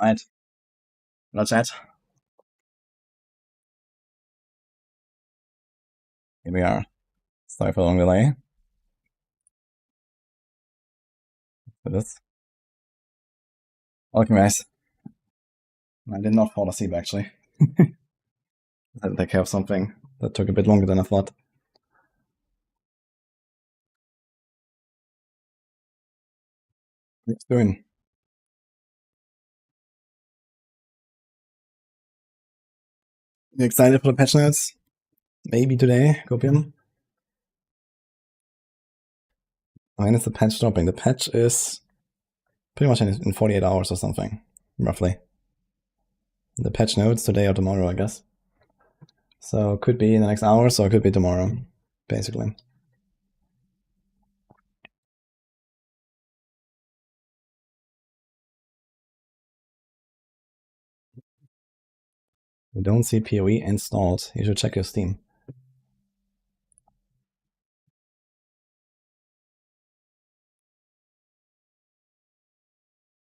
Right. Hello, chat. Here we are. Sorry for the long delay. For this. Welcome, guys. I did not fall asleep, actually. I had to take care of something that took a bit longer than I thought. What's doing? You excited for the patch notes? Maybe today, Copium? When is the patch dropping? The patch is pretty much in 48 hours or something, roughly. The patch notes today or tomorrow, I guess. So could be in the next hour, so it could be tomorrow, basically. You don't see PoE installed. You should check your Steam.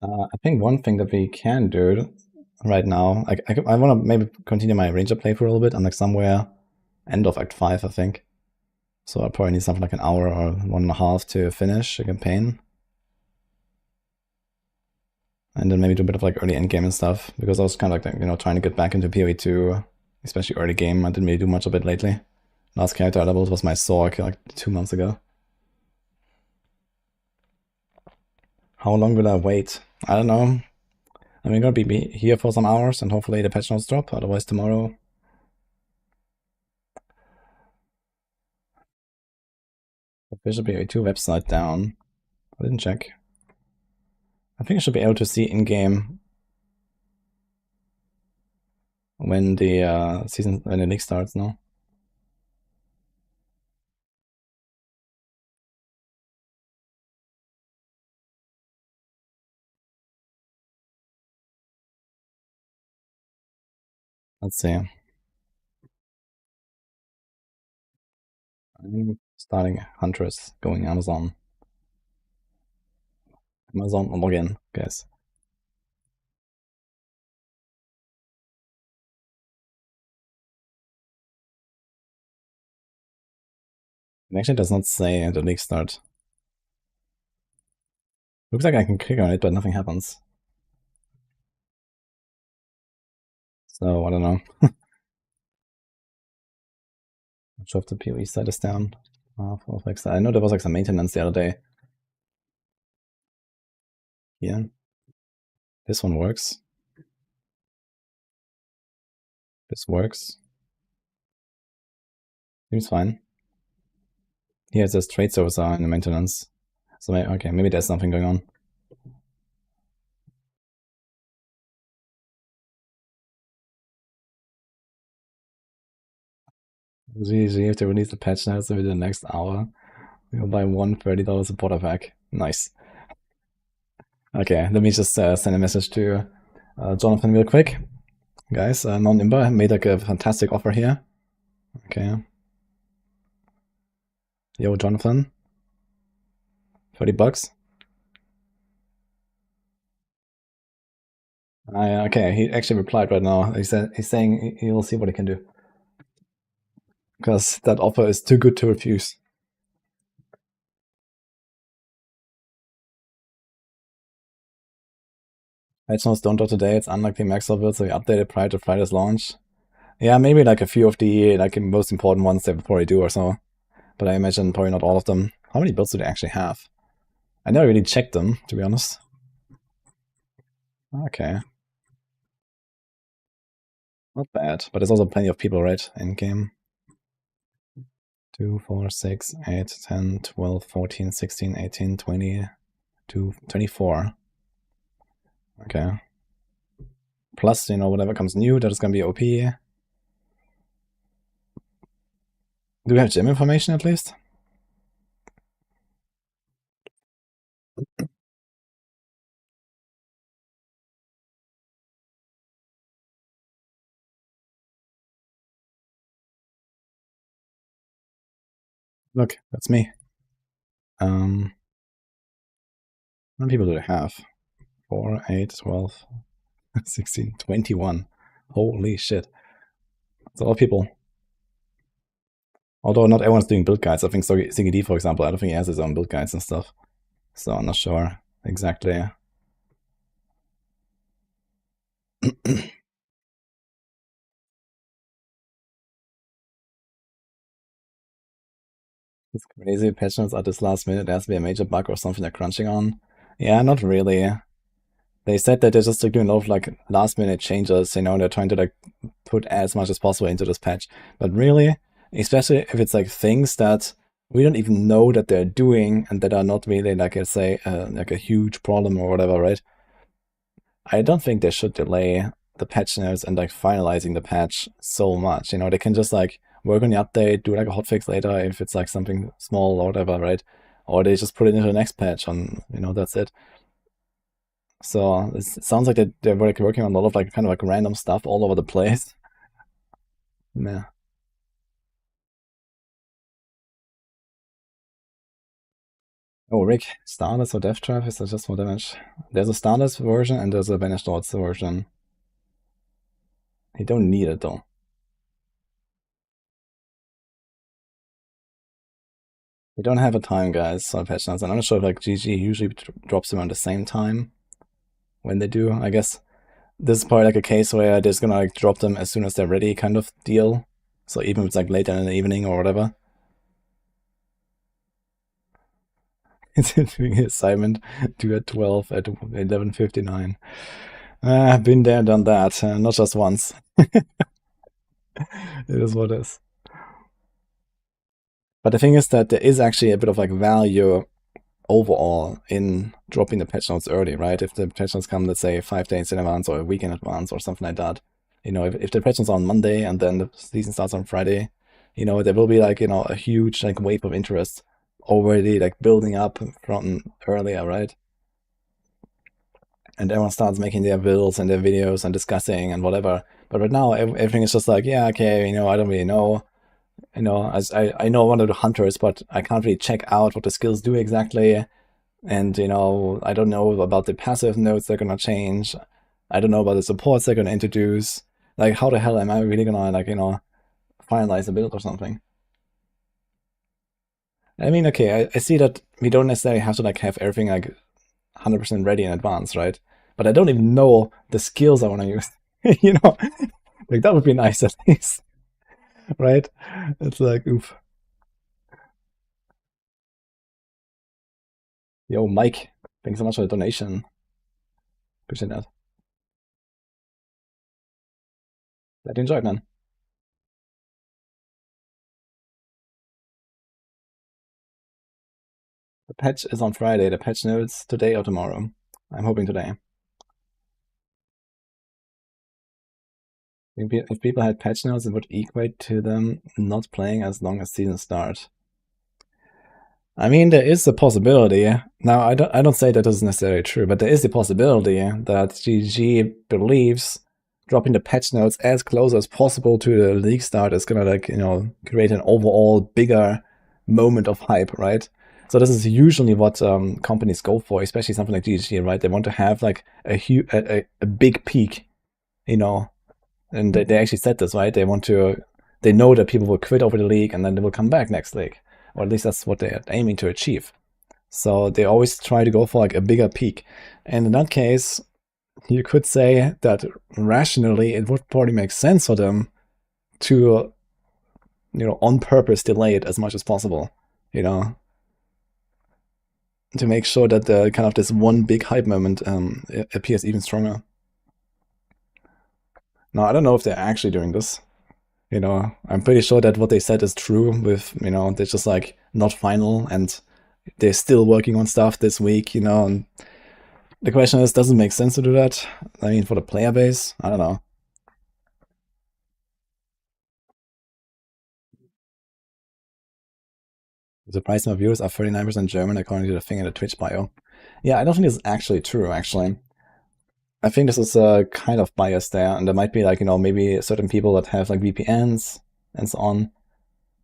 I think one thing that we can do right now, I want to maybe continue my Ranger playthrough a little bit. I'm like somewhere end of Act 5, I think. So I probably need something like an hour or 1.5 to finish a campaign. And then maybe do a bit of like early endgame and stuff, because I was kind of like, you know, trying to get back into PoE 2, especially early game. I didn't really do much of it lately. Last character I leveled was my Sork like 2 months ago. How long will I wait? I don't know. I'm gonna be here for some hours and hopefully the patch notes drop, otherwise tomorrow. Official PoE 2 website down. I didn't check. I think I should be able to see in-game when the when the league starts now. Let's see. I'm starting Huntress, going Amazon. Amazon login, guys. It actually does not say the league start. Looks like I can click on it, but nothing happens. So I don't know. Not sure if the PoE site is down. I know there was like some maintenance the other day. Yeah. This one works. This works. Seems fine. Here it says trade servers are in the maintenance. So okay, maybe there's something going on. GG, if they release the patch notes within the next hour, we'll buy one $30 supporter pack. Nice. Okay, let me just send a message to Jonathan real quick. Guys, non-Imba made like a fantastic offer here. Okay. Yo, Jonathan. $30. Okay, he actually replied right now. He's saying he will see what he can do. Because that offer is too good to refuse. Patch notes don't drop today. It's unlikely Maxwell will be updated prior to Friday's launch. Yeah, maybe like a few of the like most important ones they probably do or so. But I imagine probably not all of them. How many builds do they actually have? I never really checked them, to be honest. Okay. Not bad. But there's also plenty of people, right, in game. 2, 4, 6, 8, 10, 12, 14, 16, 18, 20, 24. Okay. Plus, you know, whatever comes new, that is gonna be OP. Do we have gym information at least? Look, that's me. How many people do they have? 4, 8, 12. 16, 21. Holy shit. It's a lot of people. Although not everyone's doing build guides. I think so. CGD, for example, I don't think he has his own build guides and stuff. So I'm not sure exactly. It's crazy. Patch notes at this last minute. There has to be a major bug or something they're crunching on. Yeah, not really. They said that they're just like doing a lot of like last minute changes, you know, they're trying to like put as much as possible into this patch. But really, especially if it's like things that we don't even know that they're doing and that are not really like like a huge problem or whatever, right? I don't think they should delay the patch notes and like finalizing the patch so much. You know, they can just like work on the update, do like a hotfix later if it's like something small or whatever, right? Or they just put it into the next patch and, you know, that's it. So it sounds like they're working on a lot of like kind of like random stuff all over the place. Yeah. Oh, Rick, Stardust or Death Trap is just more damage. There's a Stardust version and there's a Banished Lords version. You don't need it though. You don't have a time, guys, on patch notes. And I'm not sure if like GG usually drops them around the same time when they do. I guess this is probably like a case where they're just gonna like drop them as soon as they're ready kind of deal. So even if it's like later in the evening or whatever. It's doing an assignment due at 12 at 11:59. I've been there, done that, not just once. It is what it is. But the thing is that there is actually a bit of like value overall in dropping the patch notes early, right? If the patch notes come, let's say 5 days in advance or a week in advance or something like that. You know, if the patch notes are on Monday and then the season starts on Friday, you know, there will be like, you know, a huge like wave of interest already like building up from earlier, right? And everyone starts making their builds and their videos and discussing and whatever. But right now, everything is just like, yeah, okay, you know, I don't really know. You know, as I know one of the hunters, but I can't really check out what the skills do exactly. And, you know, I don't know about the passive nodes they're gonna change. I don't know about the supports they're gonna introduce. Like, how the hell am I really gonna, like, you know, finalize a build or something? I mean, okay, I see that we don't necessarily have to, like, have everything, like, 100% ready in advance, right? But I don't even know the skills I want to use. You know, like that would be nice at least, right? It's like, oof. Yo, Mike, thanks so much for the donation. Appreciate that. Glad you enjoyed, man. The patch is on Friday. The patch notes today or tomorrow. I'm hoping today. If people had patch notes, it would equate to them not playing as long as season start. I mean, there is a possibility. Now, I don't say that is necessarily true, but there is the possibility that GG believes dropping the patch notes as close as possible to the league start is gonna, like, you know, create an overall bigger moment of hype, right? So this is usually what companies go for, especially something like GG, right? They want to have like a big peak, you know, and they actually said this, right? They know that people will quit over the league and then they will come back next league, or at least that's what they're aiming to achieve. So they always try to go for like a bigger peak. And in that case, you could say that rationally it would probably make sense for them to, you know, on purpose delay it as much as possible, you know, to make sure that the kind of this one big hype moment appears even stronger. Now, I don't know if they're actually doing this. You know, I'm pretty sure that what they said is true with, you know, they're just like not final and they're still working on stuff this week, you know, and the question is, does it make sense to do that? I mean, for the player base, I don't know. Surprised my viewers are 39% German according to the thing in the Twitch bio. Yeah, I don't think this is actually true, actually. I think this is a kind of bias there, and there might be like, you know, maybe certain people that have like VPNs and so on.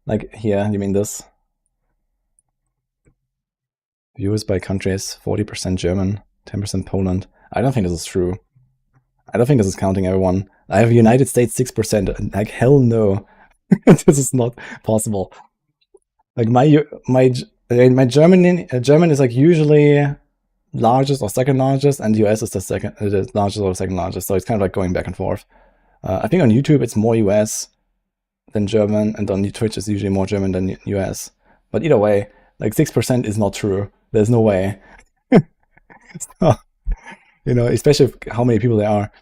Like here, you mean this? Viewers by countries, 40% German, 10% Poland. I don't think this is true. I don't think this is counting everyone. I have United States 6%. Like hell no, this is not possible. Like my German is like usually largest or second largest, and US is the largest or second largest. So it's kind of like going back and forth. I think on YouTube it's more US than German, and on Twitch it's usually more German than US. But either way, like 6% is not true. There's no way. So, especially how many people there are.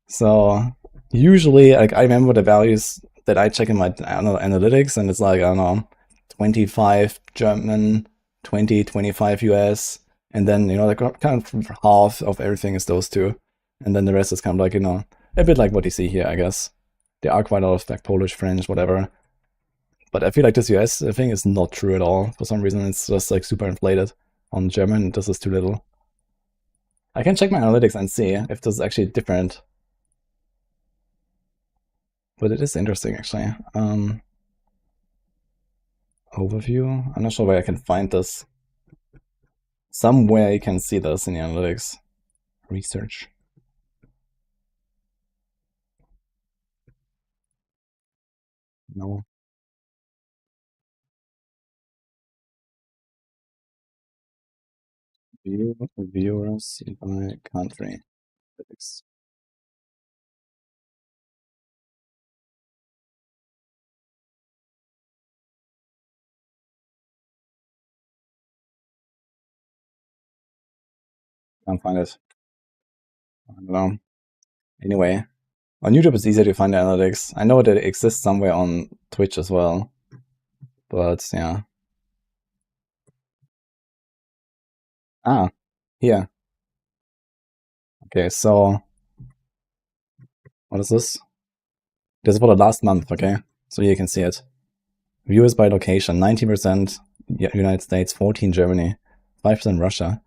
So usually, like I remember the values that I check in my analytics, and it's like I don't know, 25 German, 20, 25 US, and then like kind of half of everything is those two, and then the rest is kind of like a bit like what you see here, I guess. There are quite a lot of like Polish, French, whatever. But I feel like this US thing is not true at all. For some reason, it's just like super inflated. On German, this is too little. I can check my analytics and see if this is actually different. But it is interesting, actually. Overview. I'm not sure where I can find this. Somewhere you can see this in the analytics. Research. No. Viewers by country. Analytics. Can't find it. I don't know. Anyway, on YouTube it's easier to find the analytics. I know that it exists somewhere on Twitch as well. But yeah. Ah, here. Okay, so what is this? This is for the last month, okay? So here you can see it. Viewers by location, 19% United States, 14 Germany, 5% Russia.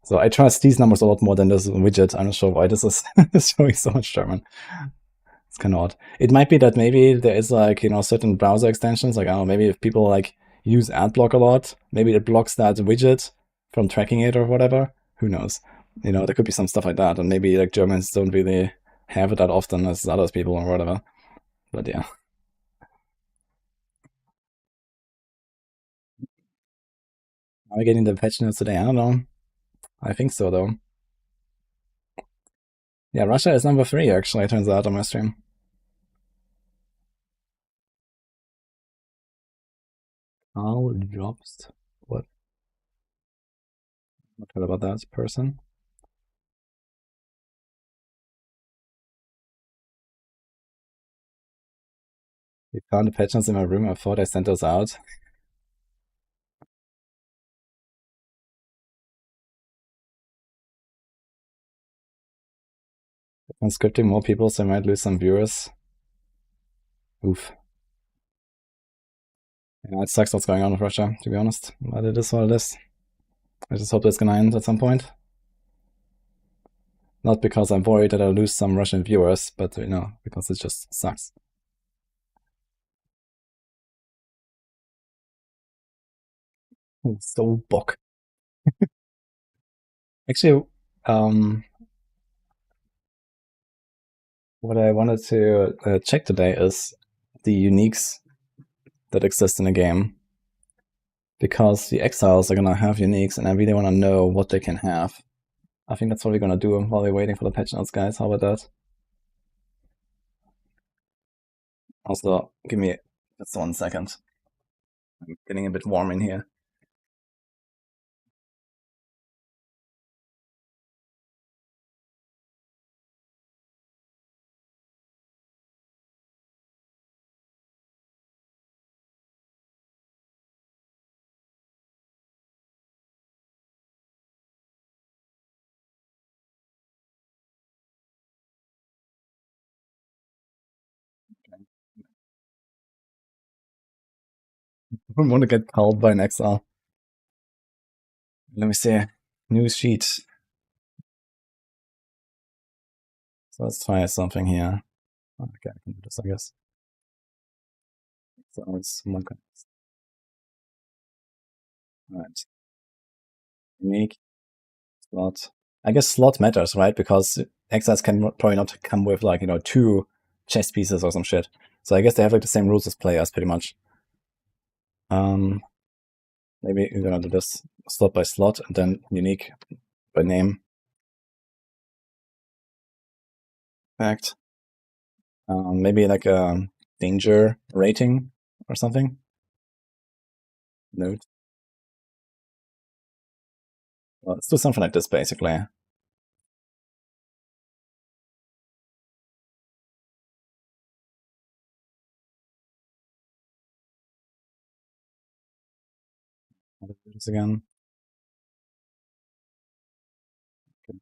So I trust these numbers a lot more than this widget. I'm not sure why this is showing so much German. It's kind of odd. It might be that maybe there is like, certain browser extensions. Like, I don't know, maybe if people like use AdBlock a lot, maybe it blocks that widget from tracking it or whatever. Who knows? There could be some stuff like that. And maybe like Germans don't really have it that often as other people or whatever. But yeah. Are we getting the patch notes today? I don't know. I think so, though. Yeah, Russia is number 3, actually, it turns out on my stream. Carl drops. What? Not heard about that person. You found the patch notes in my room. I thought I sent those out. If I'm scripting more people, so I might lose some viewers. Oof. Yeah, it sucks what's going on with Russia, to be honest. But it is what it is. I just hope that's gonna end at some point. Not because I'm worried that I'll lose some Russian viewers, but because it just sucks. So bock. Actually, what I wanted to check today is the uniques that exist in the game. Because the exiles are gonna have uniques, and I really want to know what they can have. I think that's what we're gonna do while we're waiting for the patch notes, guys. How about that? Also, give me just 1 second. I'm getting a bit warm in here. I want to get called by an exile. Let me see. News sheet. So let's try something here. Okay, I can do this, I guess. So it's one. Alright. Unique. Slot. I guess slot matters, right? Because Exiles can probably not come with like, 2 chess pieces or some shit. So I guess they have like the same rules as players pretty much. Maybe we're gonna do this slot by slot and then unique by name. Fact. Maybe like a danger rating or something. Note. Well, let's do something like this basically. I'll do this again. Okay.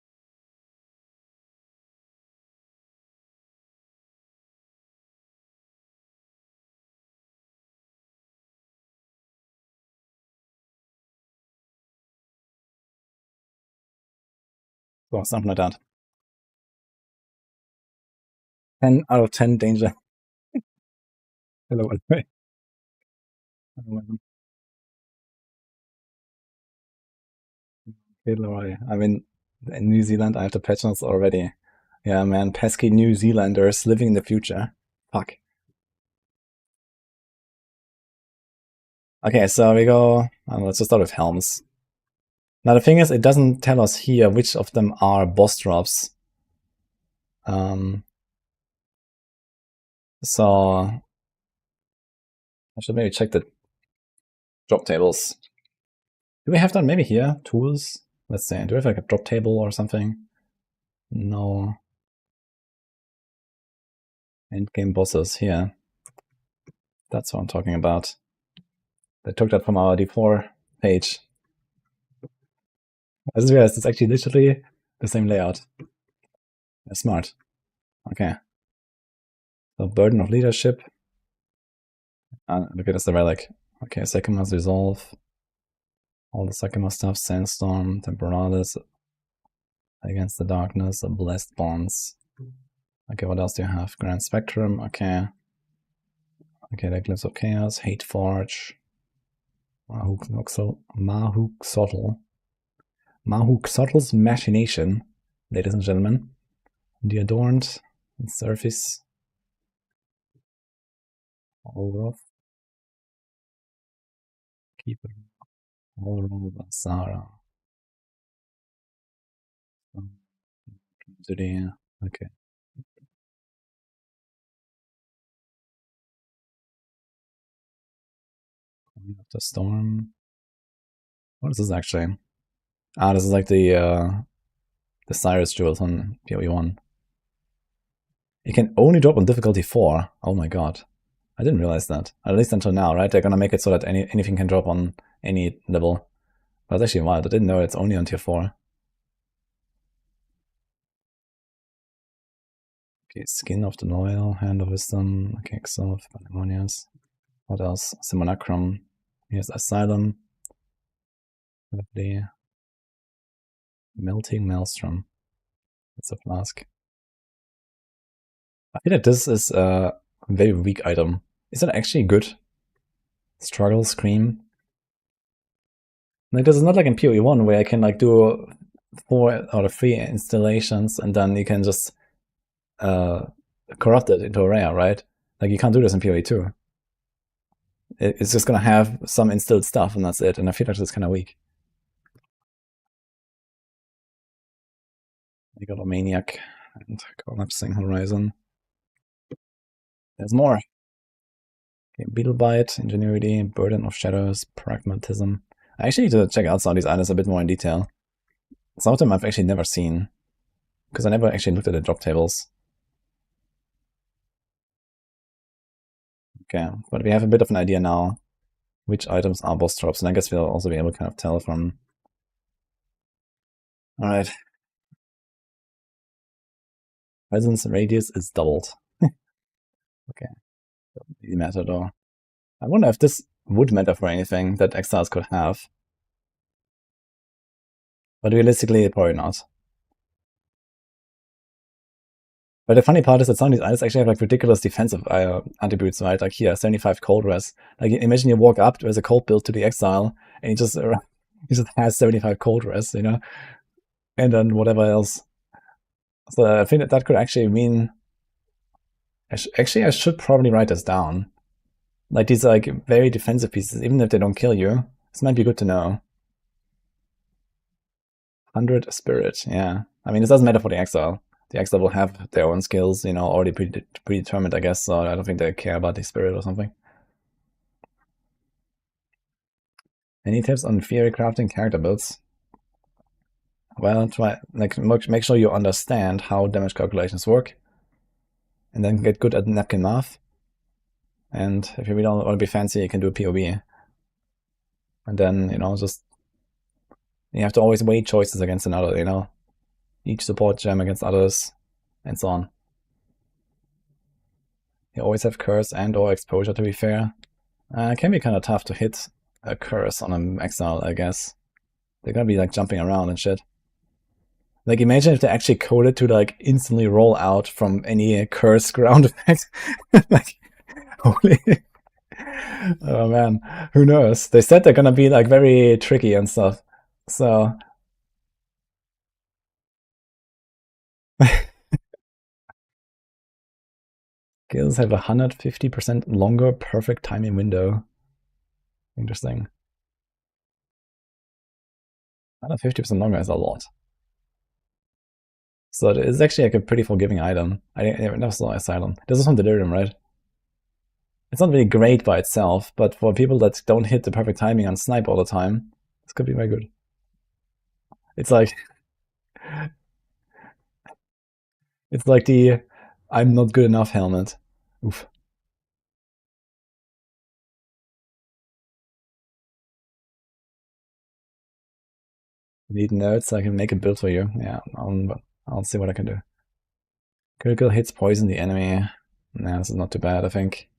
So something like that. 10 out of 10 danger. Hello, anyway. Leroy. I mean, in New Zealand, I have the patch notes already. Yeah, man, pesky New Zealanders living in the future. Fuck. Okay, so we go. Let's just start with Helms. Now the thing is, it doesn't tell us here which of them are boss drops. So I should maybe check the drop tables. Do we have that maybe here? Tools? Let's see. Do we have like a drop table or something? No. Endgame bosses here. That's what I'm talking about. They took that from our D4 page. I just realized it's actually literally the same layout. That's smart. Okay. So burden of leadership. Look at this, the relic. Okay, Sekima's resolve. All the Sakima stuff, Sandstorm, Temporalis, Against the Darkness, the Blessed Bonds. Okay, what else do you have? Grand Spectrum, okay. Okay, the Eclipse of Chaos, Hate Forge, Mahuk Sottle. Mahuk Sottle's Machination, ladies and gentlemen. The Adorned, Surface, Olroth, Keeper, Olroth, Basara. Okay. Queen of the Storm. What is this actually? This is like the Cyrus jewels on PoE1. It can only drop on difficulty 4. Oh my god. I didn't realize that. At least until now, right? They're gonna make it so that anything can drop on any level. But that's actually wild. I didn't know it's only on tier 4. Okay, Skin of the Loyal, Hand of Wisdom, okay, Exile, Pandemonius. What else? Simulacrum. Here's Asylum. Lovely. Melting Maelstrom. That's a flask. I feel like this is a very weak item. Is it actually good? Struggle, Scream. Like, this is not like in PoE1 where I can like do 4 out of 3 installations and then you can just corrupt it into a rare, right? Like, you can't do this in PoE2. It's just gonna have some instilled stuff and that's it, and I feel like it's kind of weak. You got a Maniac and Collapsing Horizon. There's more. Okay, Beetlebite, Ingenuity, Burden of Shadows, Pragmatism. I actually need to check out some of these items a bit more in detail. Some of them I've actually never seen, because I never actually looked at the drop tables. Okay, but we have a bit of an idea now which items are boss drops, and I guess we'll also be able to kind of tell from... Alright. Presence radius is doubled. Okay. Doesn't really matter though. I wonder if this would matter for anything that Exiles could have. But realistically, probably not. But the funny part is that some of these items actually have like ridiculous defensive attributes, right? Like here, 75 cold res. Like imagine you walk up, there's a cold build to the Exile, and he just has 75 cold res, you know? and then whatever else. So I think that could actually mean. Actually, I should probably write this down. Like these like very defensive pieces, even if they don't kill you. This might be good to know. 100 spirit, yeah. I mean, it doesn't matter for the exile. The exile will have their own skills, already predetermined, I guess, so I don't think they care about the spirit or something. Any tips on theorycrafting character builds? Well, try make sure you understand how damage calculations work, and then get good at napkin math. And if you really don't want to be fancy, you can do a POB. And then, just you have to always weigh choices against another, each support gem against others, and so on. You always have curse and or exposure, to be fair. It can be kind of tough to hit a curse on an exile, I guess. They're gonna be like jumping around and shit. Like imagine if they actually coded to like instantly roll out from any curse ground effect. Like, holy. Oh man, who knows? They said they're gonna be like very tricky and stuff. So skills have a 150% longer perfect timing window. Interesting. 150% longer is a lot. So it is actually like a pretty forgiving item. I never saw Asylum. This is from Delirium, right? It's not really great by itself, but for people that don't hit the perfect timing on snipe all the time, this could be very good. It's like the I'm not good enough helmet. Oof. Need notes so I can make a build for you. Yeah, I'll see what I can do. Critical hits poison the enemy. Nah, this is not too bad, I think.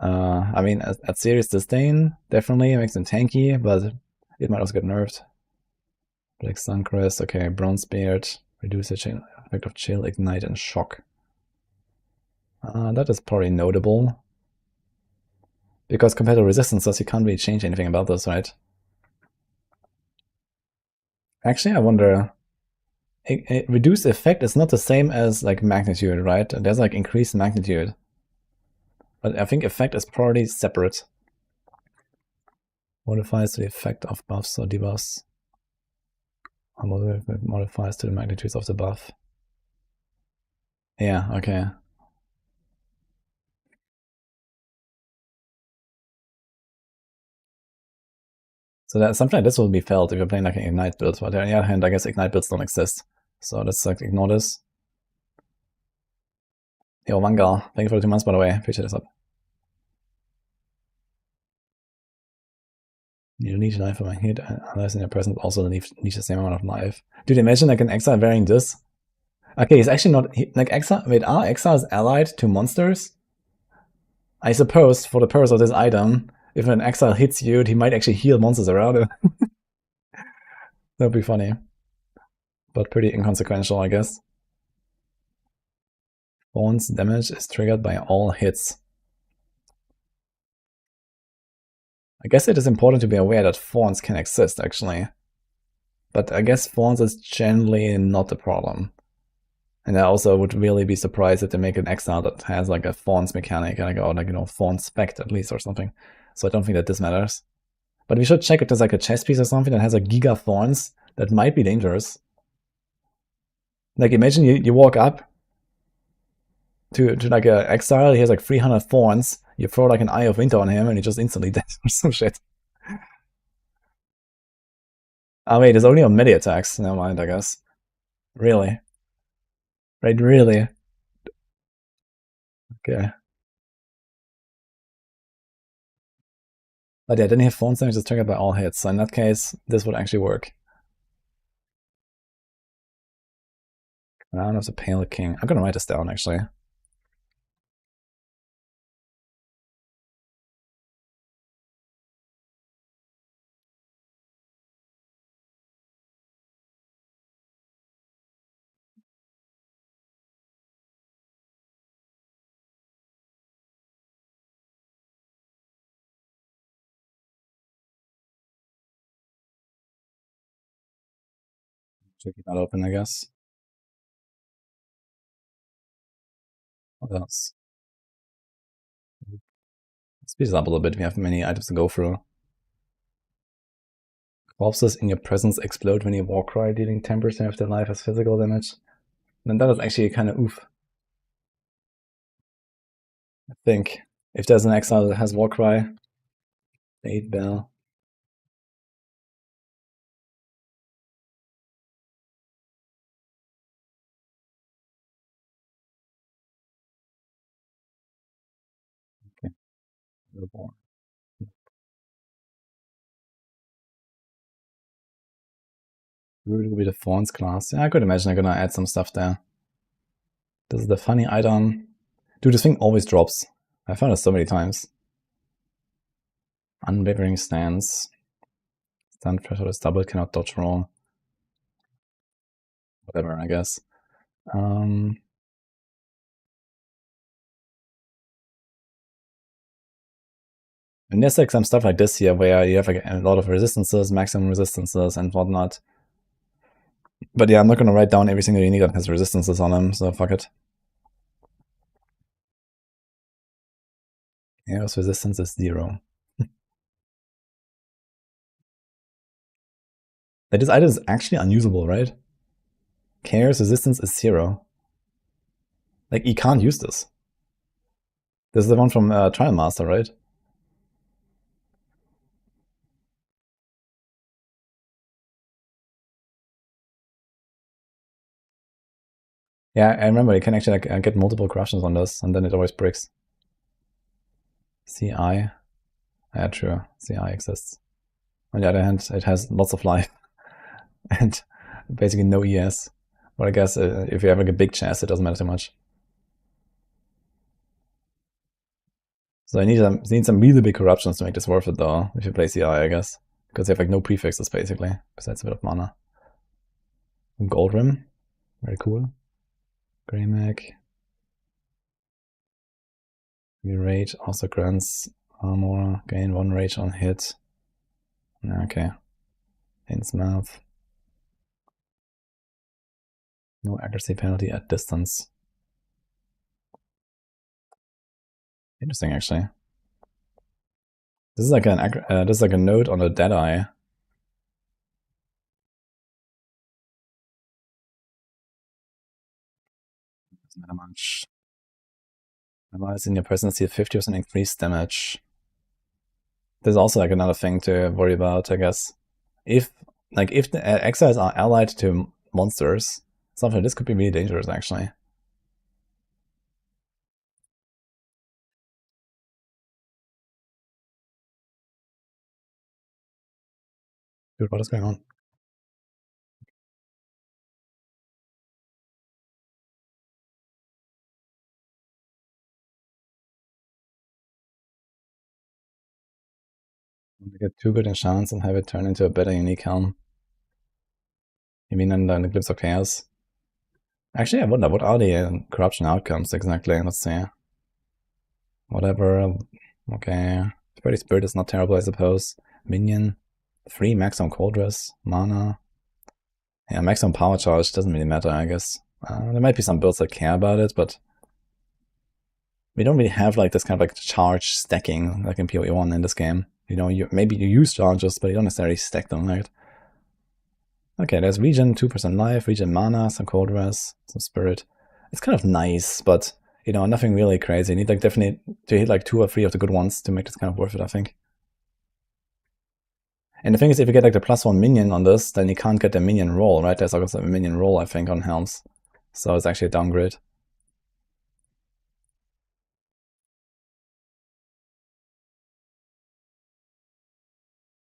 I mean, at serious disdain, definitely makes them tanky, but it might also get nerfed. Black Suncrest, okay, Bronze Beard, reduce the chain effect of chill, ignite, and shock. That is probably notable. Because compared to resistances, you can't really change anything about this, right? Actually, I wonder. Reduced effect is not the same as like magnitude, right? There's like increased magnitude. But I think effect is probably separate. Modifies to the effect of buffs or debuffs. Or modifies to the magnitudes of the buff. Yeah, okay. So that something like this will be felt if you're playing like an Ignite build, but on the other hand, I guess Ignite builds don't exist. So let's like ignore this. Yo, Vangal, thank you for the 2 months, by the way. Appreciate this up. You need life for my hit, unless in your presence also need the same amount of life. Dude, imagine like an Exile wearing this. Okay, he's actually not like Exile. Wait, are Exiles allied to monsters? I suppose for the purpose of this item, if an Exile hits you, he might actually heal monsters around him. That'd be funny, but pretty inconsequential, I guess. Fawn's damage is triggered by all hits. I guess it is important to be aware that fawns can exist, actually. But I guess fawns is generally not the problem. And I also would really be surprised if they make an exile that has like a fawns mechanic, or like, fawn spect at least or something. So I don't think that this matters. But we should check if there's like a chess piece or something that has like giga fawns that might be dangerous. Like imagine you walk up to like a exile, he has like 300 fawns, you throw like an Eye of Winter on him and he just instantly dies or some shit. Oh wait, it's only on melee attacks. Never mind, I guess. Really? Right, really? Okay. But yeah, then you have phone damage is triggered by all hits, so in that case, this would actually work. Crown of the Pale King. I'm gonna write this down, actually. Should keep that open, I guess. What else? Speed this up a little bit. We have many items to go through. Corpses in your presence explode when you war cry, dealing 10% of their life as physical damage. And that is actually kind of oof. I think if there's an exile that has war cry, 8 bell. Okay. Root will be the Thorns class. Yeah, I could imagine they're gonna add some stuff there. This is the funny item. Dude, this thing always drops. I found it so many times. Unwavering stance. Stun threshold is doubled, cannot dodge roll. Whatever, I guess. And there's like some stuff like this here where you have like a lot of resistances, maximum resistances, and whatnot. But yeah, I'm not gonna write down every single unique that has resistances on them, so fuck it. Chaos resistance is 0. Like, this item is actually unusable, right? Chaos resistance is 0. Like, you can't use this. This is the one from Trial Master, right? Yeah, I remember you can actually like, get multiple corruptions on this, and then it always breaks. CI. Yeah, true. CI exists. On the other hand, it has lots of life. And basically no ES. But I guess if you have like a big chest, it doesn't matter too much. So I need some really big corruptions to make this worth it, though, if you play CI, I guess. Because you have like no prefixes, basically, besides a bit of mana. Gold Rim. Very cool. Grey Mag. Rage also grants armor. Gain 1 rage on hit. Okay. Hint's Mouth. No accuracy penalty at distance. Interesting, actually. This is like a note on a Deadeye. Doesn't matter much. Allies in your presence deal 50% increased damage. There's also like another thing to worry about, I guess. If the exiles are allied to monsters, something like this could be really dangerous, actually. Dude, what is going on? To get 2 good enchants and have it turn into a better unique helm. You mean in the Eclipse of Chaos? Actually, I wonder, what are the corruption outcomes exactly? Let's see. Whatever. Okay. Pretty Spirit is not terrible, I suppose. Minion. 3 max on Coldress. Mana. Yeah, max on Power Charge doesn't really matter, I guess. There might be some builds that care about it, but we don't really have like this kind of like charge stacking like in PoE 1 in this game. You know, maybe you use charges, but you don't necessarily stack them, right? Okay, there's regen, 2% life, regen mana, some cold res, some spirit. It's kind of nice, but you know, nothing really crazy. You need like definitely to hit like 2 or 3 of the good ones to make this kind of worth it, I think. And the thing is, if you get like the +1 minion on this, then you can't get the minion roll, right? There's also a minion roll, I think, on helms. So it's actually a downgrade.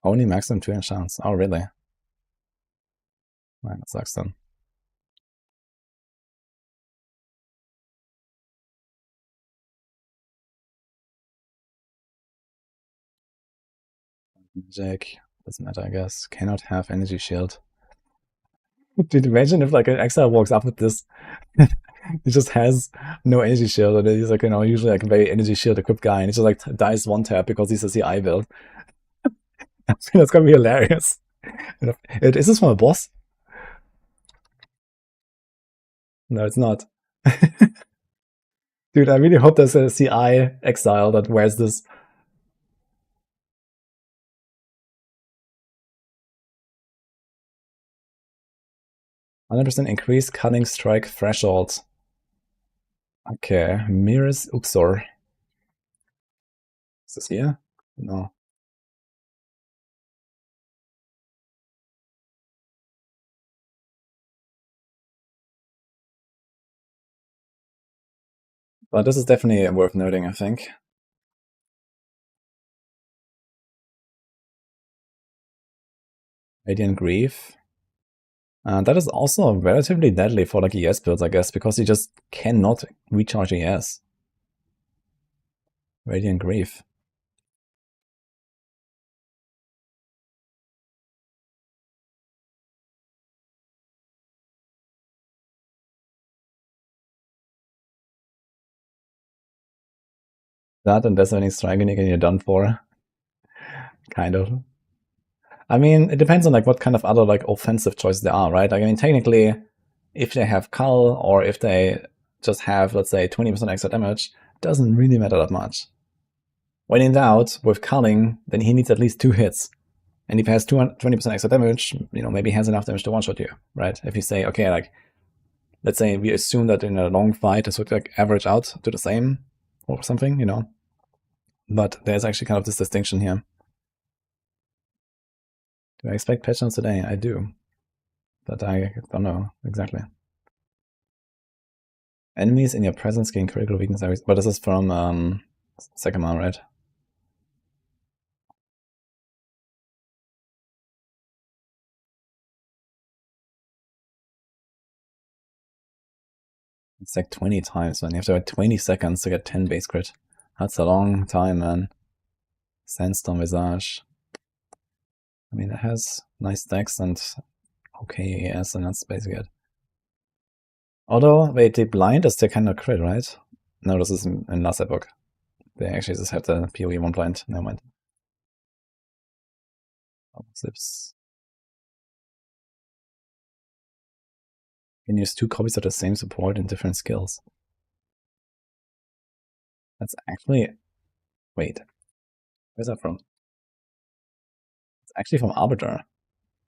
Only maximum 2 enchants. Oh, really? Right, that sucks then. Magic. Doesn't matter, I guess. Cannot have energy shield. Dude, imagine if like an exile walks up with this. He just has no energy shield, and he's like, you know, usually like a very energy shield equipped guy, and he just like dies 1 tap because he's a CI build. That's gonna be hilarious. Is this from a boss? No, it's not. Dude, I really hope there's a CI Exile that wears this. 100% increase cutting strike threshold. Okay, Mirrors Uxor. Is this here? No. But this is definitely worth noting, I think. Radiant Grief. That is also relatively deadly for like ES builds, I guess, because you just cannot recharge ES. Radiant Grief. That and Deafening Strike and you're done for. Kind of. I mean, it depends on like what kind of other like offensive choices there are, right? Like, I mean, technically, if they have Cull or if they just have, let's say, 20% extra damage, doesn't really matter that much. When in doubt, with Culling, then he needs at least 2 hits. And if he has 20% extra damage, you know, maybe he has enough damage to one-shot you, right? If you say, okay, like, let's say we assume that in a long fight this would like average out to the same or something, you know. But there's actually kind of this distinction here. Do I expect patch notes today? I do. But I don't know exactly. Enemies in your presence gain critical weakness areas. But this is from second one, right? It's like 20 times, man. You have to wait 20 seconds to get 10 base crit. That's a long time, man. Sandstorm Visage. I mean, it has nice decks and okay AS, and that's basically it. Although, wait, the blind is the kind of crit, right? No, this is in last Epoch. They actually just have the PoE 1 blind. Never mind. Oh, zips. You can use 2 copies of the same support in different skills. That's actually... Wait. Where's that from? It's actually from Arbiter.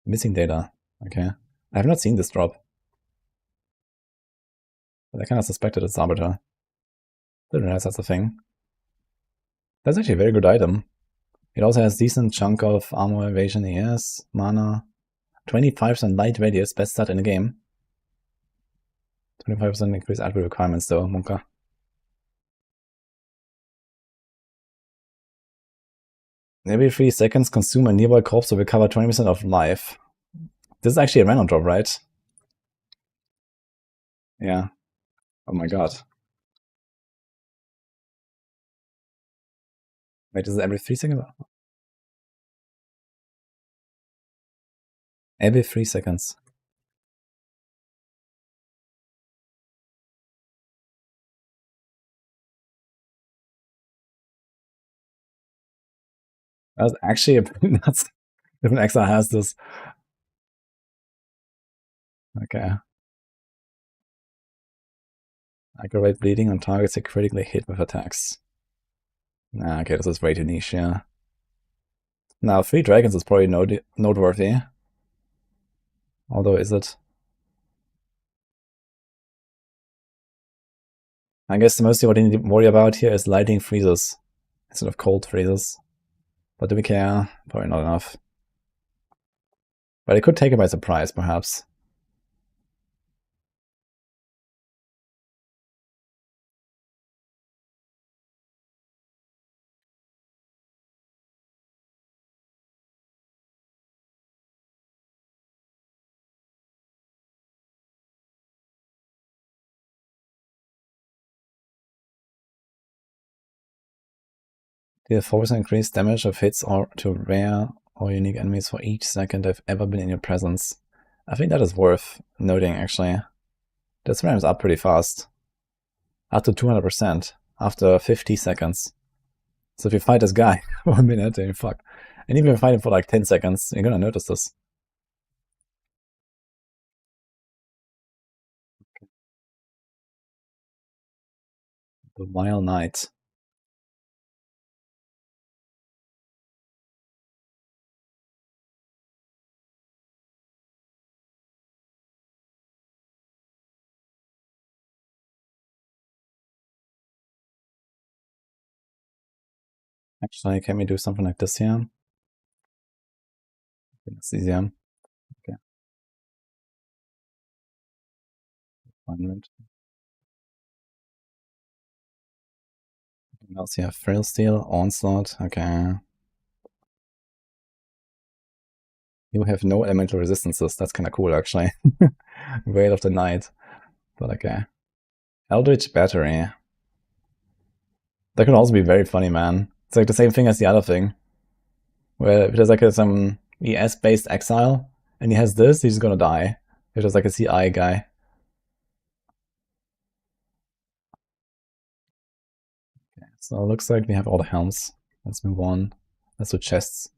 Missing data. Okay. I have not seen this drop. But I kind of suspected it's Arbiter. Didn't realize that's a thing. That's actually a very good item. It also has decent chunk of armor, evasion, ES, mana. 25% light radius, best stat in the game. 25% increased attribute requirements though, Monka. Every 3 seconds, consume a nearby corpse to recover 20% of life. This is actually a random drop, right? Yeah. Oh my god. Wait, is it every 3 seconds? Every 3 seconds. That's actually a nuts. If an Exile has this. Okay. Aggravate bleeding on targets that critically hit with attacks. Nah, okay, this is way too niche, yeah. Now, 3 dragons is probably noteworthy. Although, is it? I guess mostly what you need to worry about here is lighting freezes instead of cold freezes. But do we care? Probably not enough. But it could take it by surprise, perhaps. Deal 4% increased damage of hits or to rare or unique enemies for each second they've ever been in your presence. I think that is worth noting, actually. This ramps up pretty fast. Up to 200% after 50 seconds. So if you fight this guy for a minute, then you're fucked. And even if you fight him for like 10 seconds, you're gonna notice this. The Vile Knight. Actually, can we do something like this here? It's easier. Okay. Alignment. What else here? Frail Steel, Onslaught. Okay. You have no elemental resistances. That's kind of cool, actually. Weight of the Night. But okay. Eldritch Battery. That could also be very funny, man. It's like the same thing as the other thing. Where if there's like some ES-based Exile, and he has this, he's gonna die. If there's like a CI guy. Okay, so it looks like we have all the helms. Let's move on. Let's do chests.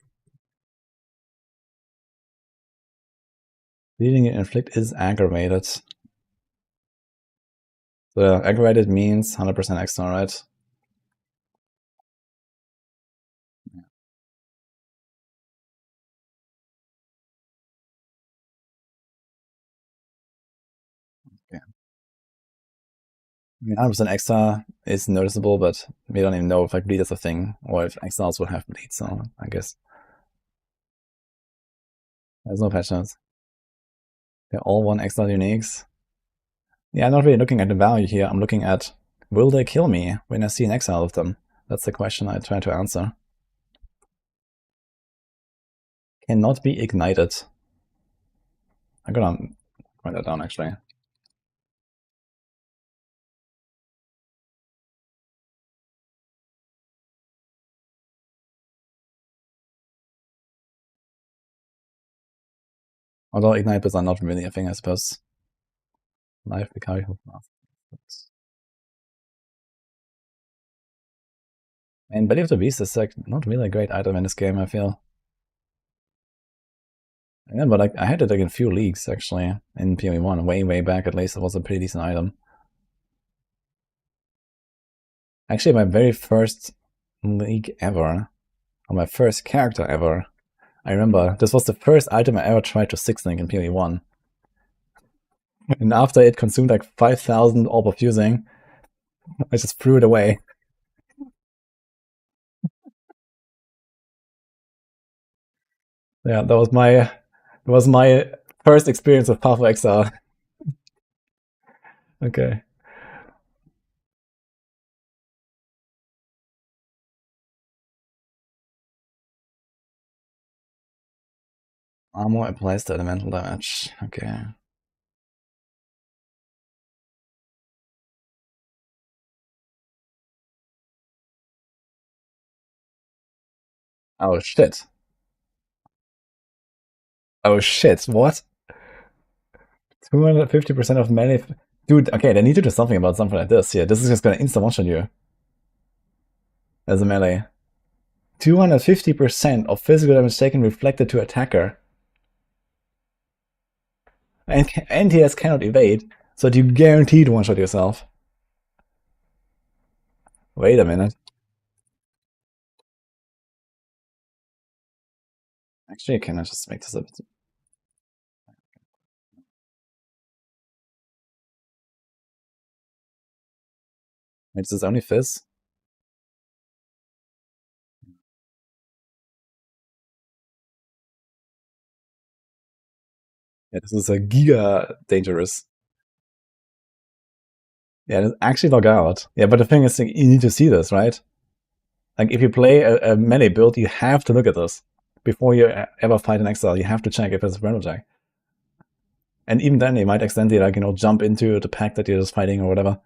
Bleeding inflict is aggravated. So aggravated means 100% extra, right? Okay. I mean, 100% extra is noticeable, but we don't even know if like bleed is a thing, or if exiles will have bleed, so I guess. There's no patch notes. They're all 1 exile uniques. Yeah, I'm not really looking at the value here. I'm looking at, will they kill me when I see an exile of them? That's the question I try to answer. Cannot be ignited. I'm gonna write that down, actually. Although ignite are not really a thing, I suppose. Life Vicari Hope Mask. And Belly of the Beast is like not really a great item in this game, I feel. Yeah, but like I had it like in a few leagues actually in PoE1, way back at least. It was a pretty decent item. Actually, my very first league ever, or my first character ever, I remember this was the first item I ever tried to 6-link in PoE1. And after it consumed like 5,000 orb of fusing, I just threw it away. Yeah, that was my first experience with Path of Exile. Okay. Armor applies to elemental damage. Okay. Oh shit. Oh shit, what? 250% of melee. Dude, okay, they need to do something about something like this. Yeah, this is just gonna insta one-shot you as a melee. 250% of physical damage taken reflected to attacker. And NTS cannot evade, so you guaranteed one-shot yourself. Wait a minute. Actually, can I just make this a bit... Wait, is this only Fizz? Yeah, this is a giga dangerous. Yeah, actually log out. Yeah, but the thing is, like, you need to see this, right? Like, if you play a melee build, you have to look at this. Before you ever fight an Exile, you have to check if it's a random check. And even then, they might accidentally, like, jump into the pack that you're just fighting or whatever.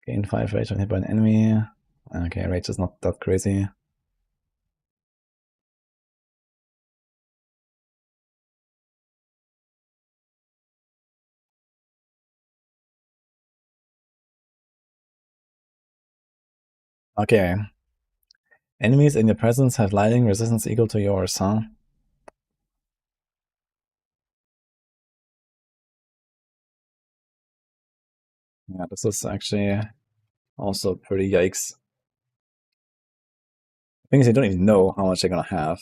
Gain 5 rage when hit by an enemy. Okay, rage is not that crazy. Okay. Enemies in your presence have lightning resistance equal to yours, huh? Yeah, this is actually also pretty yikes. Things you don't even know how much they're gonna have.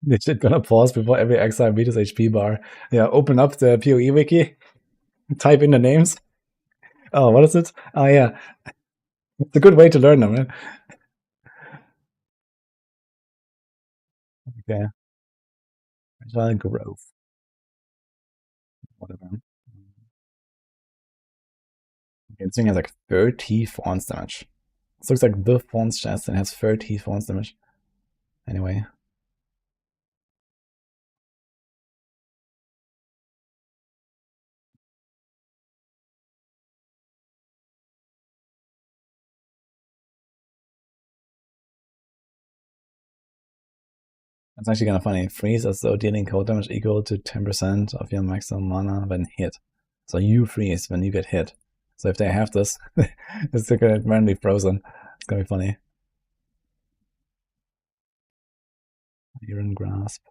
Legit gonna pause before every Exile reaches HP bar. Yeah, open up the PoE wiki, type in the names. Oh, what is it? Oh yeah, it's a good way to learn them, right? Okay, Agile growth, whatever. Okay, this thing has like 30 fawns damage. This looks like the fawns chest and has 30 fawns damage. Anyway. It's actually kind of funny. Freeze as though dealing cold damage equal to 10% of your maximum mana when hit. So you freeze when you get hit. So if they have this, it's gonna randomly frozen. It's gonna be funny. Iron Grasp.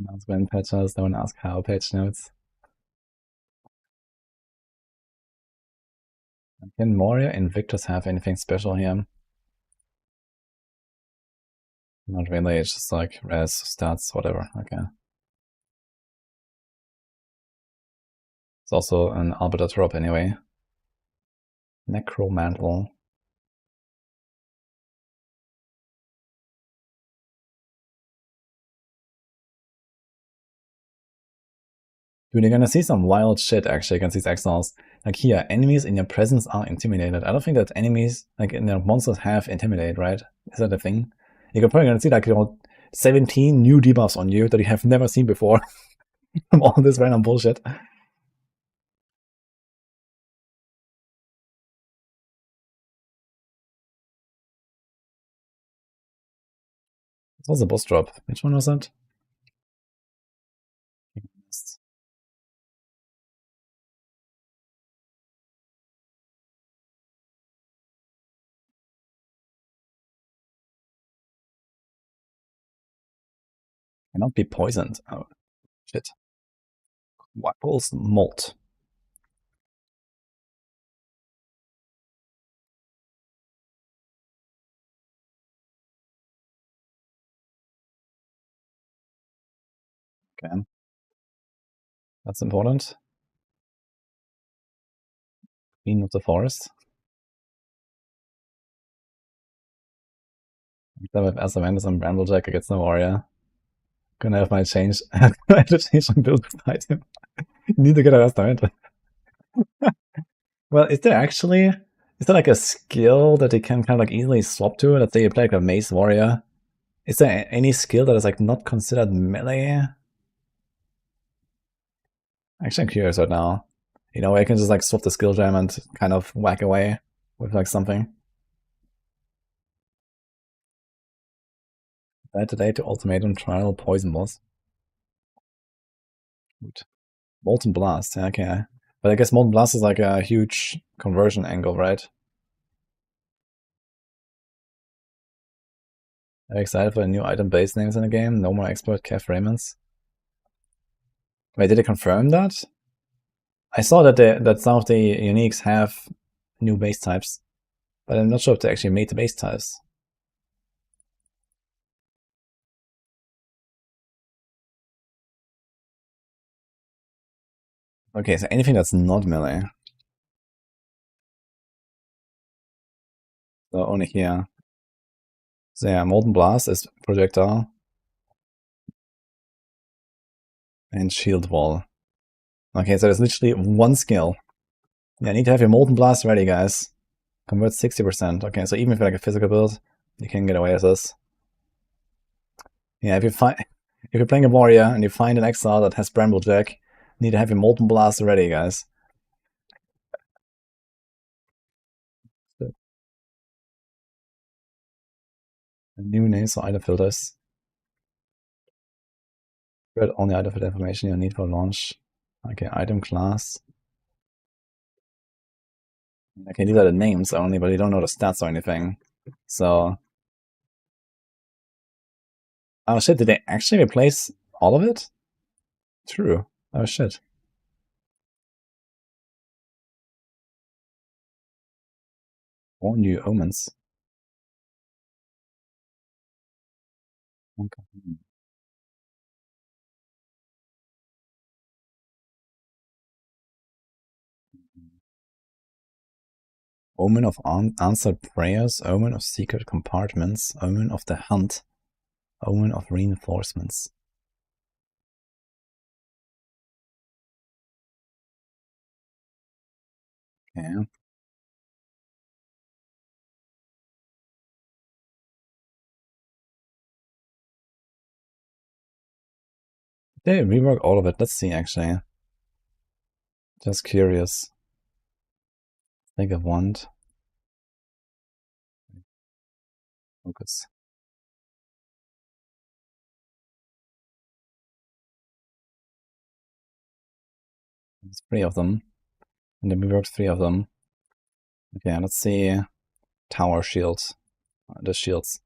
That's when patches, no one asks how patch notes. Can Moria Invictus have anything special here? Not really, it's just like res, stats, whatever. Okay. It's also an Arbiter drop anyway. Necromantle. Dude, you're gonna see some wild shit actually against these exiles. Like here, enemies in your presence are intimidated. I don't think that enemies, like in their monsters, have intimidate, right? Is that a thing? You're probably gonna see like 17 new debuffs on you that you have never seen before from all this random bullshit. This was a boss drop. Which one was that? Cannot be poisoned. Oh, shit. Wapple's Molt. Okay. That's important. Queen of the Forest. Instead of Assamantis and Bramblejack against the Warrior. Gonna have my change. I have to change my build to fight him. Need to get a Assamantis. Well, is there actually, is there like a skill that they can kind of like easily swap to? Let's say you play like a Mace Warrior. Is there any skill that is like not considered melee? Actually, I'm curious right now. You know, I can just like swap the skill gem and kind of whack away with like something. Add today to ultimatum trial poison boss. Good. Molten Blast, yeah, okay. But I guess Molten Blast is like a huge conversion angle, right? I'm excited for the new item base names in the game. No more expert Kev Raymonds. Wait, did they confirm that? I saw that that some of the uniques have new base types, but I'm not sure if they actually made the base types. Okay, so anything that's not melee. So only here. So yeah, Molten Blast is projectile. And Shield Wall. Okay, so there's literally one skill. Yeah, I need to have your Molten Blast ready, guys. Convert 60%. Okay, so even if you like a physical build, you can get away with this. Yeah, if you're playing a warrior and you find an exile that has Bramblejack, you need to have your Molten Blast ready, guys. New names for item filters. Read only item filter information you need for launch. Okay, item class. Okay, these are the names only, but you don't know the stats or anything. So. Oh shit, did they actually replace all of it? True. Oh shit. All new omens. Okay. Omen of answered prayers, omen of secret compartments, omen of the hunt, omen of reinforcements. Okay. They rework all of it. Let's see, actually. Just curious. Think of wand. Focus. There's 3 of them. And then we worked 3 of them. Okay, let's see. Tower shields. The shields.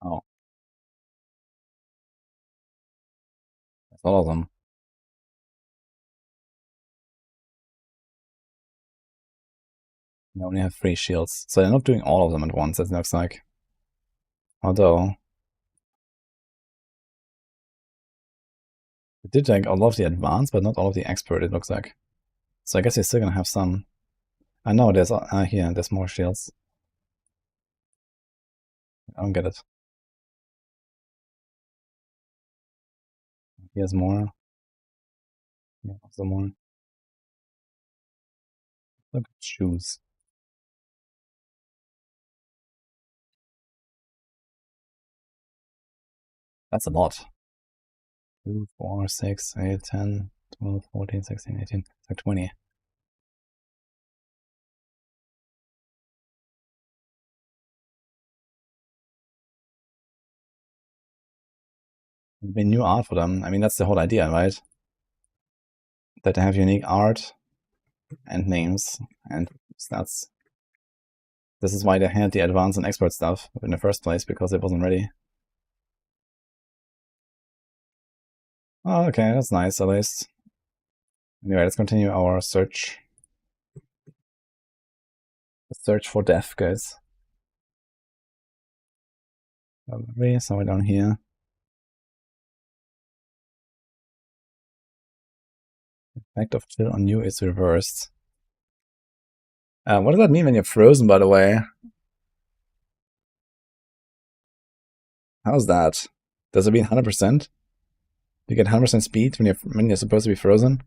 Oh. That's all of them. They only have 3 shields. So they're not doing all of them at once, it looks like. Although. They did like all of the advanced, but not all of the expert, it looks like. So I guess they're still gonna have some. I know there's here, there's more shields. I don't get it. Here's more. Yeah, also more. Look at shoes. That's a lot. 2, 4, 6, 8, 10, 12, 14, 16, 18. It's like 20. It'd be new art for them. I mean, that's the whole idea, right? That they have unique art and names and stats. This is why they had the advanced and expert stuff in the first place, because it wasn't ready. Oh, okay, that's nice at least. Anyway, let's continue our search. Search for death, guys. Somewhere down here. Effect of chill on you is reversed. What does that mean when you're frozen, by the way? How's that? Does it mean 100%? You get 100% speed when you're supposed to be frozen?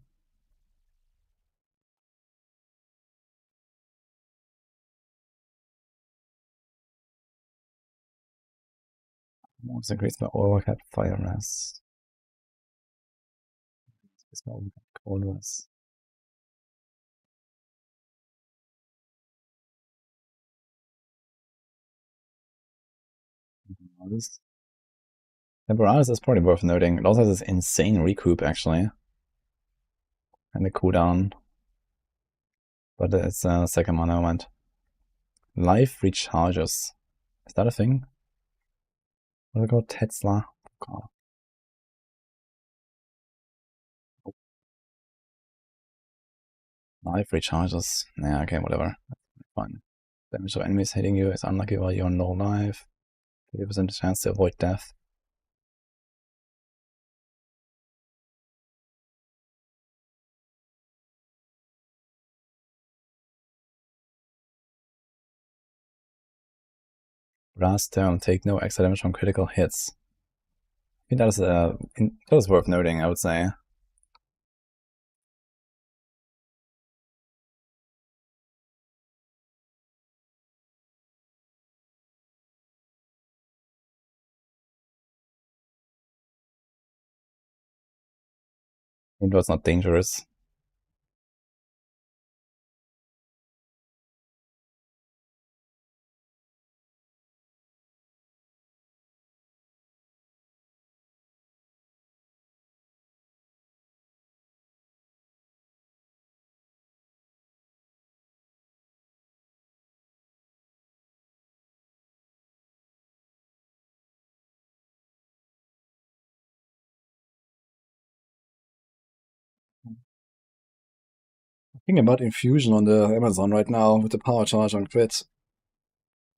Moves increased by overhead fire mass. Increased by overhead cold mass. Temporalis is probably worth noting. It also has this insane recoup, actually. And the cooldown. But it's a second mana moment. Life recharges. Is that a thing? What is it called? Tesla? Oh. Life recharges. Yeah, okay, whatever. Fine. Damage of enemies hitting you is unlucky while you're on low life. 50% chance to avoid death. Last turn, take no extra damage from critical hits. I think that is worth noting, I would say. Even though it's not dangerous. Thinking about infusion on the Amazon right now with the power charge on crit.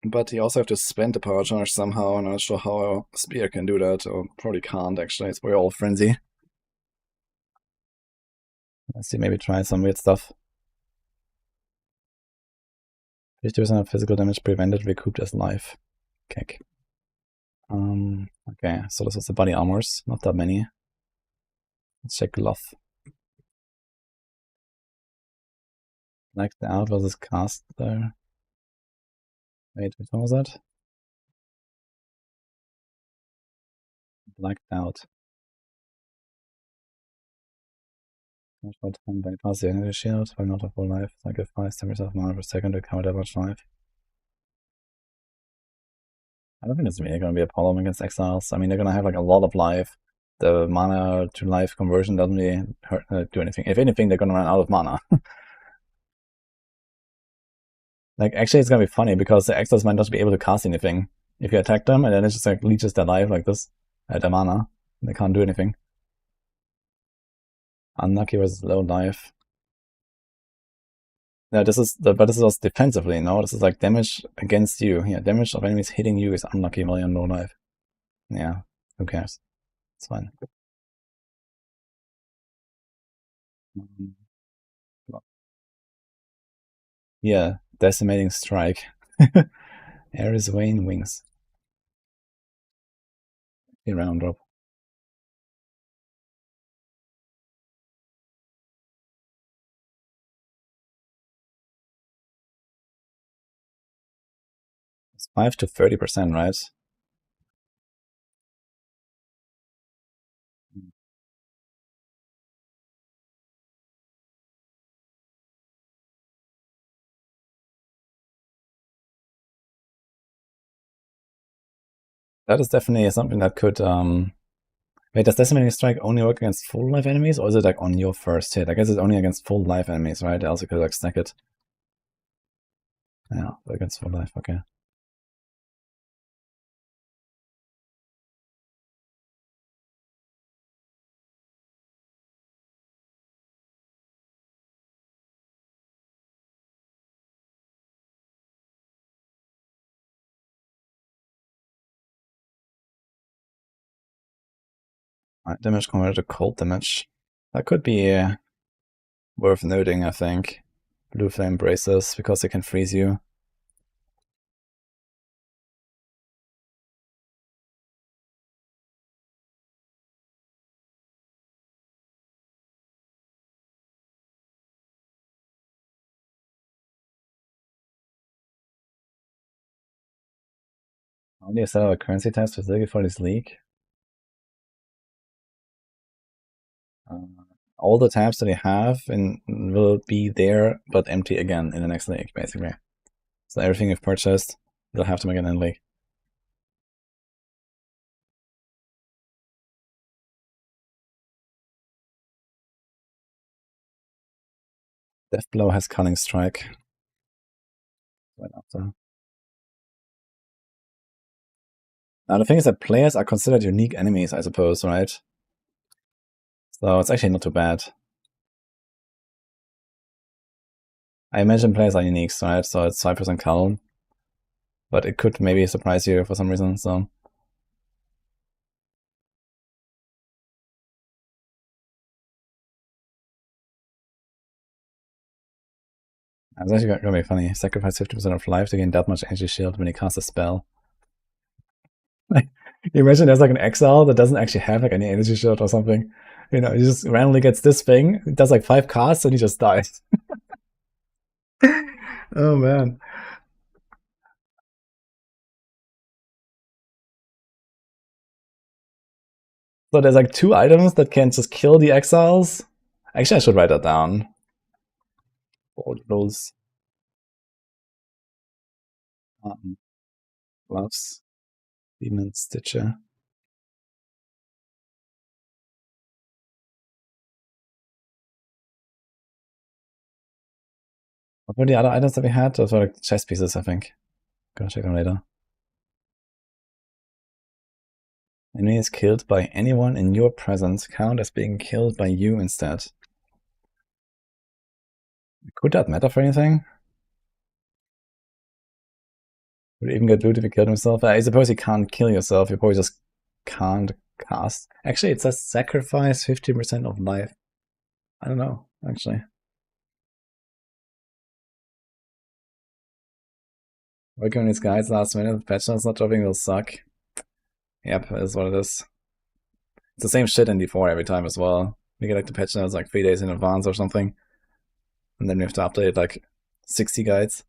But you also have to spend the power charge somehow, and I'm not sure how a spear can do that, or probably can't actually. It's very old frenzy. Let's see, maybe try some weird stuff. 50% of physical damage prevented recouped as life. Kick. Okay, so this was the body armors, not that many. Let's check Glove. Blacked out versus cast there. Wait, which one was that? Blacked out. Short time bypass the energy shield, while not a full life. Sacrifice 10% of mana per second to cover that much life. I don't think it's really going to be a problem against Exiles. I mean, they're going to have like a lot of life. The mana to life conversion doesn't really do anything. If anything, they're going to run out of mana. Like, actually, it's going to be funny because the Exiles might not be able to cast anything. If you attack them, and then it just like leeches their life like this, their mana. They can't do anything. Unlucky was low life. Yeah, this is also defensively, no? This is like damage against you. Yeah, damage of enemies hitting you is unlucky while you're on low life. Yeah, who cares? It's fine. Yeah, decimating strike. Ares Wayne wings. Round drop. It's 5 to 30%, right? That is definitely something that could wait, does decimating strike only work against full life enemies, or is it like on your first hit? I guess it's only against full life enemies, right? I also could like stack it. Yeah, against full life, okay. Alright, damage converted to cold damage. That could be worth noting, I think. Blue flame braces, because they can freeze you. Only a set of a currency test specifically for this league. All the tabs that they have will be there, but empty again in the next league, basically. So everything you've purchased, you'll have them again in the league. Deathblow has Cunning Strike. Right after. Now the thing is that players are considered unique enemies, I suppose, right? So it's actually not too bad. I imagine players are uniques, right? So it's 5% Cull. But it could maybe surprise you for some reason, so. It's actually gonna be funny. Sacrifice 50% of life to gain that much energy shield when you cast a spell. Like, you imagine there's like an Exile that doesn't actually have like any energy shield or something. You know, he just randomly gets this thing, does like 5 casts, and he just dies. Oh man. So there's like 2 items that can just kill the Exiles, Actually, I should write that down. Portals. Gloves. Demon Stitcher. What were the other items that we had? Those were like chest pieces, I think. Gonna check them later. Enemy is killed by anyone in your presence. Count as being killed by you instead. Could that matter for anything? Would even get loot if you killed himself? I suppose you can't kill yourself, you probably just can't cast. Actually, it says sacrifice 50% of life. I don't know, actually. Working on these guys last minute, patch notes not dropping will suck. Yep, that is what it is. It's the same shit in D4 every time as well. We get like the patch notes like 3 days in advance or something. And then we have to update like 60 guides.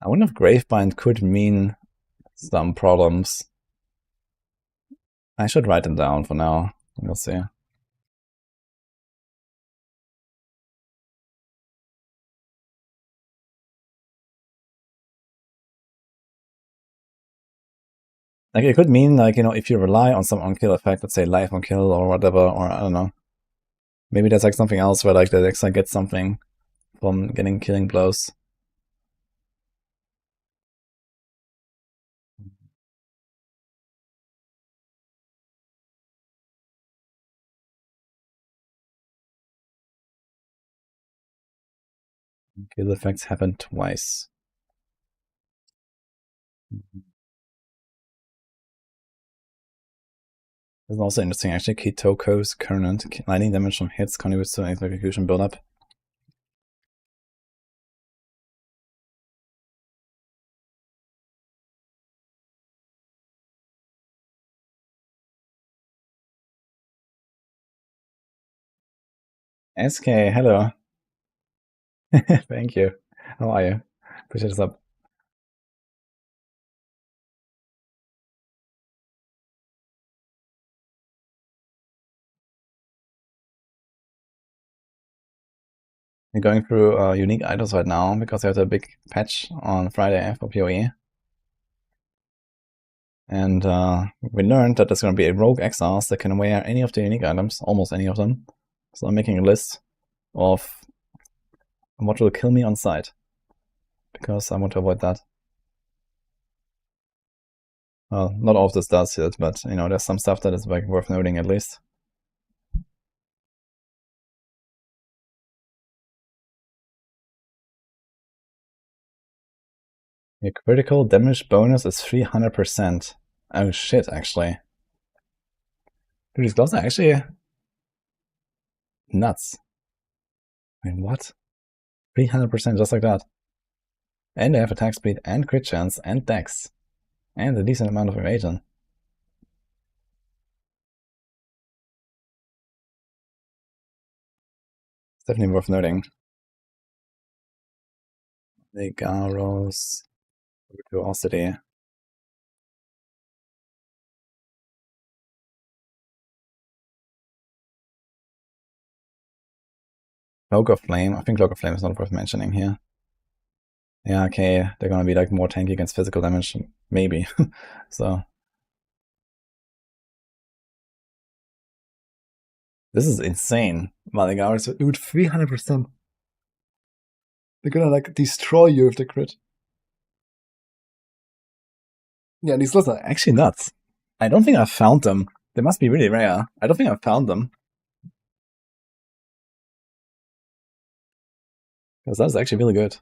I wonder if Gravebind could mean some problems. I should write them down for now. We'll see. Like, it could mean, like, you know, if you rely on some on-kill effect, let's say life on kill or whatever, or I don't know. Maybe there's like something else where like the Exile gets something from getting killing blows. Kill effects happen twice. This is also interesting, actually. Kitoko's current lightning damage from hits contributes to execution buildup. SK, hello. Thank you. How are you? Appreciate this up. We're going through unique items right now because there's a big patch on Friday for PoE. And we learned that there's going to be a rogue exiles that can wear any of the unique items, almost any of them. So I'm making a list of what will kill me on sight, because I want to avoid that. Well, not all of this does it, but you know, there's some stuff that is like worth noting at least. Your critical damage bonus is 300%. Oh shit, actually. Dude, these gloves are actually nuts. I mean, what? 300% just like that. And they have attack speed and crit chance and dex. And a decent amount of evasion. It's definitely worth noting. The Garos Virtuosity. Cloak of Flame. I think Cloak of Flame is not worth mentioning here. Yeah, okay, they're gonna be like more tanky against physical damage, maybe. So this is insane. Maligaris, dude, 300%. They're gonna like destroy you with the crit. Yeah, these slots are actually nuts. I don't think I've found them. They must be really rare. I don't think I've found them. Because that's actually really good.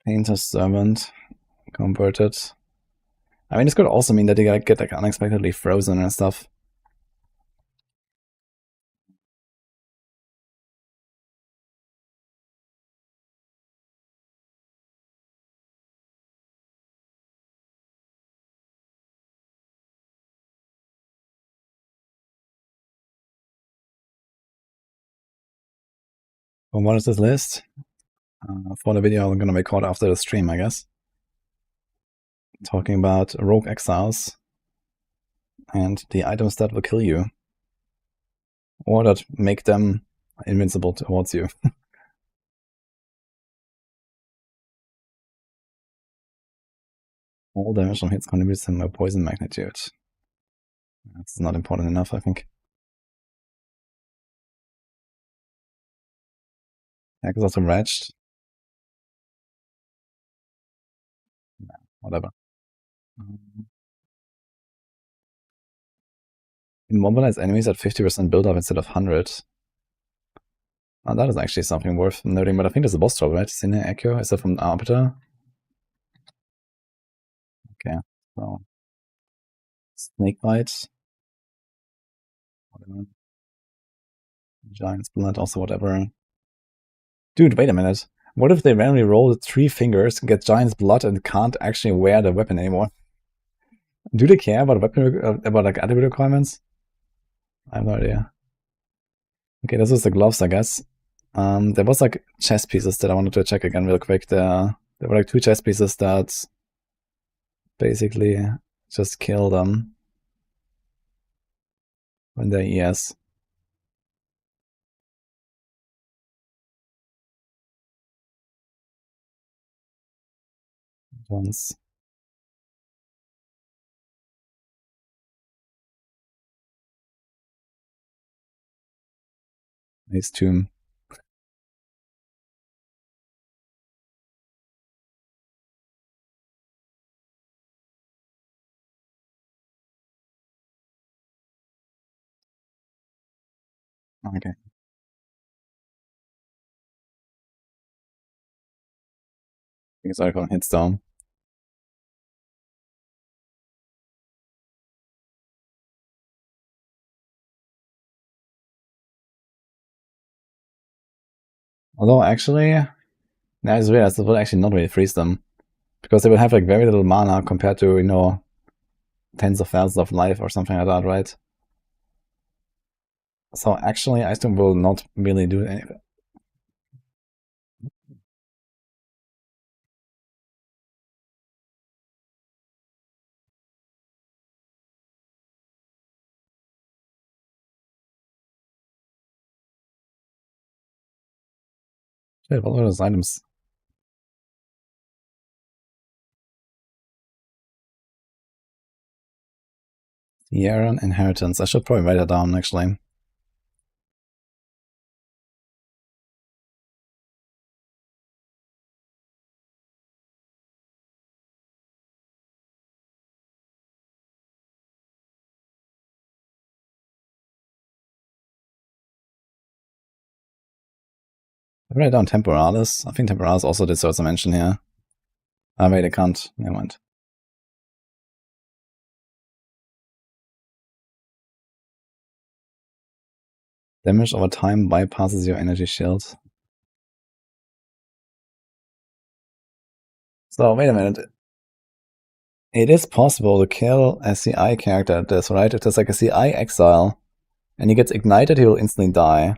Painter's Servant. Converted. I mean, this could also mean that they get like unexpectedly frozen and stuff. Well, what is this list? For the video I'm gonna record after the stream, I guess. Talking about rogue exiles and the items that will kill you. Or that make them invincible towards you. All damage from hits contributes to more poison magnitude. That's not important enough, I think. Heck is also wretched. No, whatever. Immobilize enemies at 50% build up instead of 100. Oh, that is actually something worth noting, but I think there's a boss troll, right? Sine Echo? Is that from Arbiter? Okay, so Snakebite. Whatever. Giant's Blood, also whatever. Dude, wait a minute. What if they randomly roll 3 fingers, get Giant's Blood, and can't actually wear the weapon anymore? Do they care about weapon about like attribute requirements? I have no idea. Okay, this was the gloves, I guess. There was like chess pieces that I wanted to check again real quick. There were like 2 chess pieces that basically just kill them when they're ES. Once. Nice tomb. Okay. Because Icon hits down. Although actually, I just realized it will actually not really freeze them. Because they will have like very little mana compared to, you know, tens of thousands of life or something like that, right? So actually, Ice Tomb will not really do anything. Shit, what are those items? Yaron Inheritance. I should probably write that down, actually. I write down Temporalis. I think Temporalis also deserves a mention here. Ah, wait, I can't. Never mind. Damage over time bypasses your energy shield. So, wait a minute. It is possible to kill a CI character at this, right? If there's like a CI exile and he gets ignited, he will instantly die.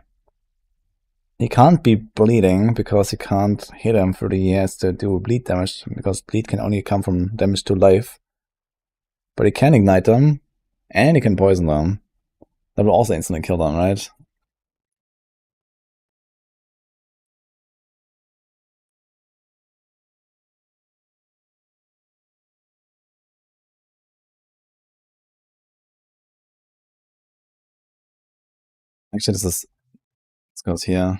He can't be bleeding because he can't hit him for the years to do bleed damage, because bleed can only come from damage to life. But he can ignite them, and he can poison them. That will also instantly kill them, right? Actually, this goes here.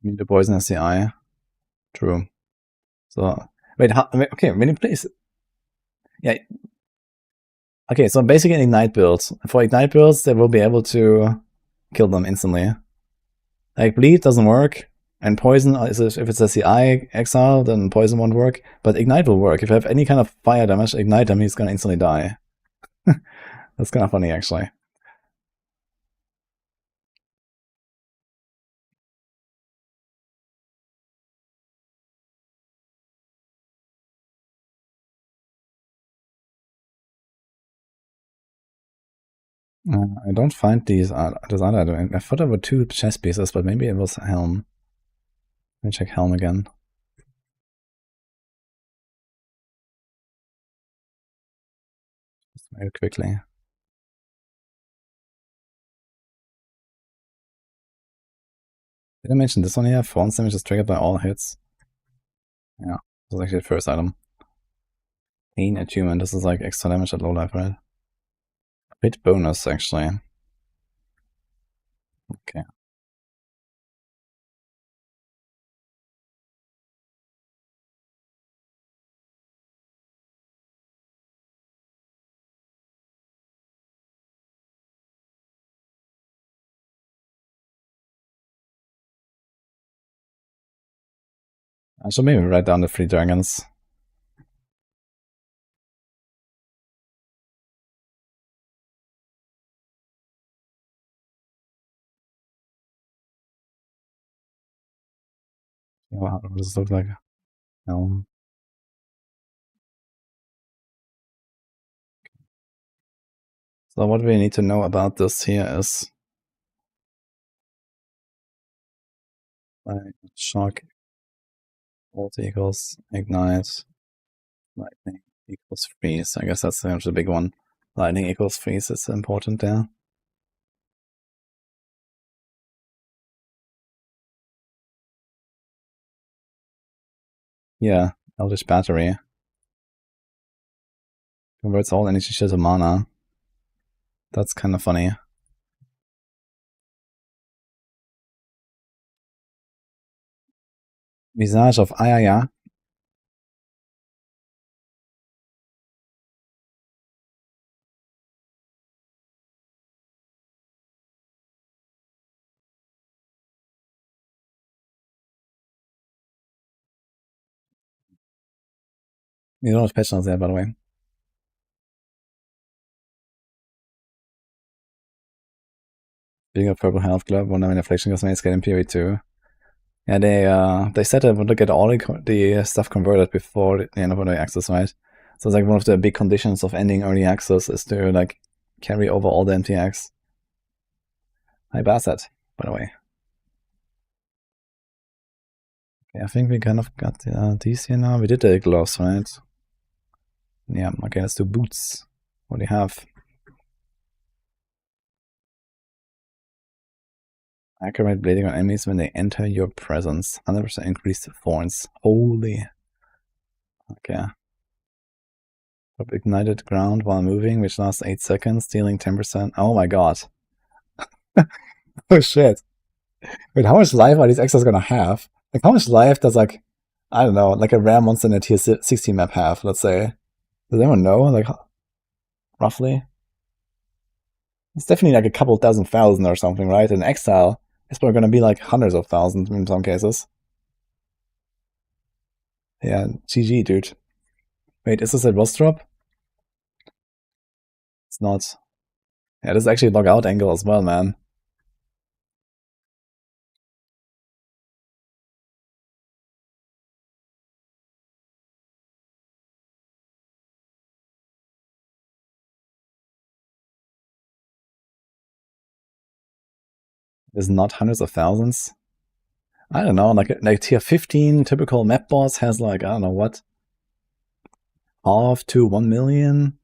Need to poison a CI. True. So, wait, okay, when you place... Yeah. Okay, so basically ignite builds. For ignite builds, they will be able to kill them instantly. Like, bleed doesn't work, and poison, if it's a CI exile, then poison won't work. But ignite will work. If you have any kind of fire damage, ignite him, he's gonna instantly die. That's kind of funny, actually. I don't find this other item. I thought there were 2 chest pieces, but maybe it was Helm. Let me check Helm again. Just very quickly. Did I mention this one here? Force damage is triggered by all hits. Yeah, this is actually the first item. Pain attunement. This is like extra damage at low life, right? Crit bonus, actually. Okay. I should maybe write down the 3 dragons. What does this look like? Helm. So what we need to know about this here is like shock, volt equals ignite, lightning equals freeze. I guess that's the big one. Lightning equals freeze is important there. Yeah, Eldritch Battery. Converts all energy to mana. That's kind of funny. Visage of Ayaya. You don't have patch notes there, by the way. Being a purple health glove, one when affliction goes made, in period 2. Yeah, they said they would look at all the stuff converted before the end of early access, right? So it's like one of the big conditions of ending early access is to like carry over all the MTX. Hi Bassett, by the way. Okay, I think we kind of got these here now. We did the gloves, right? Yeah, okay, let's do boots. What do you have? Accurate blading on enemies when they enter your presence. 100% increased thorns. Holy. Okay. Ignited ground while moving, which lasts 8 seconds, dealing 10%. Oh my god. Oh shit. Wait, how much life are these extras gonna have? Like, how much life does, like, I don't know, like a rare monster in a tier 60 map have, let's say? Does anyone know? Like, roughly? It's definitely like a couple thousand or something, right? In Exile, it's probably gonna be like hundreds of thousands in some cases. Yeah, GG, dude. Wait, is this a boss drop? It's not. Yeah, this is actually a logout angle as well, man. It's not hundreds of thousands. I don't know, like tier 15 typical map boss has like, I don't know what, half to 1 million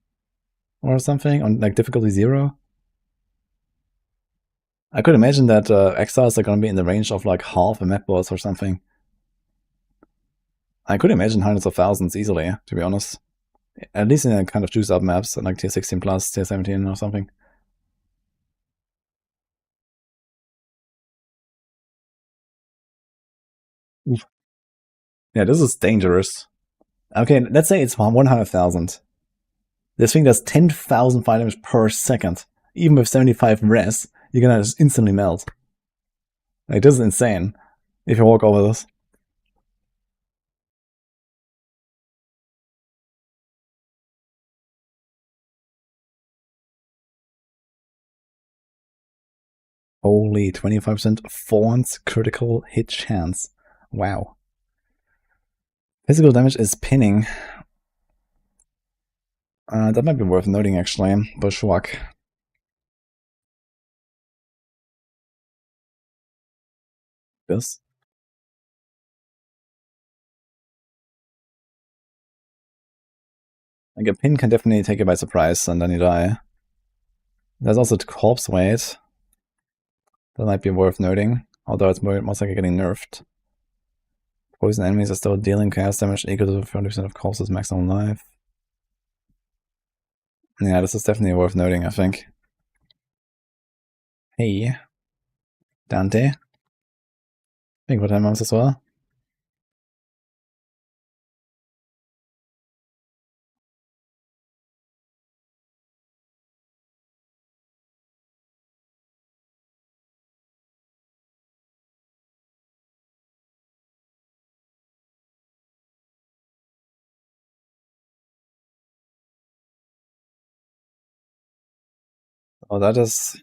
or something on like difficulty 0. I could imagine that exiles are gonna be in the range of like half a map boss or something. I could imagine hundreds of thousands easily, to be honest. At least in a kind of juice up maps, like tier 16 plus, tier 17 or something. Oof. Yeah, this is dangerous. Okay, let's say it's 100,000. This thing does 10,000 fire damage per second. Even with 75 res, you're gonna just instantly melt. Like, this is insane. If you walk over this. Holy 25% Thorns critical hit chance. Wow. Physical damage is pinning. That might be worth noting, actually. Bushwhack. This. Like a pin can definitely take you by surprise and then you die. There's also corpse weight. That might be worth noting, although it's most likely getting nerfed. Poison enemies are still dealing chaos damage equal to 30% of corpses maximum life. Yeah, this is definitely worth noting, I think. Hey, Dante. Think what time as well. Oh, that is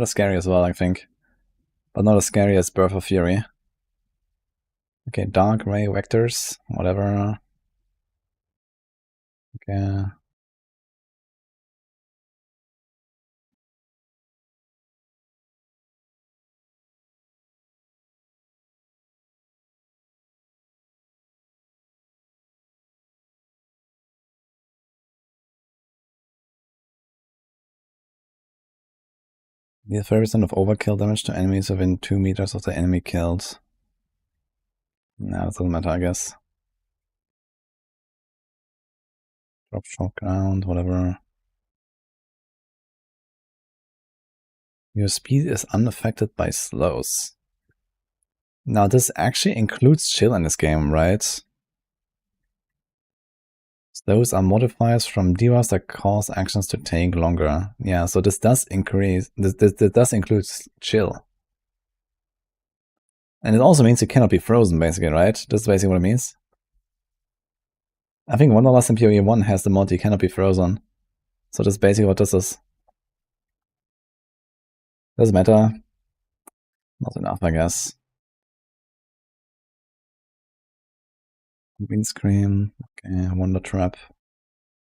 scary as well, I think. But not as scary as Birth of Fury. Okay, Dark Ray Vectors, whatever. Okay. Deal 30% of overkill damage to enemies within 2 meters of the enemy killed. Nah, that doesn't matter, I guess. Drop shock ground, whatever. Your speed is unaffected by slows. Now, this actually includes chill in this game, right? Those are modifiers from debuffs that cause actions to take longer. Yeah, so this does increase. This does include chill. And it also means it cannot be frozen, basically, right? That's basically what it means. I think Wanderlust in PoE 1 has the mod you cannot be frozen. So that's basically what this is. Doesn't matter. Not enough, I guess. Windscreen. Okay, Wonder Trap.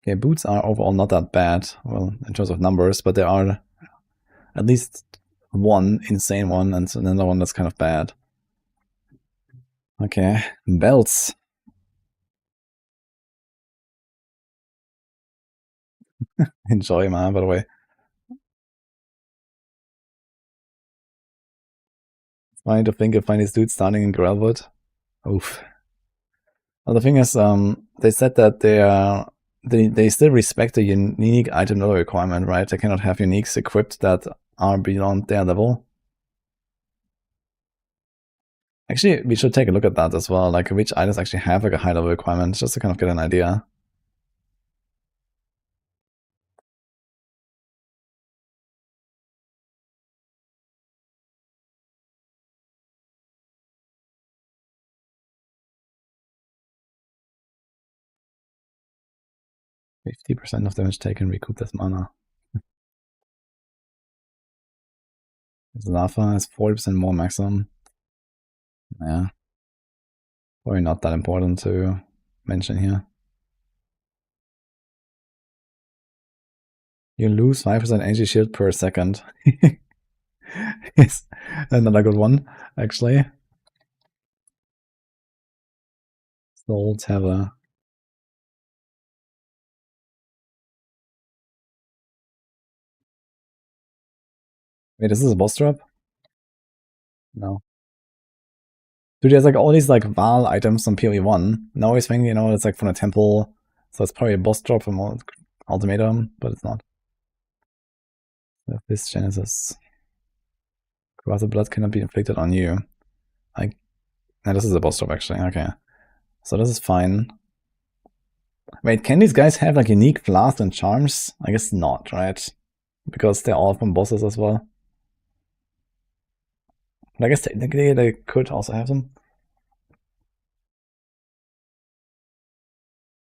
Okay, boots are overall not that bad. Well, in terms of numbers, but there are at least one insane one and another one that's kind of bad. Okay, belts. Enjoy, man, by the way. It's funny to think of these dudes starting in Gravelwood. Oof. Well, the thing is, they said that they still respect the unique item level requirement, right? They cannot have uniques equipped that are beyond their level. Actually, we should take a look at that as well, like which items actually have like a high level requirement, just to kind of get an idea. %50 of damage taken recouped as mana. Lava is 40% more maximum. Yeah. Probably not that important to mention here. You lose 5% energy shield per second. It's another good one, actually. Soul Tether. Wait, this is a boss drop? No. Dude, there's like all these like Val items on PoE 1. Now I always think, it's like from a temple. So it's probably a boss drop from Ultimatum, but it's not. This Genesis. Corrupted blood cannot be inflicted on you. No, this is a boss drop actually, okay. So this is fine. Wait, can these guys have like unique flasks and charms? I guess not, right? Because they're all from bosses as well. But I guess technically they could also have them.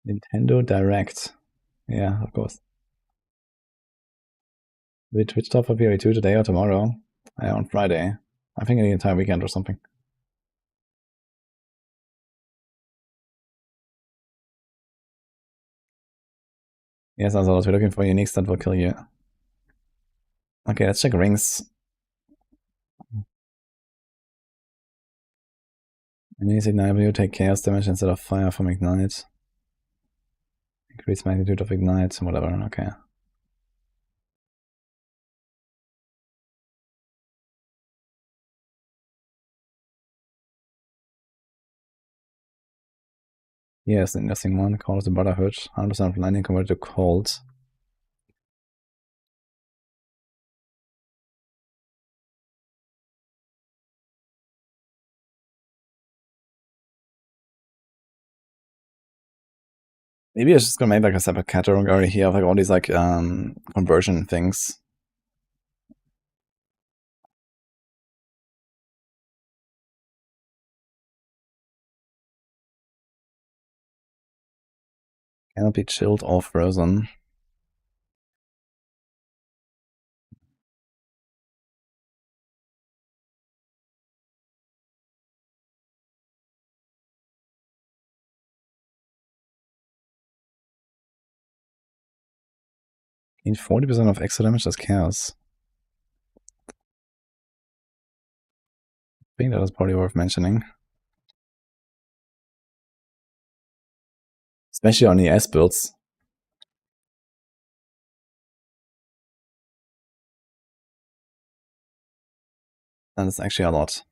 Nintendo Direct. Yeah, of course. We Twitch top for PoE 2 today or tomorrow? On Friday. I think the entire weekend or something. Yes, Azalos, we're looking for uniques that will kill you. Okay, let's check rings. Enemies ignite you take chaos damage instead of fire from ignite. Increase magnitude of ignite, whatever, okay. Yes, interesting one. Call of the Brotherhood. 100% of lightning converted to cold. Maybe it's just gonna make like a separate category here of like all these like conversion things. Cannot be chilled or frozen. Gain 40% of extra damage as chaos. I think that was probably worth mentioning. Especially on the S builds. And it's actually a lot.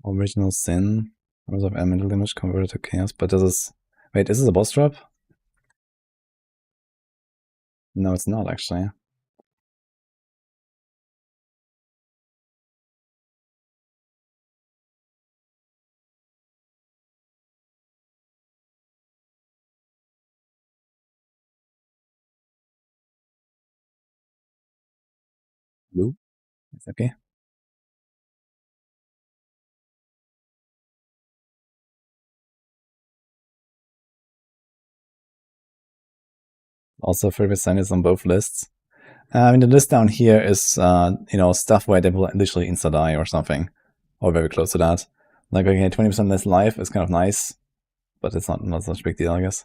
Original Sin. Rules of elemental damage converted to chaos. But this is... Wait, is this a boss drop? No, it's not actually. Blue? It's okay. Also 30% is on both lists. I mean, the list down here is, you know, stuff where they will literally insta-die or something. Or very close to that. Like, okay, 20% less life is kind of nice. But it's not such a big deal, I guess.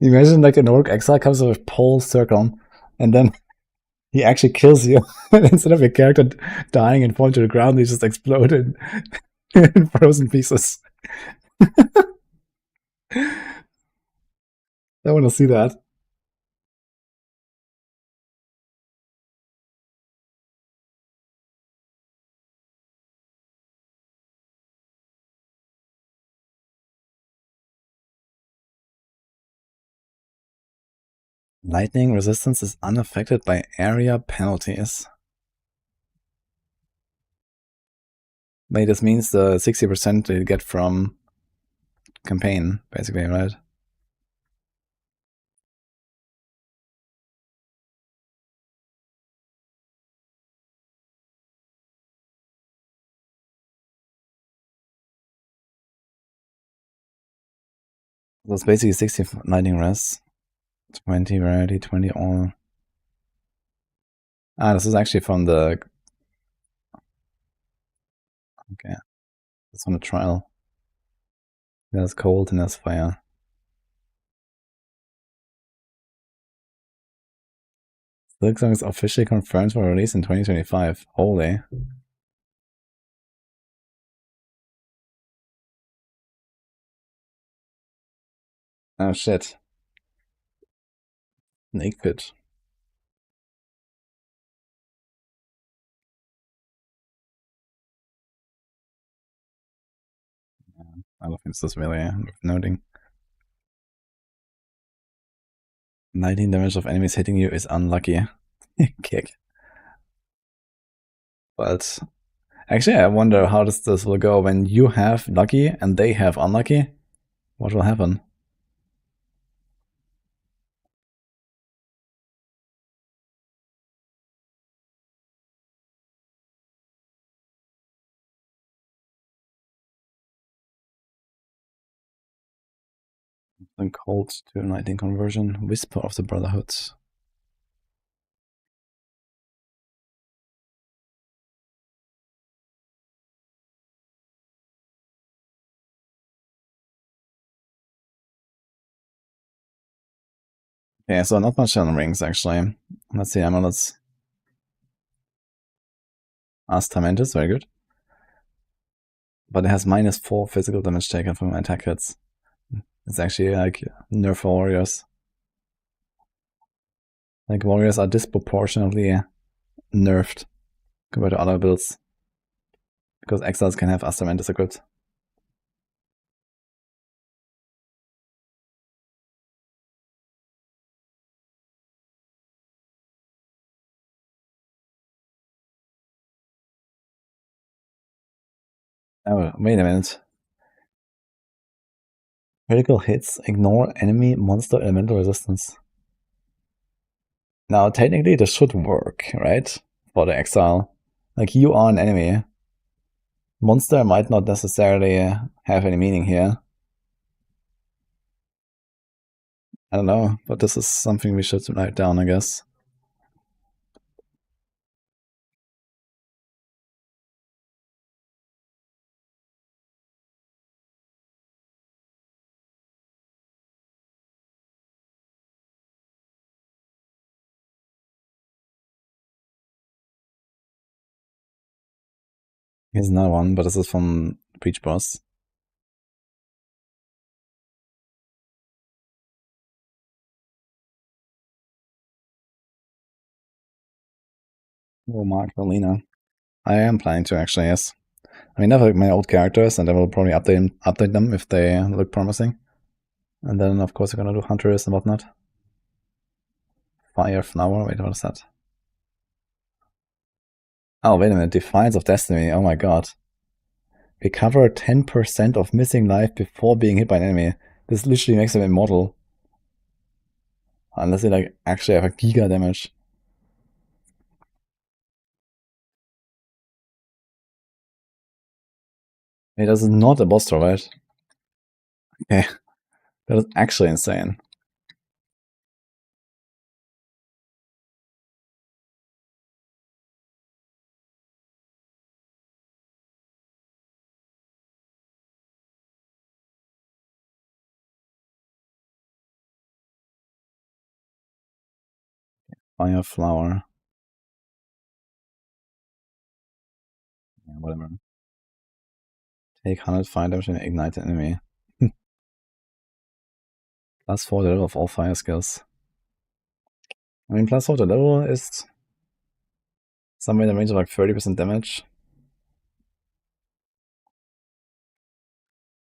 Imagine like an orc exile comes with a pole circle, and then he actually kills you. And instead of your character dying and falling to the ground, he just exploded in frozen pieces. I want to see that. Lightning resistance is unaffected by area penalties. Wait, this means the 60% you get from campaign, basically, right? So it's basically 60 lightning res, 20 rarity, 20 all. Ah, this is actually from the... Okay, it's on the trial. There's cold and there's fire. Silksong is officially confirmed for release in 2025. Holy. Oh shit. Snake pit. I don't think this is really worth noting. 19 damage of enemies hitting you is unlucky. Kick. But actually, I wonder how this will go when you have lucky and they have unlucky. What will happen? Then cold to lightning conversion. Whisper of the Brotherhood. Yeah, so not much on rings, actually. Let's see, amulets. Astamentus, very good. But it has -4 physical damage taken from attack hits. It's actually like nerf for warriors. Like warriors are disproportionately nerfed compared to other builds. Because exiles can have Astamentus equipped. Oh, wait a minute. Critical hits ignore enemy monster elemental resistance. Now, technically, this should work, right? For the exile. Like, you are an enemy. Monster might not necessarily have any meaning here. I don't know, but this is something we should write down, I guess. Here's another one, but this is from Breach Boss. Oh, Mark Valina. I am planning to, actually, yes. I mean, I have my old characters, and I will probably update them if they look promising. And then, of course, we're gonna do Huntress and whatnot. Fire Flower, wait, what is that? Oh, wait a minute, Defiance of Destiny, oh my god. Recover 10% of missing life before being hit by an enemy. This literally makes them immortal. Unless they like actually have a giga damage. Hey, this is not a boss throw, right? Okay. That is actually insane. Fire Flower. Yeah, whatever. Take 100 fire damage and ignite the enemy. +4 the level of all fire skills. I mean, +4 the level is somewhere in the range of like 30% damage.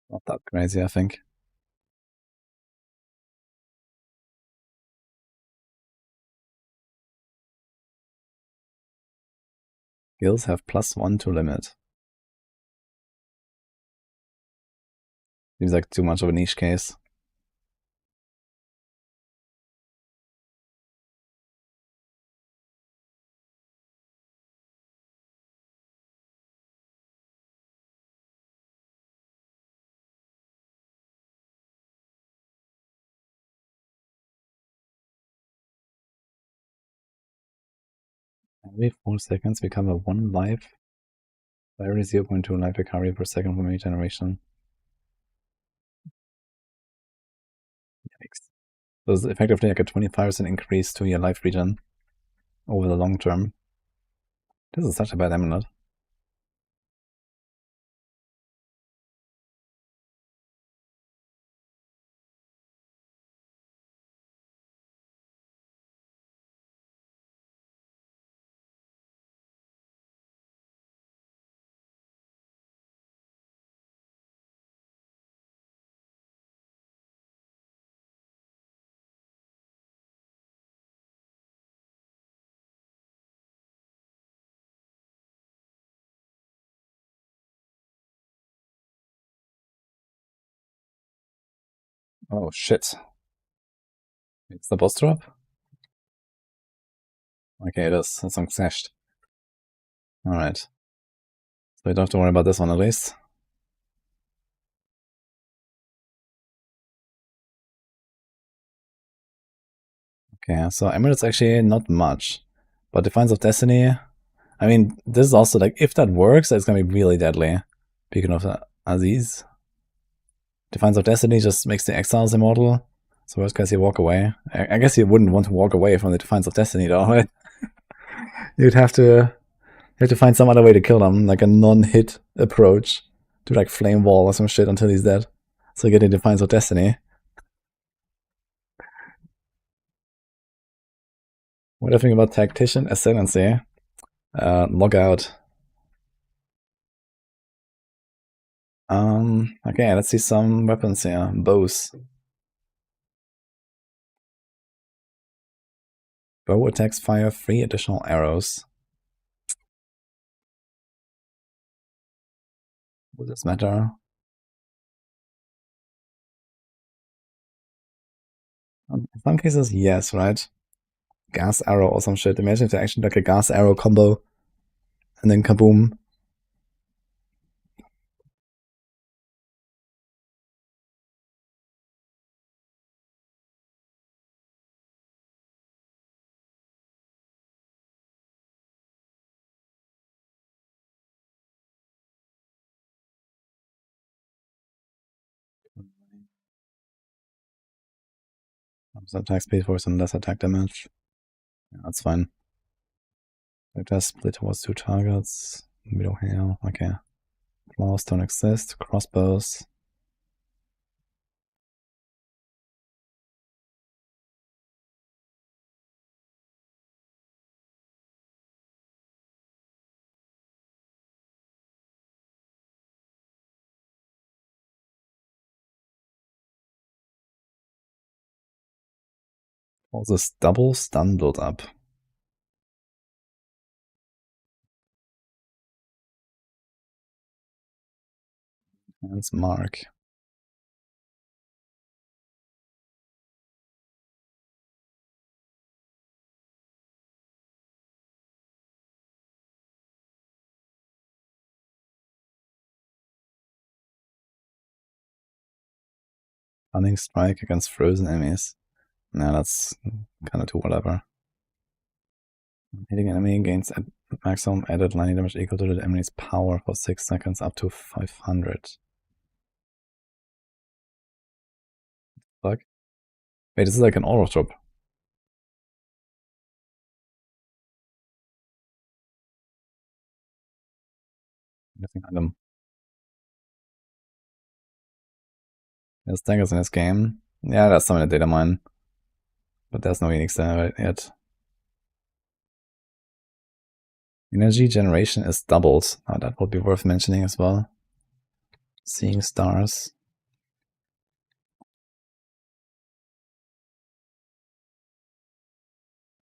Not that crazy, I think. Skills have +1 to limit. Seems like too much of a niche case. Every 4 seconds, recover 1 life. Every 0.2 life recovery per second from any generation. Yikes. So it's effectively like a 25% increase to your life regen over the long term. This is such a bad amulet. Oh shit. It's the boss drop? Okay, it is. It's unsashed. Alright. So you don't have to worry about this one at least. Okay, so Emerald's actually not much. But Defiance of Destiny, I mean, this is also like, if that works, it's gonna be really deadly. Speaking of Aziz. Defiance of Destiny just makes the exiles immortal. So worst case, you walk away. I guess you wouldn't want to walk away from the Defiance of Destiny, though, right? You'd have to find some other way to kill him, like a non-hit approach. Do like Flame Wall or some shit until he's dead. So you get the Defiance of Destiny. What do you think about Tactician Ascendancy? Log out. Okay, let's see some weapons here. Bows. Bow attacks fire 3 additional arrows. Would this matter? In some cases, yes, right? Gas arrow or some shit. Imagine if they actually like a gas arrow combo and then kaboom. Some attack speed for some less attack damage. Yeah, that's fine. It does split towards 2 targets. Middle hail. Okay. Claws don't exist. Crossbows. All this double stun build up. That's Mark. Stunning strike against frozen enemies. Nah, that's kind of too whatever. Hitting enemy gains maximum added lightning damage equal to the enemy's power for 6 seconds up to 500. Fuck. Wait, this is like an auto drop. Missing item. There's daggers in this game. Yeah, there's some in the data mine. But there's no unique there yet. Energy generation is doubled. Oh, that would be worth mentioning as well. Seeing stars.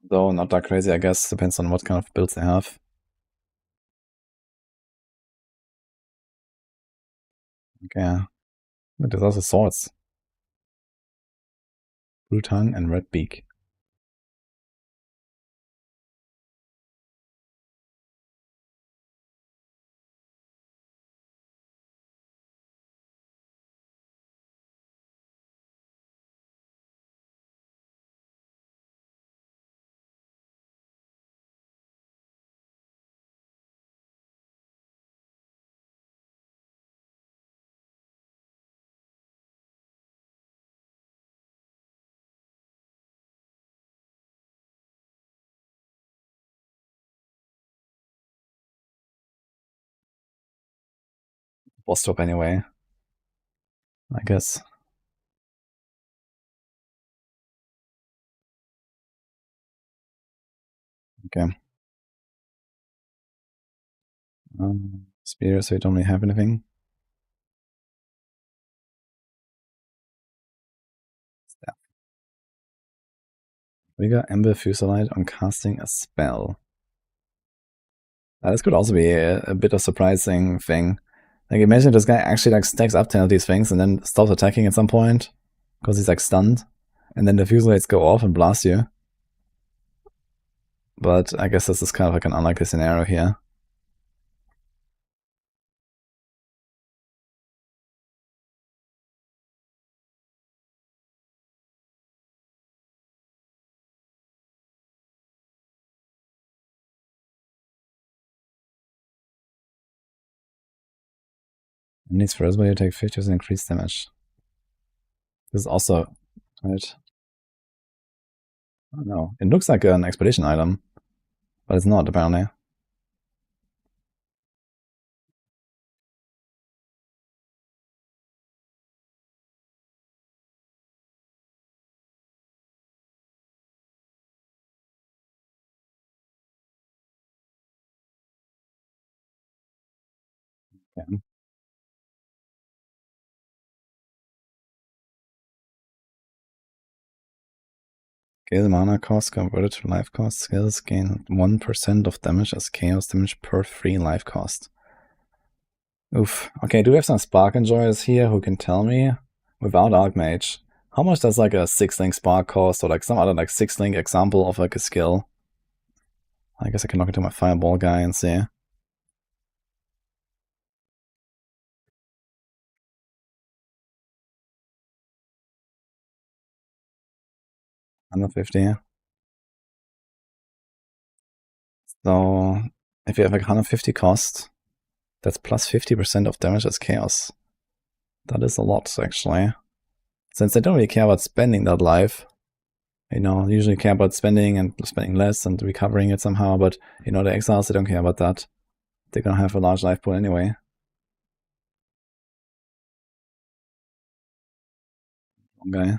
Though not that crazy, I guess. Depends on what kind of builds they have. Okay. But there's also swords. Blue tongue and red beak. Boss drop anyway. I guess. Okay. Spear, so you don't really have anything. Staff. We got Ember Fusillade on casting a spell. This could also be a bit of surprising thing. Like imagine this guy actually like stacks up 10 of these things and then stops attacking at some point because he's like stunned, and then the Fusillades go off and blast you. But I guess this is kind of like an unlikely scenario here. It needs for everybody to take 50% increased damage. This is also Right. Oh no. It looks like an expedition item, but it's not apparently. Yeah. Scale mana cost converted to life cost. Skills gain 1% of damage as chaos damage per free life cost. Oof. Okay, do we have some Spark Enjoyers here who can tell me, without Archmage, how much does like a 6-link Spark cost, or like some other like 6-link example of like a skill? I guess I can look into my Fireball guy and see. 150. So if you have like 150 cost, that's plus 50% of damage as chaos. That is a lot, actually. Since they don't really care about spending that life, you know, they usually care about spending and spending less and recovering it somehow, but, you know, the exiles, they don't care about that. They're gonna have a large life pool anyway. Okay.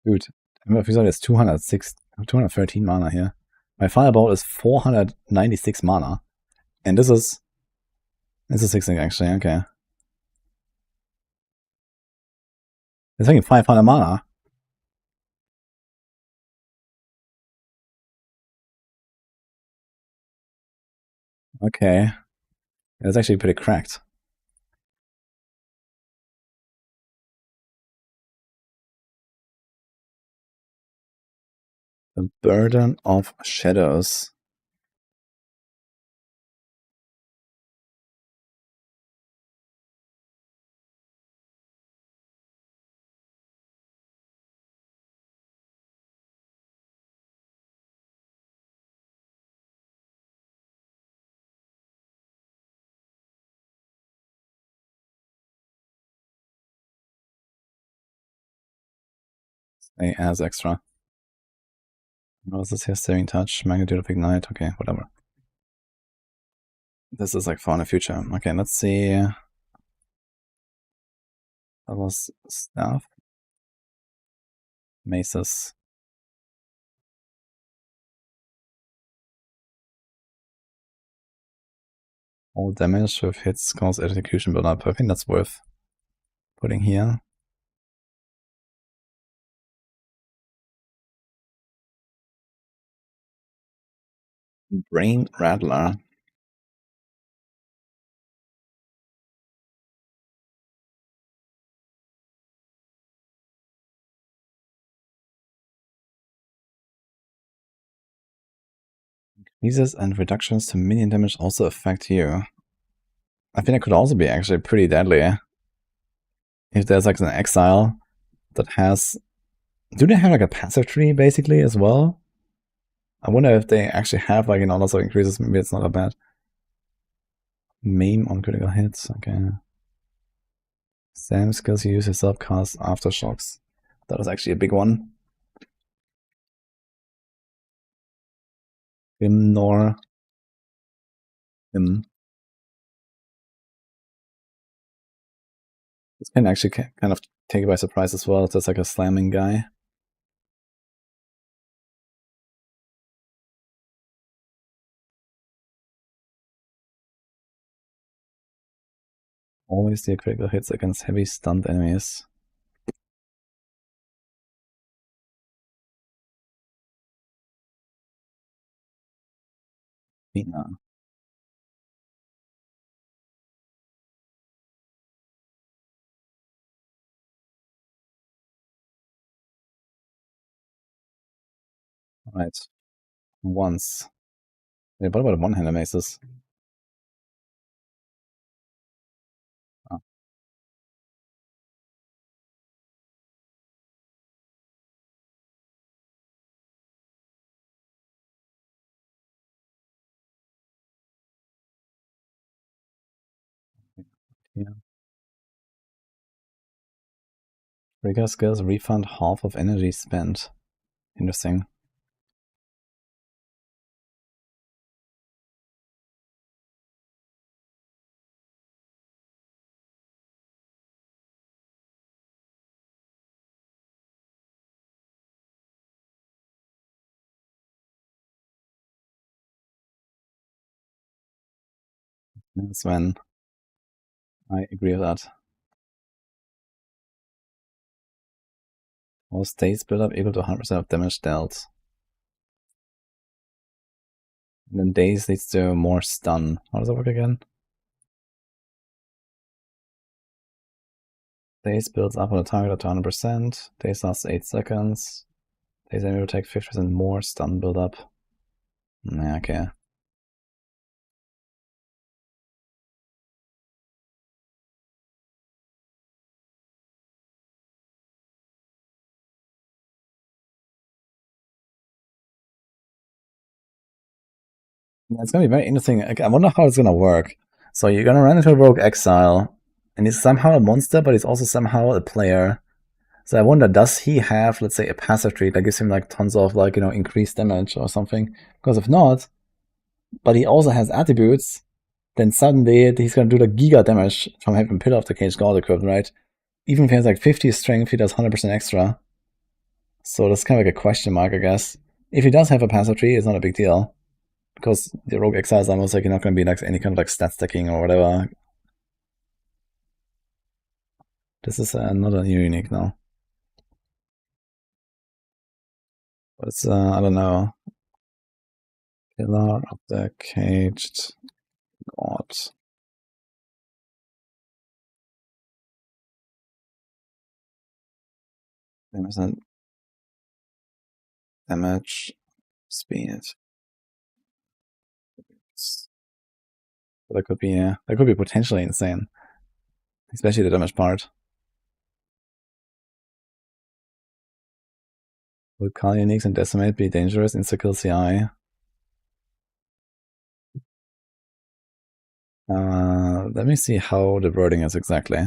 Dude, Visual is 213 mana here. My Fireball is 496 mana. And this is 6-link actually, okay. It's taking 500 mana. Okay. It's actually pretty cracked. The Burden of Shadows. Stay as extra. What is this here? Saving Touch, Magnitude of Ignite. Okay, whatever. This is like for the future. Okay, let's see. That was Staff. Maces. All damage with hits cause execution build up. I think that's worth putting here. Brain Rattler. Increases and reductions to minion damage also affect you. I think it could also be actually pretty deadly. If there's like an Exile that has... Do they have like a passive tree basically as well? I wonder if they actually have like, you know, lots of increases. Maybe it's not that bad. Maim on critical hits. Okay. Sam skills you use yourself cast aftershocks. That was actually a big one. Nor him. This can actually kind of take you by surprise as well. That's like a slamming guy. Always deal critical hits against heavy stunned enemies. Mina. Right. Once. Yeah, what about one-hander maces? Oh, yeah. Trigger skills refund half of energy spent. Interesting. Sven, I agree with that. All states build up equal to 100% of damage dealt. And then daze leads to more stun. How does that work again? Daze builds up on a target up to 100%. Daze lasts 8 seconds. Daze enemy will take 50% more stun build up. Yeah, okay. Yeah, it's gonna be very interesting. I wonder how it's gonna work. So you're gonna run into a rogue Exile, and he's somehow a monster, but he's also somehow a player. So I wonder, does he have, let's say, a passive trait that gives him like tons of like, you know, increased damage or something? Because if not, but he also has attributes, then suddenly he's gonna do like giga damage from having Pillar of the Cage God equipped, right? Even if he has like 50 strength, he does 100% extra. So that's kind of like a question mark, I guess. If he does have a passive tree, it's not a big deal. Because the Rogue Exile is almost like you're not gonna be like any kind of like stat stacking or whatever. This is not a new unique now. But it's, I don't know. Pillar of the Caged God. 10% damage, speed. That could be potentially insane. Especially the damage part. Would Call Uniques and Decimate be dangerous in Kill CI? Let me see how the wording is exactly.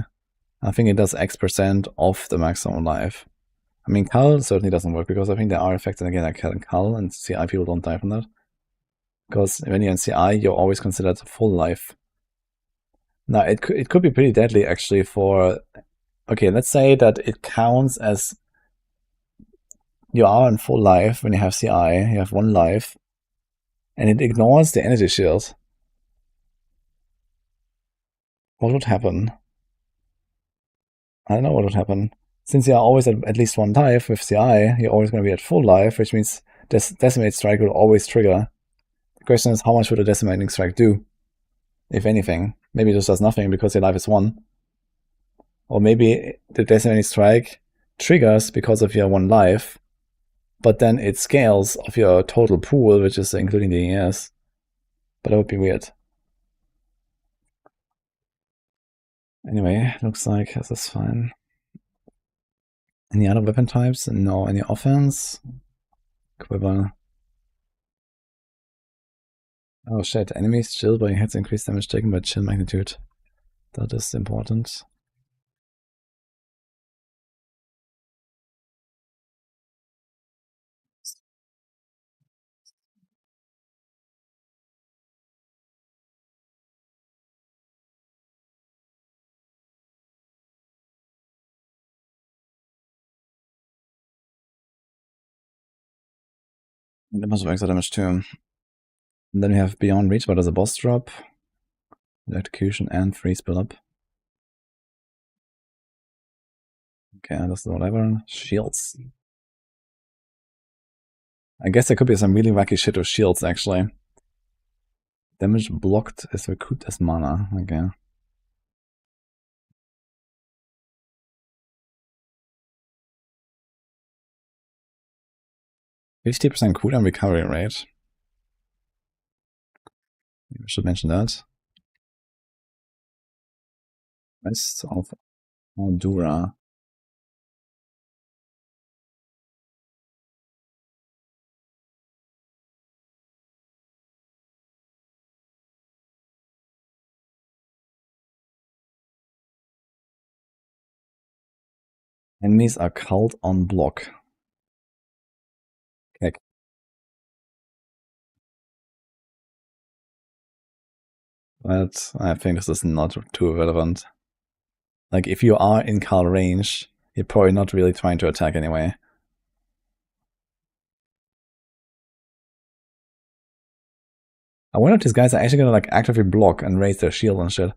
I think it does X% of the maximum life. I mean, Cull certainly doesn't work because I think there are effects, and again, like Cull and CI people don't die from that. Because when you're in CI, you're always considered full life. Now, it could be pretty deadly actually for. Okay, let's say that it counts as you are in full life when you have CI, you have 1 life, and it ignores the energy shield. What would happen? I don't know what would happen. Since you're always at least 1 life with CI, you're always going to be at full life, which means Decimate Strike will always trigger. The question is, how much would a Decimating Strike do? If anything. Maybe it just does nothing because your life is 1. Or maybe the Decimating Strike triggers because of your 1 life, but then it scales of your total pool, which is including the ES. But that would be weird. Anyway, looks like this is fine. Any other weapon types? No. Any offense? Quiver. Oh shit, enemies chill by hits increase damage taken by chill magnitude. That is important. And that must have extra damage too. And then we have Beyond Reach, but as a boss drop. Electrocution and freeze build up. Okay, that's whatever. Shields. I guess there could be some really wacky shit with shields actually. Damage blocked is recouped as mana. Okay. 50% cooldown recovery rate. Maybe I should mention that. Rest of Ordura. Enemies are culled on block. Heck. But I think this is not too relevant. Like, if you are in cull range, you're probably not really trying to attack anyway. I wonder if these guys are actually gonna like actively block and raise their shield and shit.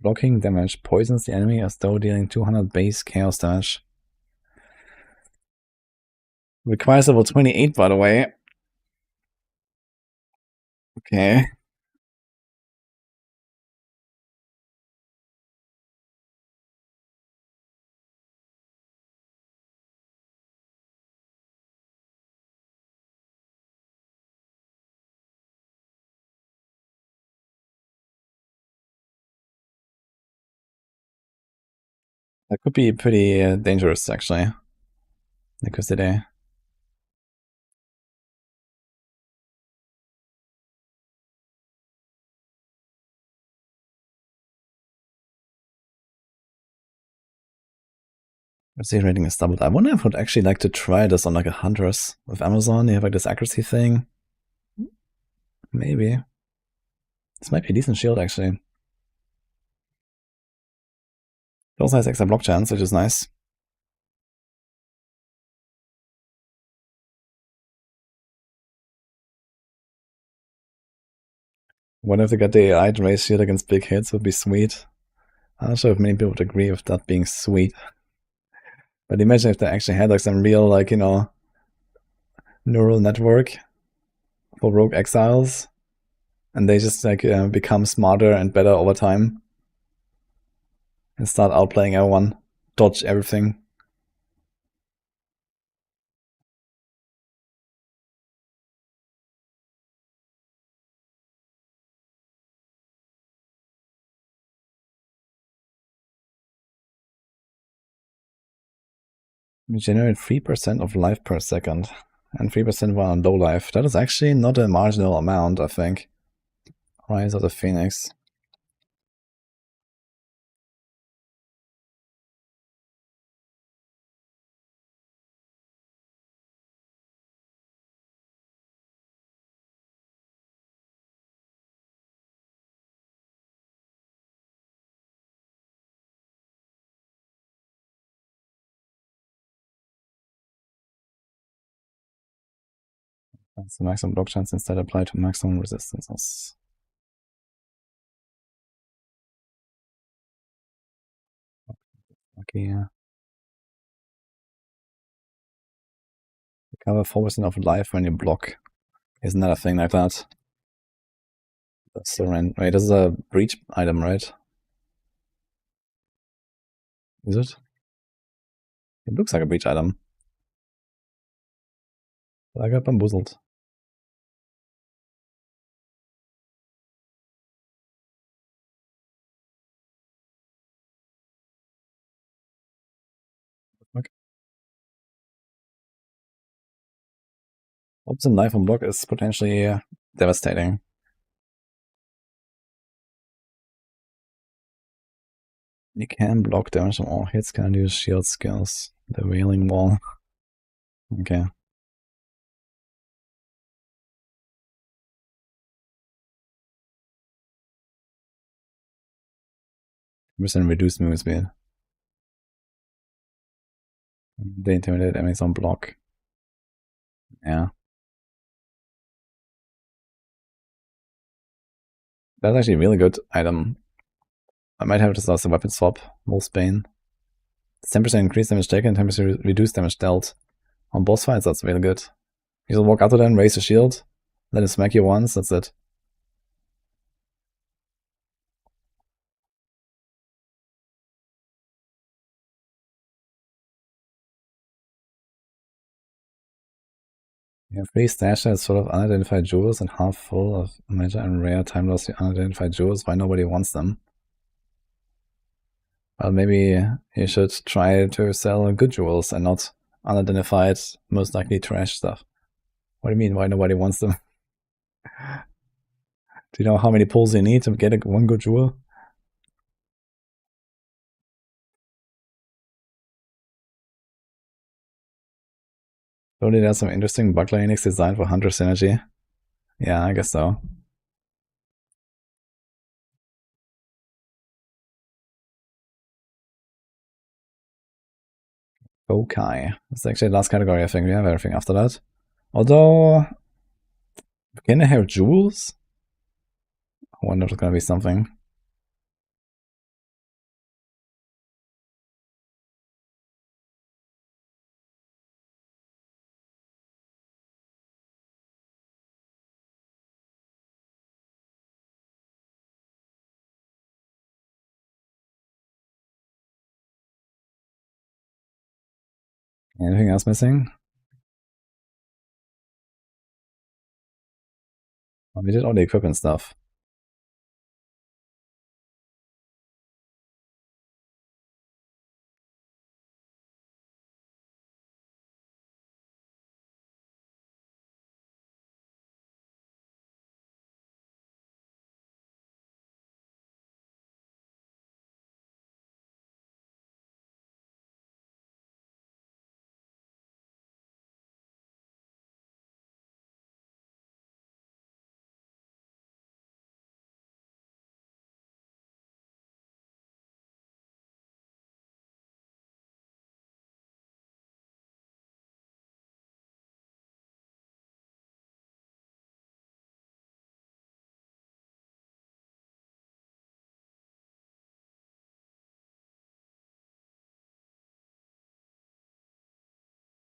Blocking damage poisons the enemy as though dealing 200 base chaos damage. Requires level 28, by the way. Okay. That could be pretty dangerous, actually. Because today. Let's rating is doubled. I wonder if I would actually like to try this on like a Huntress with Amazon. You have like this accuracy thing. Maybe. This might be a decent shield, actually. It also has extra block chance, which is nice. What if they got the AI to raise shield against big hits would be sweet. I'm not sure if many people would agree with that being sweet. But imagine if they actually had like some real, like, you know, neural network for rogue exiles, and they just like become smarter and better over time and start outplaying everyone, dodge everything. We generate 3% of life per second and 3% while on low life. That is actually not a marginal amount, I think. Rise of the Phoenix. That's the maximum block chance instead applied to maximum resistances. Okay, yeah. Recover 4% of life when you block. Isn't that a thing like that? That's the rent. Wait, this is a breach item, right? Is it? It looks like a breach item. But I got bamboozled. Okay. Opposite life on block is potentially devastating. You can block damage from all hits, can use shield skills. The Wailing Wall. Okay. Percent reduced movement speed. They intimidate enemies on block. Yeah. That's actually a really good item. I might have to start the weapon swap, Wolf's Bane. 10% increased damage taken, 10% reduced damage dealt. On boss fights, that's really good. You just walk up to them, raise your shield, let it smack you once, that's it. Yeah, 3 stashes sort of unidentified jewels and half full of major and rare time lost unidentified jewels. Why nobody wants them? Well, maybe you should try to sell good jewels and not unidentified, most likely trash stuff. What do you mean, why nobody wants them? Do you know how many pulls you need to get one good jewel? Surely there's some interesting bug Linux designed for Huntress synergy. Yeah, I guess so. Okay. That's actually the last category, I think. We have everything after that. Although, can I have jewels? I wonder if it's gonna be something. Anything else missing? Oh, we did all the equipment stuff.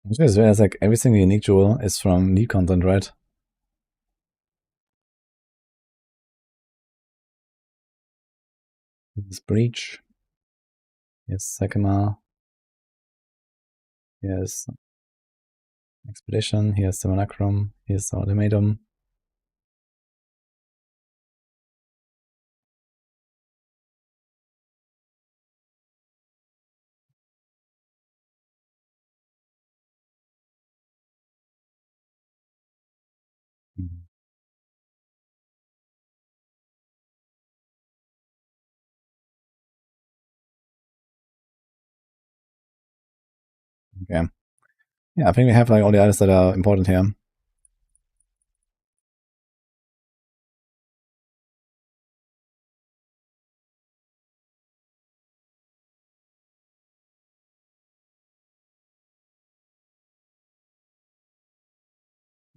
There's like every single unique jewel is from new content, right? Here's Breach. Here's Sakama. Here's Expedition. Here's Simulacrum. Here's Ultimatum. Okay. Yeah, I think we have like all the others that are important here.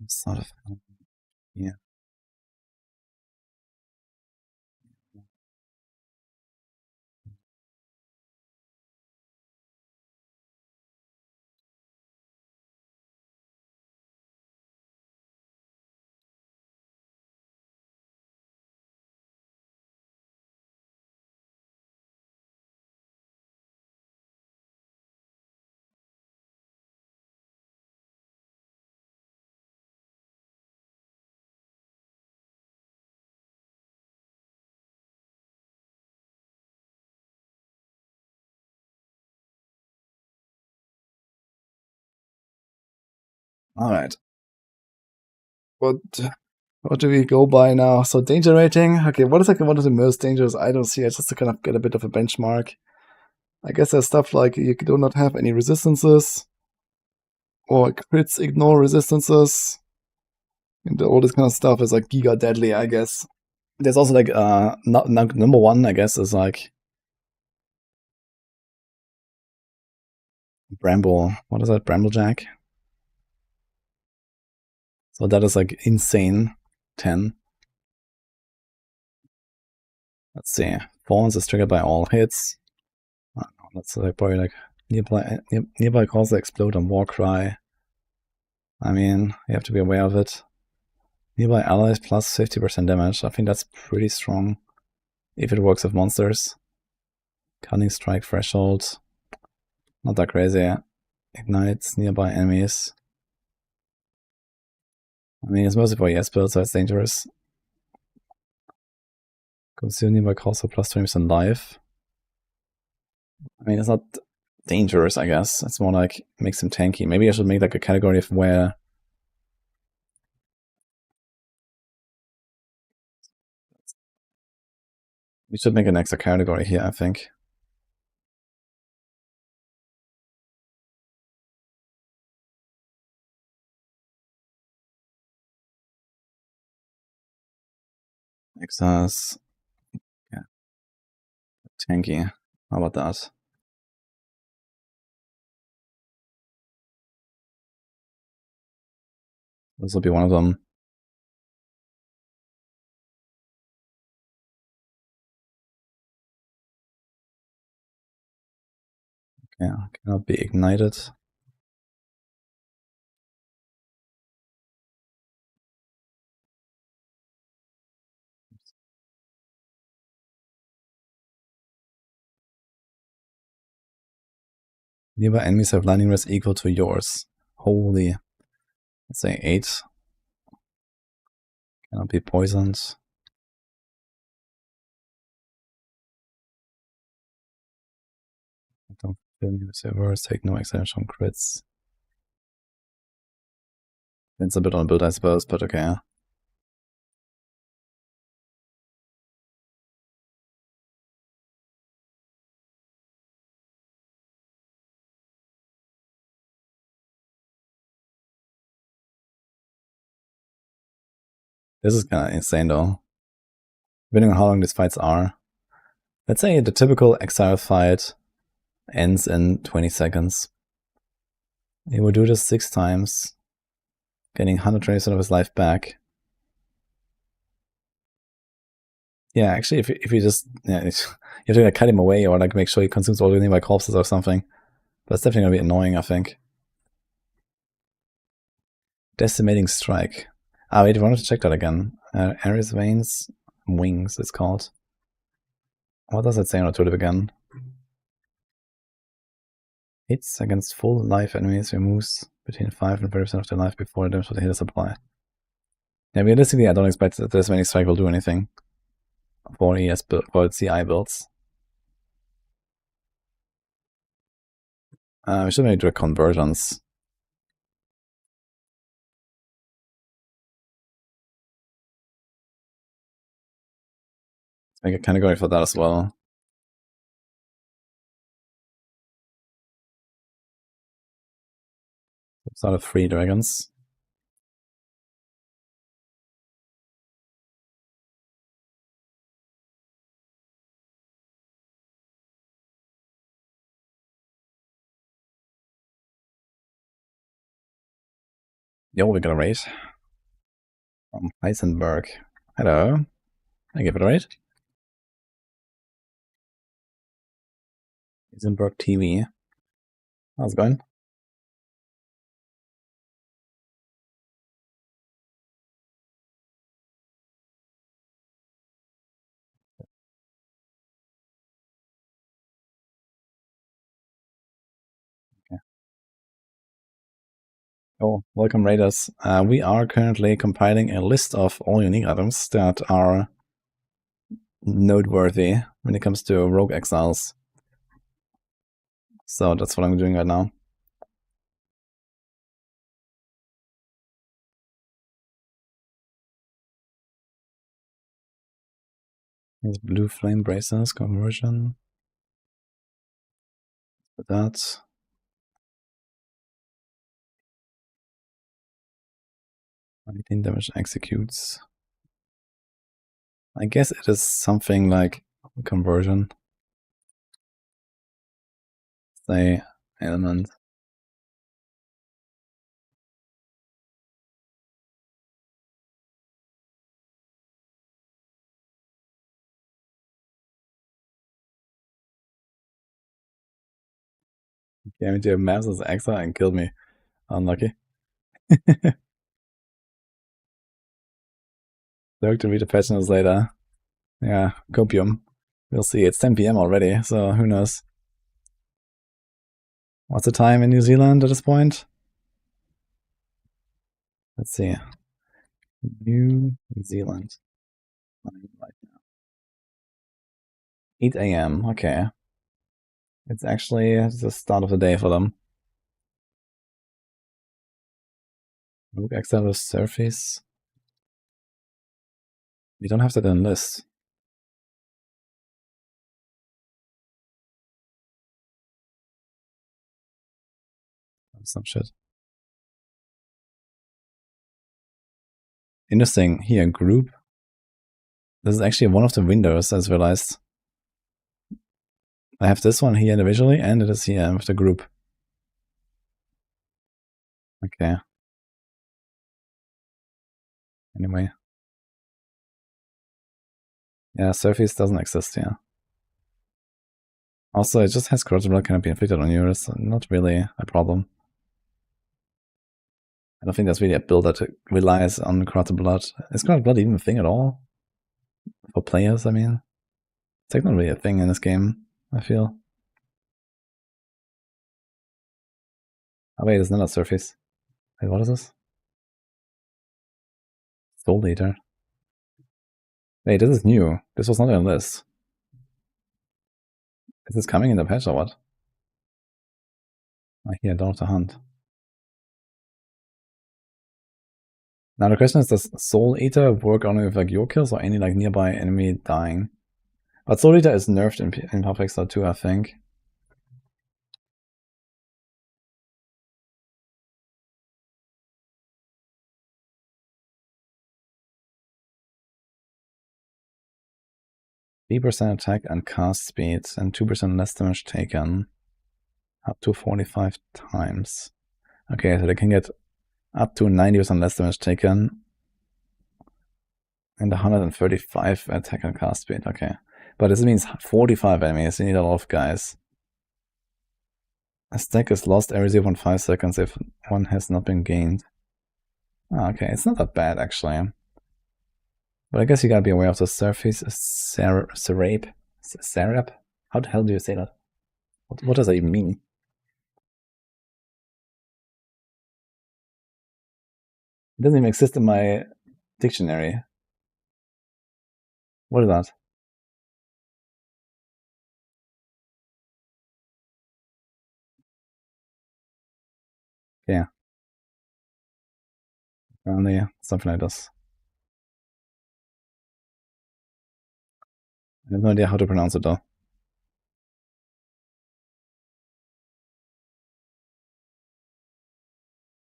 Sort of. Yeah. All right. What do we go by now? So danger rating. Okay, what is like one of the most dangerous items here? Just to kind of get a bit of a benchmark. I guess there's stuff like you do not have any resistances, or crits ignore resistances, and all this kind of stuff is like giga deadly, I guess. There's also like number one, I guess, is like Bramble. What is that? Bramblejack. So that is like insane. 10. Let's see. Thorns is triggered by all hits. That's like probably like nearby calls that explode on Warcry. I mean, you have to be aware of it. Nearby allies plus 50% damage. I think that's pretty strong if it works with monsters. Cunning strike threshold. Not that crazy. Ignites nearby enemies. I mean, it's mostly for ES build, so it's dangerous. Consume nearby cost for plus 20% life. I mean, it's not dangerous, I guess. It's more like makes him tanky. Maybe I should make like a category of where we should make an extra category here, I think. Exiles. Yeah. Tanky. How about that? This will be one of them. Yeah, cannot be ignited. Nearby enemies have lightning rest equal to yours. Holy. Let's say 8. Cannot be poisoned. Don't kill new servers, take no exception from crits. It's a bit on build, I suppose, but okay. This is kind of insane though. Depending on how long these fights are. Let's say the typical Exile fight ends in 20 seconds. He will do this 6 times, getting 120% of his life back. Yeah, actually, if you just, yeah, you have to like cut him away or like make sure he consumes all the nearby corpses or something. That's definitely gonna be annoying, I think. Decimating Strike. Ah, wait, I wanted to check that again. Ares Veins Wings, it's called. What does it say on the tooltip again? Hits against full life enemies removes between 5 and 30% of their life before the damage of the hit is applied. Yeah, realistically, I don't expect that Decimating Strike will do anything for ES build, for CI builds. We should maybe do a conversions. Let's make a category for that as well. Start with 3 dragons. Yo, we got a raid from Heisenberg. Hello. I give it a raid. Heisenberg TV. How's it going? Okay. Oh, welcome raiders. We are currently compiling a list of all unique items that are noteworthy when it comes to rogue exiles. So that's what I'm doing right now. Here's blue flame braces conversion. For that. 19 damage executes. I guess it is something like conversion. Say element. Yeah, I mean, maps as exile and killed me. Unlucky. Look to read the patch notes later. Yeah, copium. We'll see. It's 10 PM already, so who knows. What's the time in New Zealand at this point? Let's see. New Zealand. Right now. 8 a.m. Okay. It's actually the start of the day for them. Rogue Exile Surface. We don't have that in list. Some shit. Interesting. Here, group. This is actually one of the windows, as realized. I have this one here individually, and it is here with the group. Okay. Anyway. Yeah, Surface doesn't exist here. Also, it just has corrupted blood cannot be inflicted on you. It's not really a problem. I don't think that's really a build that relies on corrupted blood. Is corrupted blood even a thing at all? For players, I mean? It's like not really a thing in this game, I feel. Oh wait, there's another surface. Wait, what is this? Soul Eater. Wait, this is new. This was not on the list. Is this coming in the patch or what? Oh, here, Dawn of the Hunt. Now the question is, does Soul Eater work only with like your kills or any like nearby enemy dying? But Soul Eater is nerfed in Perfect Star 2, I think. %3% attack and cast speed and 2% less damage taken. Up to 45 times. Okay, so they can get up to 90% less damage taken. And 135 attack and cast speed, okay. But this means 45 enemies, you need a lot of guys. A stack is lost every 0.5 seconds if one has not been gained. Oh, okay, it's not that bad actually. But I guess you gotta be aware of the surface Serap. How the hell do you say that? What does that even mean? It doesn't even exist in my dictionary. What is that? Yeah. Apparently something like this. I have no idea how to pronounce it though.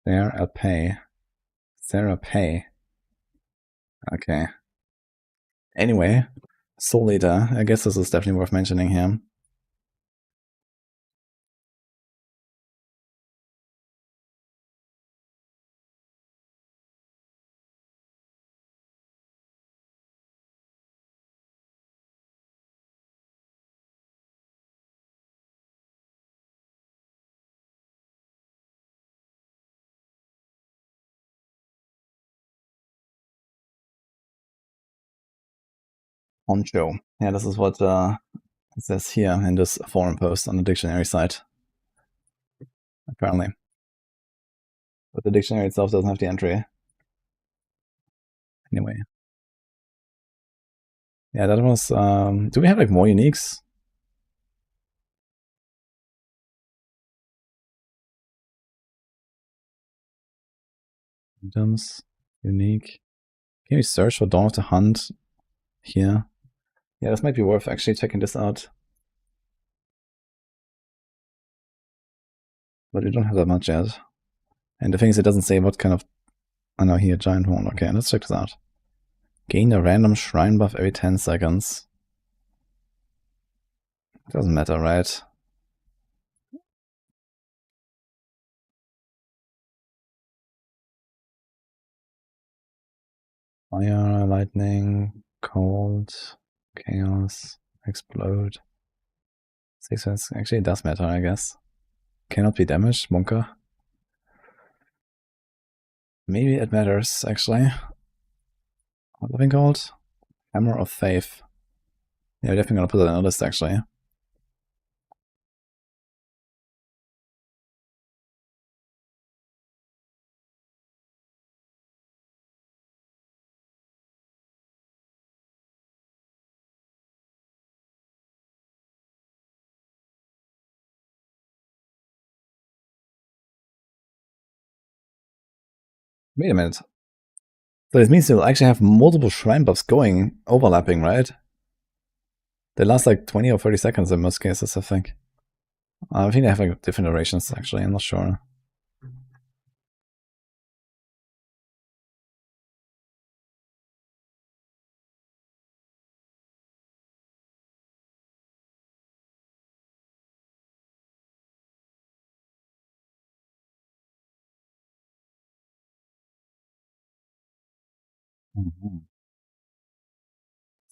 Sarah Pay. Okay. Anyway, Soul Eater. I guess this is definitely worth mentioning here. Honcho. Yeah, this is what it says here in this forum post on the dictionary site. Apparently. But the dictionary itself doesn't have the entry. Anyway. Yeah, that was... do we have like more uniques? Items. Unique. Can we search for Dawn of the Hunt here? Yeah, this might be worth actually checking this out. But we don't have that much yet. And the thing is, it doesn't say what kind of... Oh no, here, Giant Horn. Okay, let's check this out. Gain a random shrine buff every 10 seconds. Doesn't matter, right? Fire, lightning, cold, chaos, explode. 6 hits. Actually, it does matter, I guess. Cannot be damaged, Bunker. Maybe it matters, actually. What's that thing called? Hammer of Faith. Yeah, we're definitely gonna put that on the list, actually. Wait a minute. So this means you'll actually have multiple shrine buffs going, overlapping, right? They last like 20 or 30 seconds in most cases, I think. I think they have like different durations, actually, I'm not sure.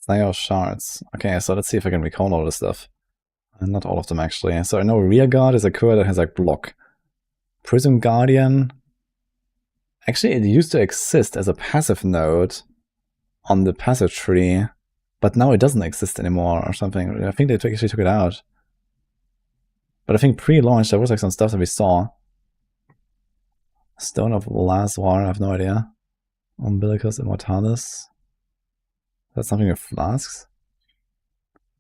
Slayer shards. Okay, so let's see if I can recall all this stuff. Not all of them, actually. So I know Rear Guard is a core that has like block. Prism Guardian. Actually, it used to exist as a passive node on the passive tree, but now it doesn't exist anymore or something. I think they actually took it out. But I think pre-launch there was like some stuff that we saw. Stone of Last War, I have no idea. Umbilicus Immortalis. That's something with flasks.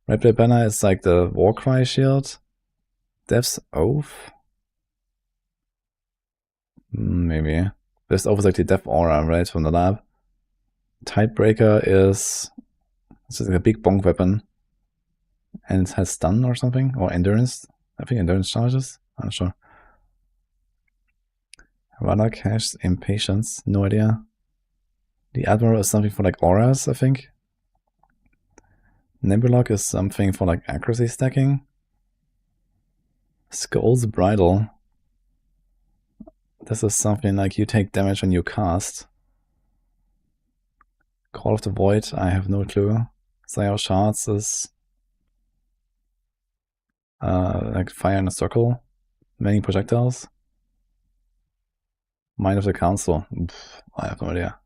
Red Blade Banner is like the Warcry shield. Death's Oath? Maybe. Death's Oath is like the Death Aura, right, from the lab. Tidebreaker is it's just like a big bonk weapon. And it has stun or something? Or endurance? I think endurance charges? I'm not sure. Radak has impatience, no idea. The Admiral is something for like auras, I think. Nebulok is something for like accuracy stacking. Skull's Bridle. This is something like you take damage when you cast. Call of the Void, I have no clue. Slayer Shards is like fire in a circle. Many projectiles. Mind of the Council. I have no idea.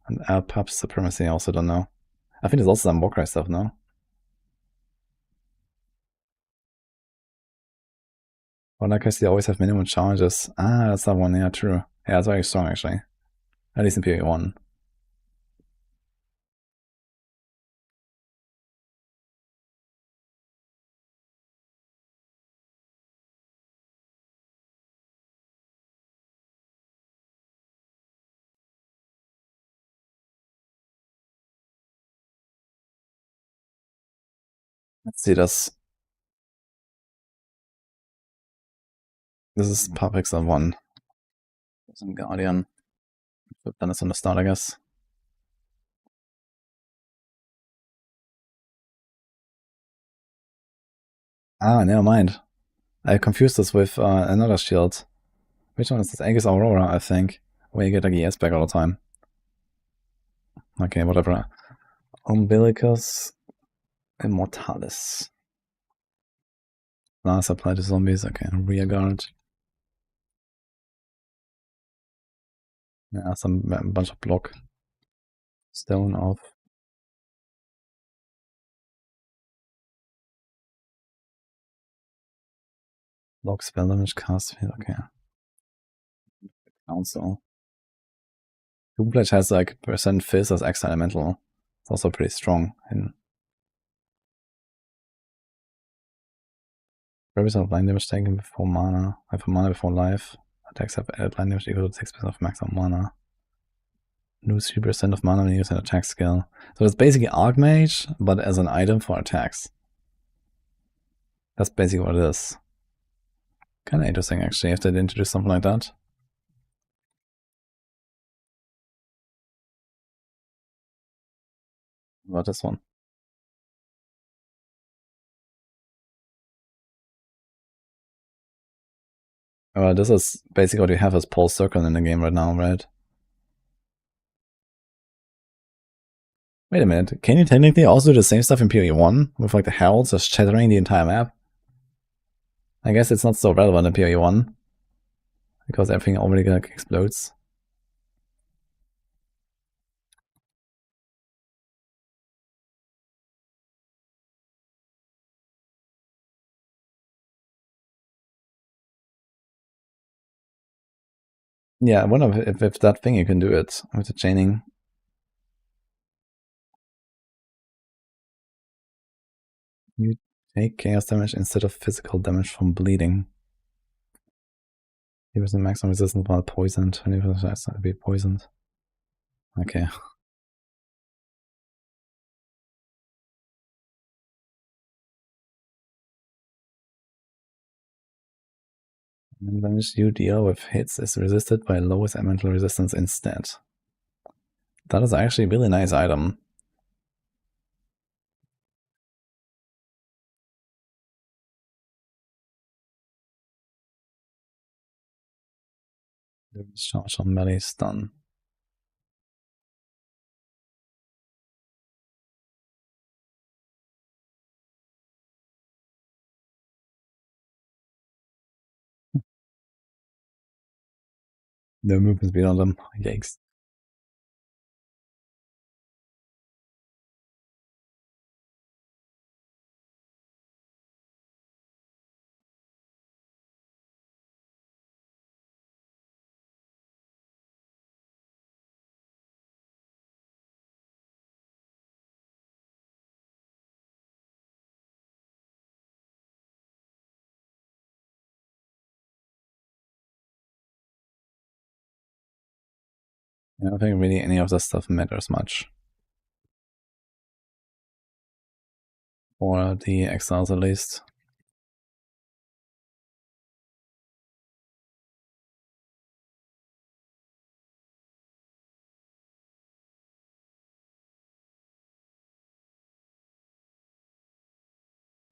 And Alpap Supremacy, I also don't know. I think there's also some Warcry stuff, no? Well, like I see, they always have minimum charges. Ah, that's that one, yeah, true. Yeah, it's very strong, actually. At least in PvE1. Let's see this. This is Puppix on 1. Some Guardian. Then it's on the start, I guess. Ah, never mind. I confused this with another shield. Which one is this? Aegis Aurora, I think. Where you get like ES back all the time. Okay, whatever. Umbilicus Immortalis. Last apply to zombies. Okay, Rear Guard. Yeah, some bunch of block. Stone off. Block spell damage cast. Okay. Council. Doomblade has like percent fizz as Exile Elemental. It's also pretty strong. In Rebels of blind damage taken before mana. Have mana before life. Attacks have added blind damage equal to 6% of maximum mana. Lose 3% of mana when you use an attack skill. So it's basically Archmage, but as an item for attacks. That's basically what it is. Kinda interesting actually if they'd introduce something like that. What about this one? This is basically what you have as Pulse Circle in the game right now, right? Wait a minute, can you technically also do the same stuff in PoE1 with like the heralds just shattering the entire map? I guess it's not so relevant in PoE1 because everything already like explodes. Yeah, I wonder if that thing you can do it with the chaining. You take chaos damage instead of physical damage from bleeding. 50% maximum resistance while poisoned. 20% chance to be poisoned. Okay. And damage you deal with hits is resisted by lowest elemental resistance instead. That is actually a really nice item. Charge on melee stun. No movement speed on them. Yikes. I don't think really any of this stuff matters much. Or the exiles at least.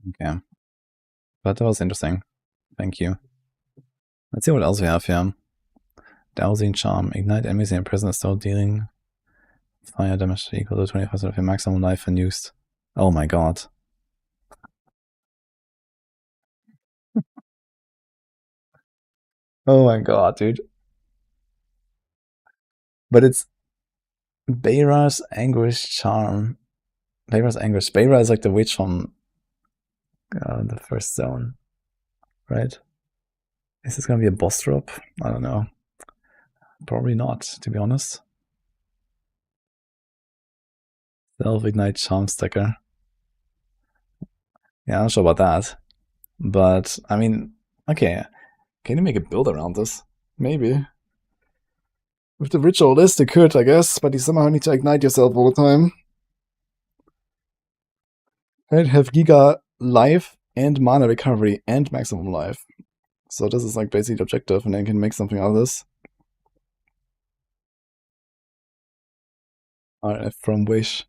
Okay. But that was interesting. Thank you. Let's see what else we have here. Dowsing Charm. Ignite enemies in prison and start dealing fire damage equal to 25% of your maximum life when used. Oh my god. Oh my god, dude. But it's Beira's Anguish Charm. Beira's Anguish. Beira is like the witch from the first zone, right? Is this gonna be a boss drop? I don't know. Probably not, to be honest. Self-ignite charm stacker. Yeah, I'm not sure about that. But, I mean, okay. Can you make a build around this? Maybe. With the ritual list, you could, I guess, but you somehow need to ignite yourself all the time. And have Giga life and mana recovery and maximum life. So this is like basically the objective, and then you can make something out of this. RF from Wish.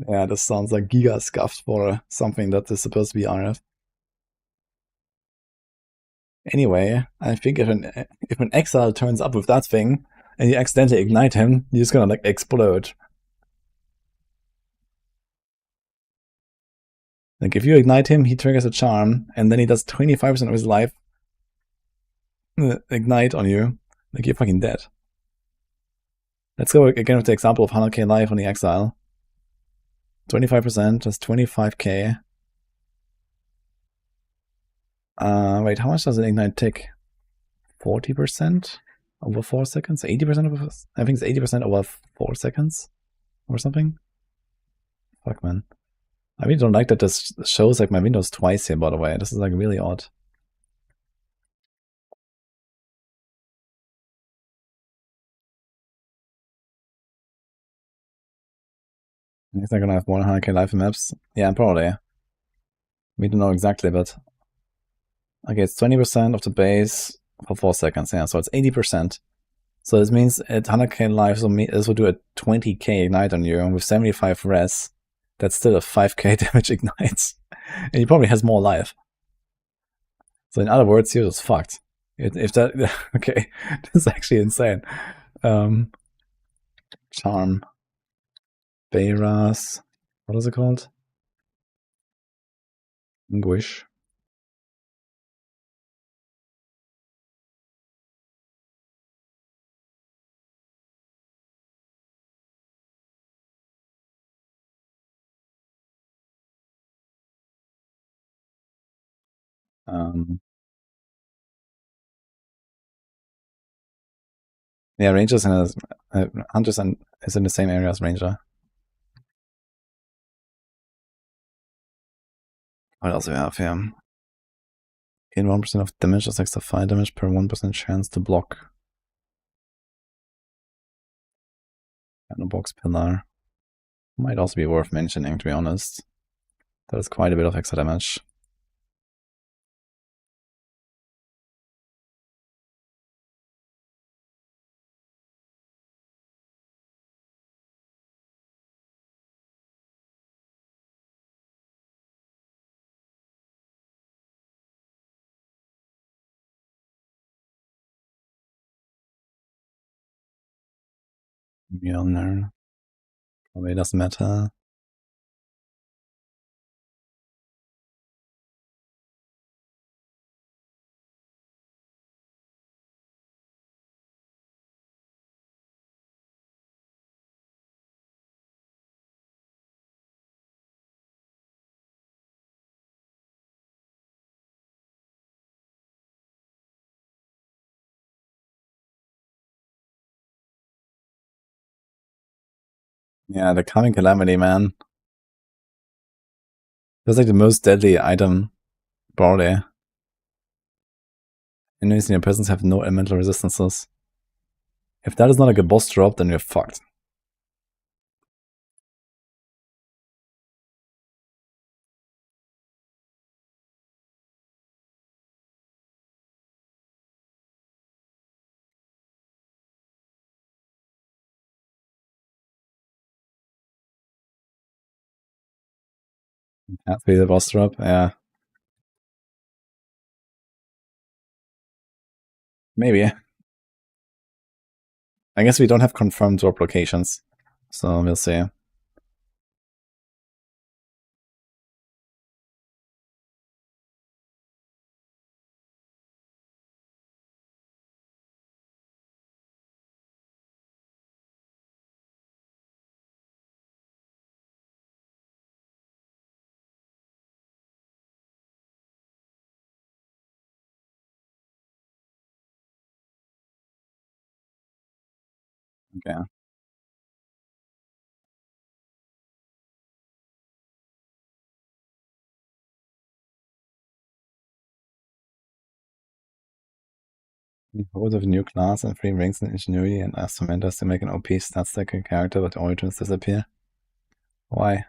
Yeah, this sounds like Giga scuffed for something that is supposed to be RF. Anyway, I think if an Exile turns up with that thing, and you accidentally ignite him, you're just gonna like explode. Like if you ignite him, he triggers a charm, and then he does 25% of his life ignite on you. Like you're fucking dead. Let's go again with the example of 100k life on the Exile. 25%, that's 25k. Wait, how much does an ignite take? 40% over 4 seconds? 80% over, I think it's 80% over 4 seconds or something. Fuck, man. I really don't like that this shows like my windows twice here, by the way. This is like really odd. I think I'm gonna have 100k life maps. Yeah, probably. We don't know exactly, but okay, it's 20% of the base for 4 seconds. Yeah, so it's 80%. So this means at 100k life, so this will do a 20k ignite on you, and with 75 res, that's still a 5k damage ignites. And he probably has more life. So in other words, you're just fucked. If that okay, this is actually insane. Charm. Beira's, what is it called? Anguish. Yeah, Ranger's in a Huntress is in the same area as Ranger. What else do we have here? Gain 1% of damage as extra fire damage per 1% chance to block. And a box pillar. Might also be worth mentioning, to be honest. That is quite a bit of extra damage. Mjolnir. Probably doesn't matter. Yeah, the Coming Calamity, man. That's like the most deadly item, probably. Enemies in your presence have no elemental resistances. If that is not like a boss drop, then you're fucked. Has to be the boss drop, yeah. Maybe. I guess we don't have confirmed drop locations, so we'll see. Okay. Hold of a new class and 3 rings in Ingenuity and ask Samantha to make an OP stat stack character, but the origins disappear. Why?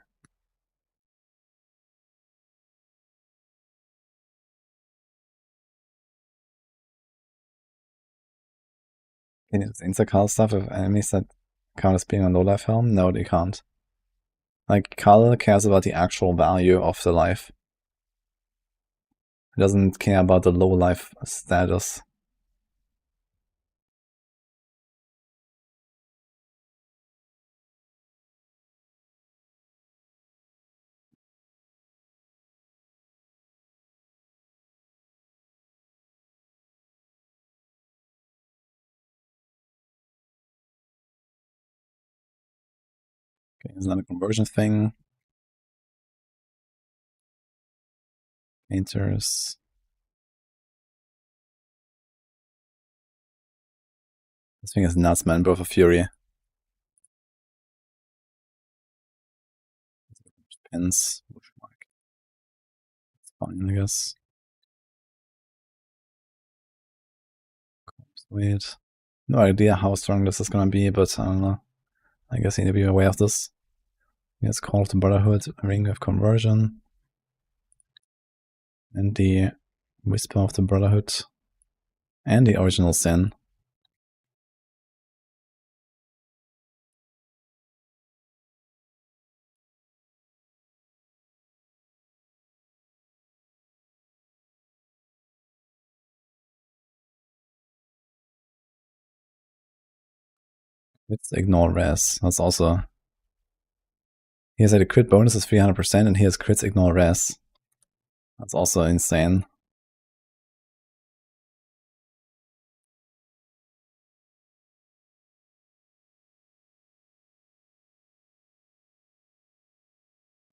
Can you just insta-call stuff if enemies that count as being on low life helm? No, they can't. Like, Carl cares about the actual value of the life. He doesn't care about the low life status. Okay, it's not a conversion thing. Painters. This thing is nuts, man. Both of Fury. Pins. It's fine, I guess. Wait. No idea how strong this is gonna be, but I don't know. I guess you need to be aware of this. It's Call of the Brotherhood, Ring of Conversion. And the Whisper of the Brotherhood. And the Original Sin. It's Ignore Res. That's also... He has a crit bonus is 300% and he has crits Ignore Res. That's also insane.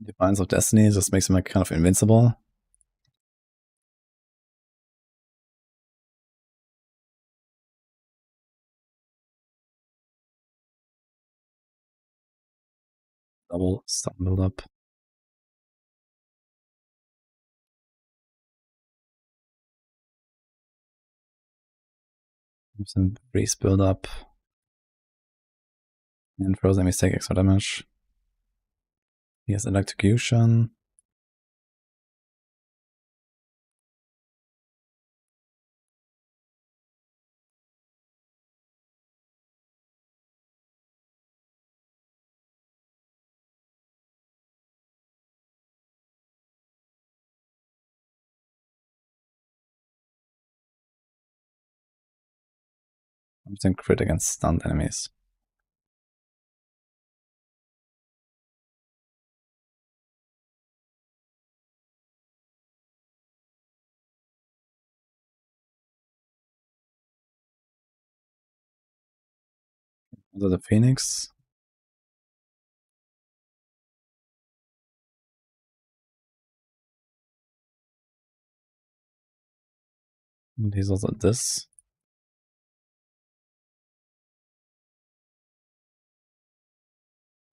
Defiance of Destiny just makes him like kind of invincible. Double stun build up. Some freeze build up. And frozen enemies take extra damage. He has electrocution. Something crit against stunned enemies. Also the Phoenix. And he's also this.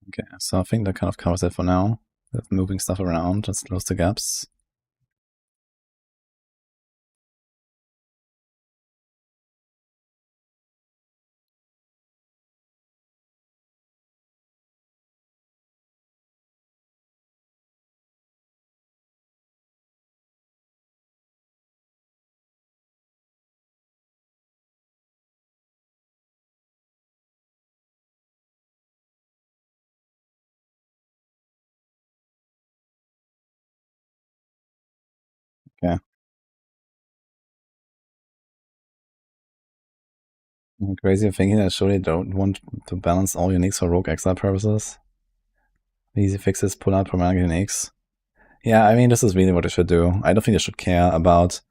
Okay, so I think that kind of covers it for now. With moving stuff around, just close the gaps. Okay. Crazy thinking that surely don't want to balance all uniques for rogue exile purposes. Easy fixes, pull out permanent uniques. Yeah, I mean, this is really what they should do. I don't think they should care about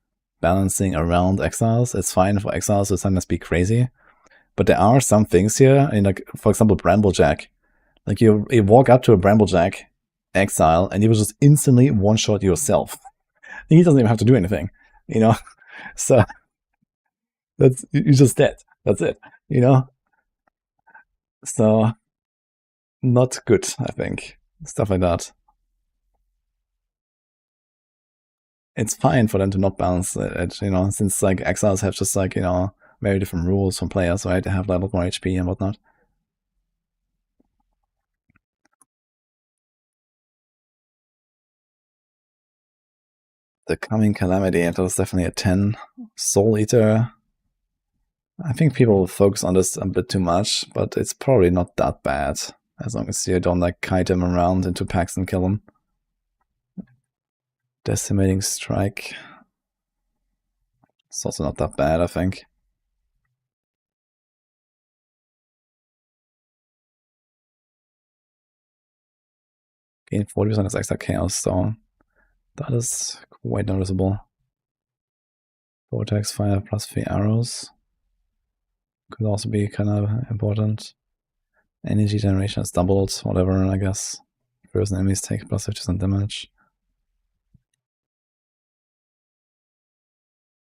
balancing around exiles. It's fine for exiles to sometimes be crazy. But there are some things here, in like, for example, Bramblejack. Like, you walk up to a Bramblejack exile, and you will just instantly one-shot yourself. He doesn't even have to do anything, you know? So, that's, you're just dead. That's it, you know? So, not good, I think. Stuff like that. It's fine for them to not balance it, you know, since like exiles have just like, you know, very different rules from players, right? They have like a lot more HP and whatnot. The Coming Calamity, that was definitely a 10. Soul Eater. I think people focus on this a bit too much, but it's probably not that bad. As long as you don't like kite them around into packs and kill them. Decimating Strike. It's also not that bad, I think. Gain 40% as extra chaos, so that is quite noticeable. Vortex fire plus 3 arrows. Could also be kind of important. Energy generation is doubled, whatever, I guess. Frozen enemies take plus 50% damage.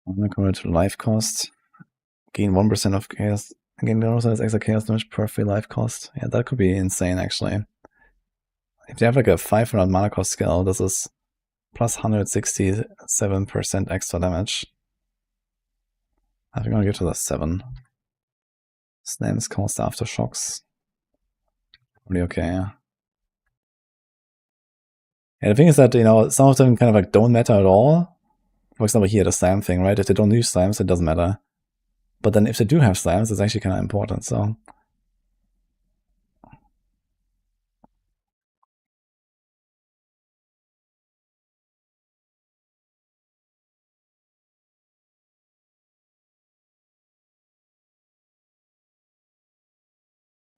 I'm gonna convert to life cost. Gain 1% of chaos. Gain 1% of extra chaos damage per free life cost. Yeah, that could be insane, actually. If you have like a 500 mana cost skill, this is plus 167% extra damage. I think I'm gonna go to the 7. Slams cost aftershocks. Pretty okay, yeah. And the thing is that, you know, some of them kind of like don't matter at all. For example, here, the slam thing, right? If they don't use slams, it doesn't matter. But then if they do have slams, it's actually kind of important, so.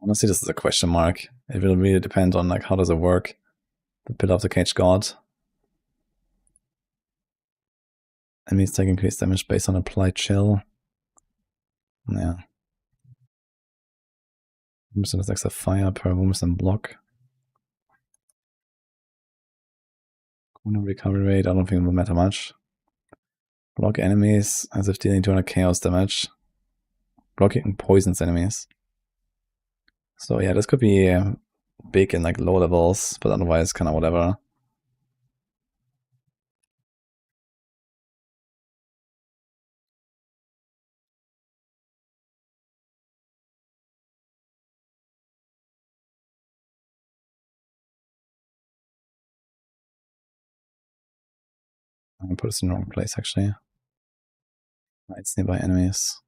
Honestly, this is a question mark. It will really depend on like how does it work. The Pillar of the Caged God. Enemies take increased damage based on applied chill. Yeah. Boomstone is extra fire per Boomstone block. Kuna recovery rate, I don't think it will matter much. Block enemies as if dealing 200 chaos damage. Blocking poisons enemies. So yeah, this could be big in like low levels, but otherwise kind of whatever. I put this in the wrong place, actually. It's nearby enemies.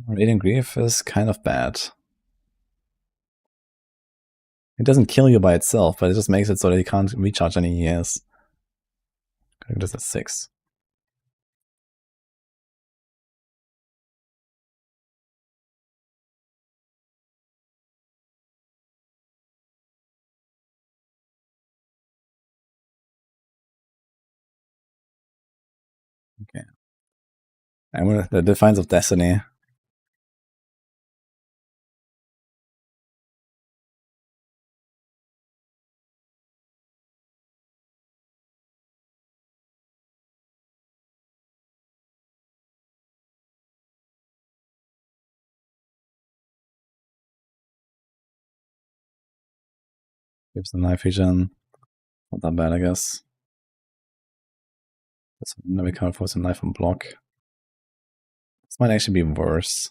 Radiant Grief is kind of bad. It doesn't kill you by itself, but it just makes it so that you can't recharge any years. This is 6. Okay. And the Defiance of Destiny. Gives the Night Vision. Not that bad, I guess. That's another card for some Knife on block. This might actually be worse.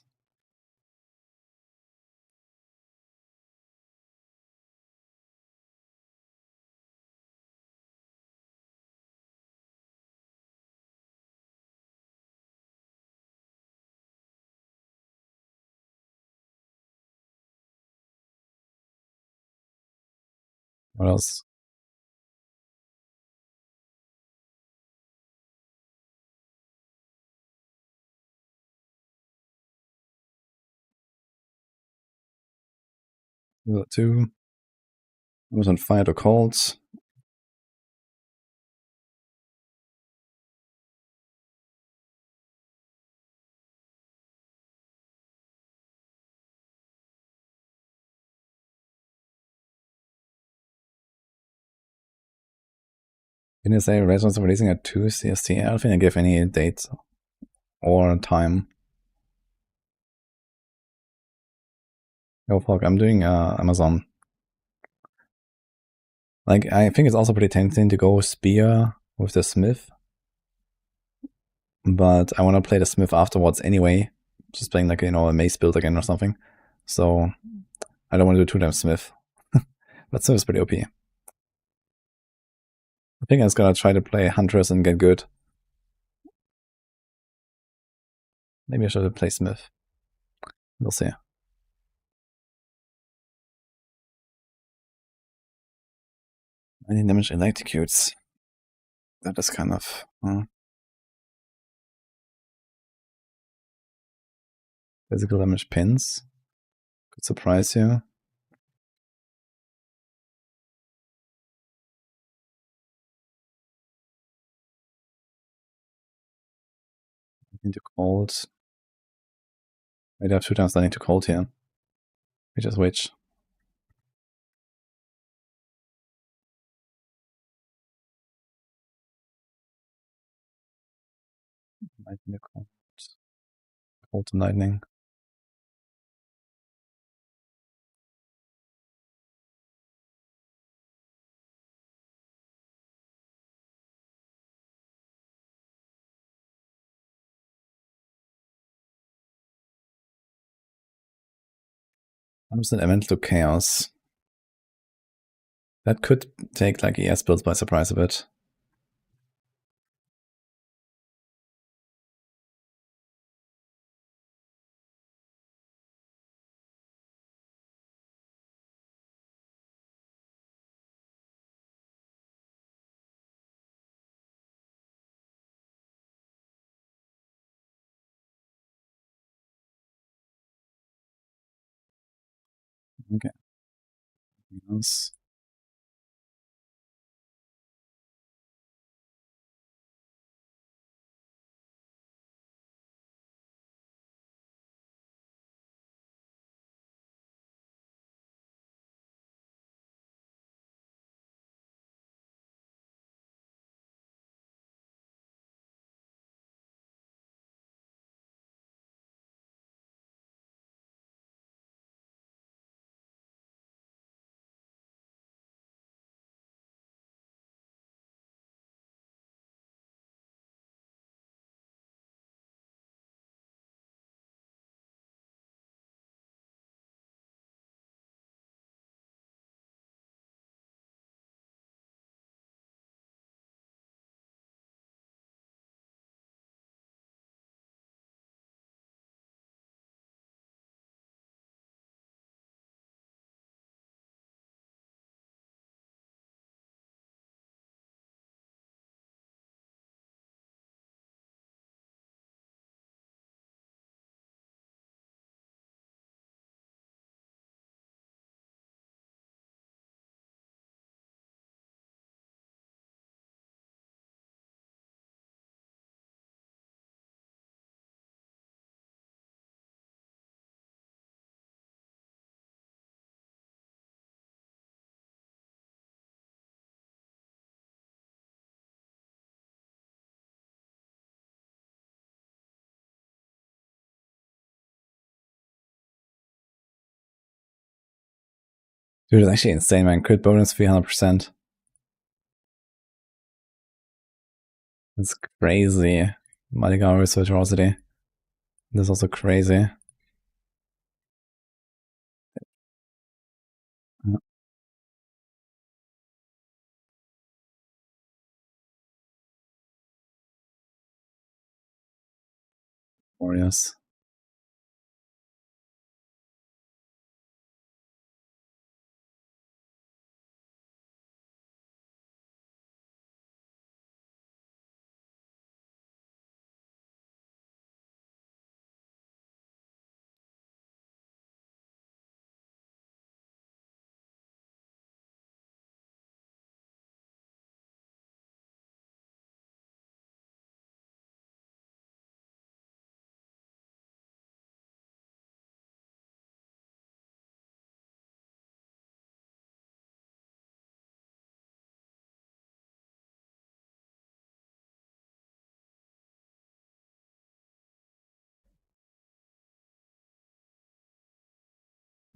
What else? Two. It was on fire to cold. Can you say Resonance of releasing at 2 CST? I don't think I gave any date or time. Oh fuck, I'm doing Amazon. Like, I think it's also pretty tempting to go Spear with the Smith. But I want to play the Smith afterwards anyway. Just playing like, a Mace build again or something. So, I don't want to do 2 times Smith. But Smith is pretty OP. I think I was gonna try to play Huntress and get good. Maybe I should play Smith. We'll see. Any damage electrocutes. That is kind of... Physical damage pins. Could surprise you. Into cold. Wait, I have 2 times lightning to cold here. Which is which? Lightning to cold. Cold to lightning. I'm just an elemental to chaos. That could take like ES builds by surprise a bit. Okay. Yes. Dude, it's actually insane, man. Crit bonus 300%. It's crazy. Multigun Research Velocity. This is also crazy. Warriors.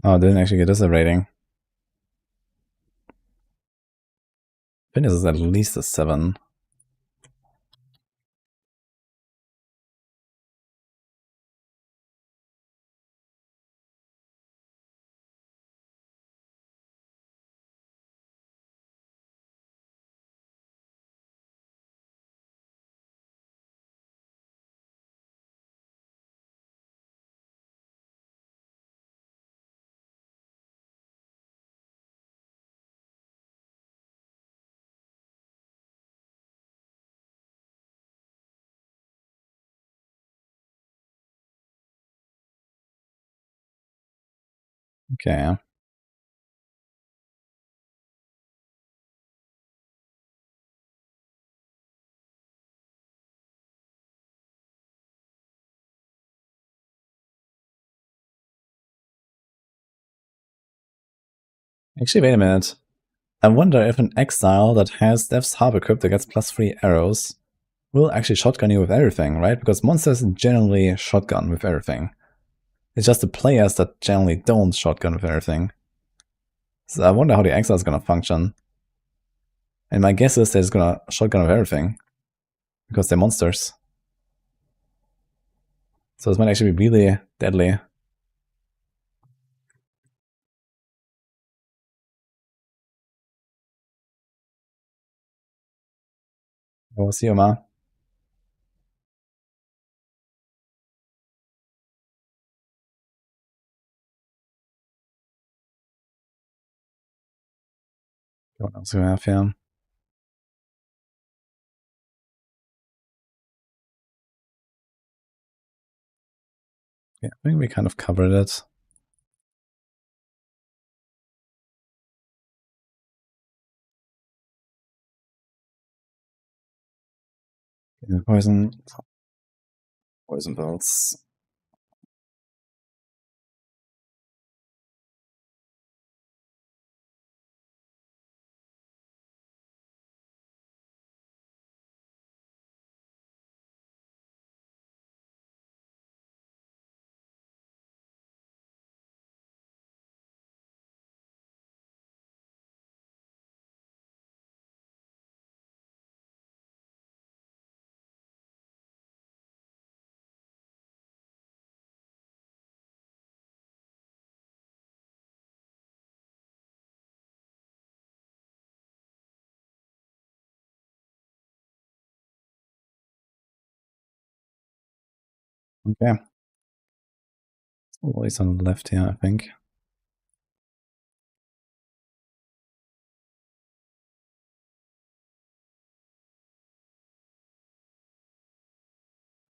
Oh, I didn't actually get this a rating. I think this is at least a 7. Okay. Actually, wait a minute. I wonder if an Exile that has Death's Harp equipped that gets +3 arrows will actually shotgun you with everything, right? Because monsters generally shotgun with everything. It's just the players that generally don't shotgun with everything. So I wonder how the Exile is gonna function. And my guess is they're just gonna shotgun with everything. Because they're monsters. So this might actually be really deadly. We'll see you, Ma. What else do we have here? Yeah, I think we kind of covered it. Yeah, poison bolts. Okay. Always on the left here, I think.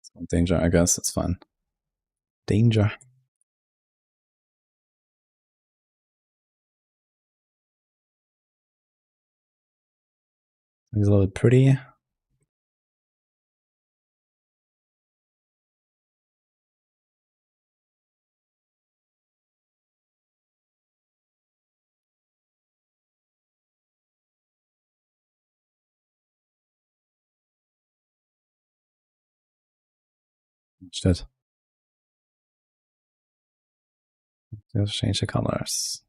So danger, I guess. It's fine. Danger. He's a little bit pretty. Shit. Just change the colors.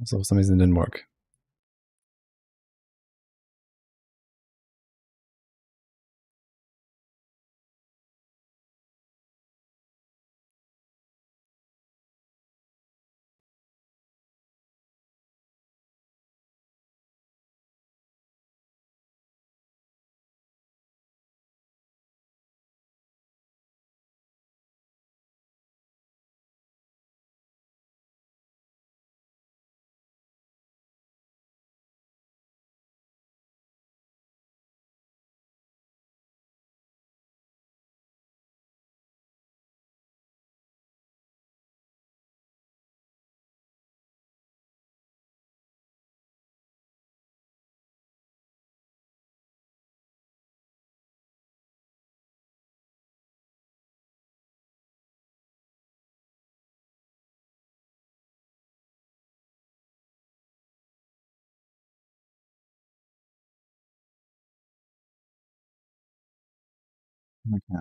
So for some reason it didn't work. Okay.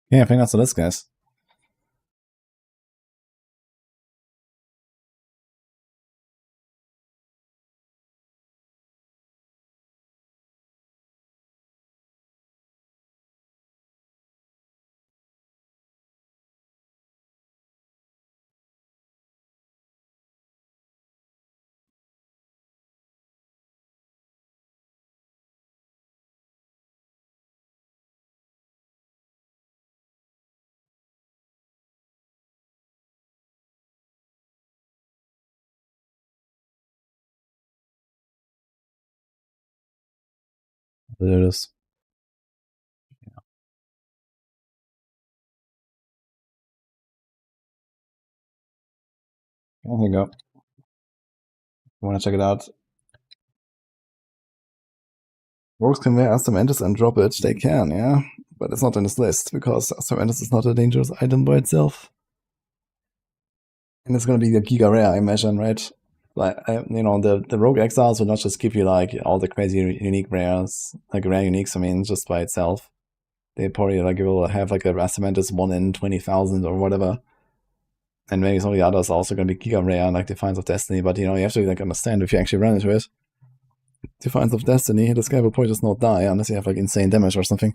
Yeah, I think that's the list, guys. There it is. Here you go. You want to check it out? Rogues can wear Astamantis and drop it. They can, yeah. But it's not in this list because Astamantis is not a dangerous item by itself. And it's going to be a giga rare, I imagine, right? Like, the Rogue Exiles will not just give you like all the crazy unique rares, like rare uniques, I mean, just by itself. They probably like will have like a Astamantis 1 in 20,000 or whatever. And maybe some of the others are also going to be giga rare, like Defiance of Destiny. But you have to like understand if you actually run into it. Defiance of Destiny, this guy will probably just not die unless you have like insane damage or something.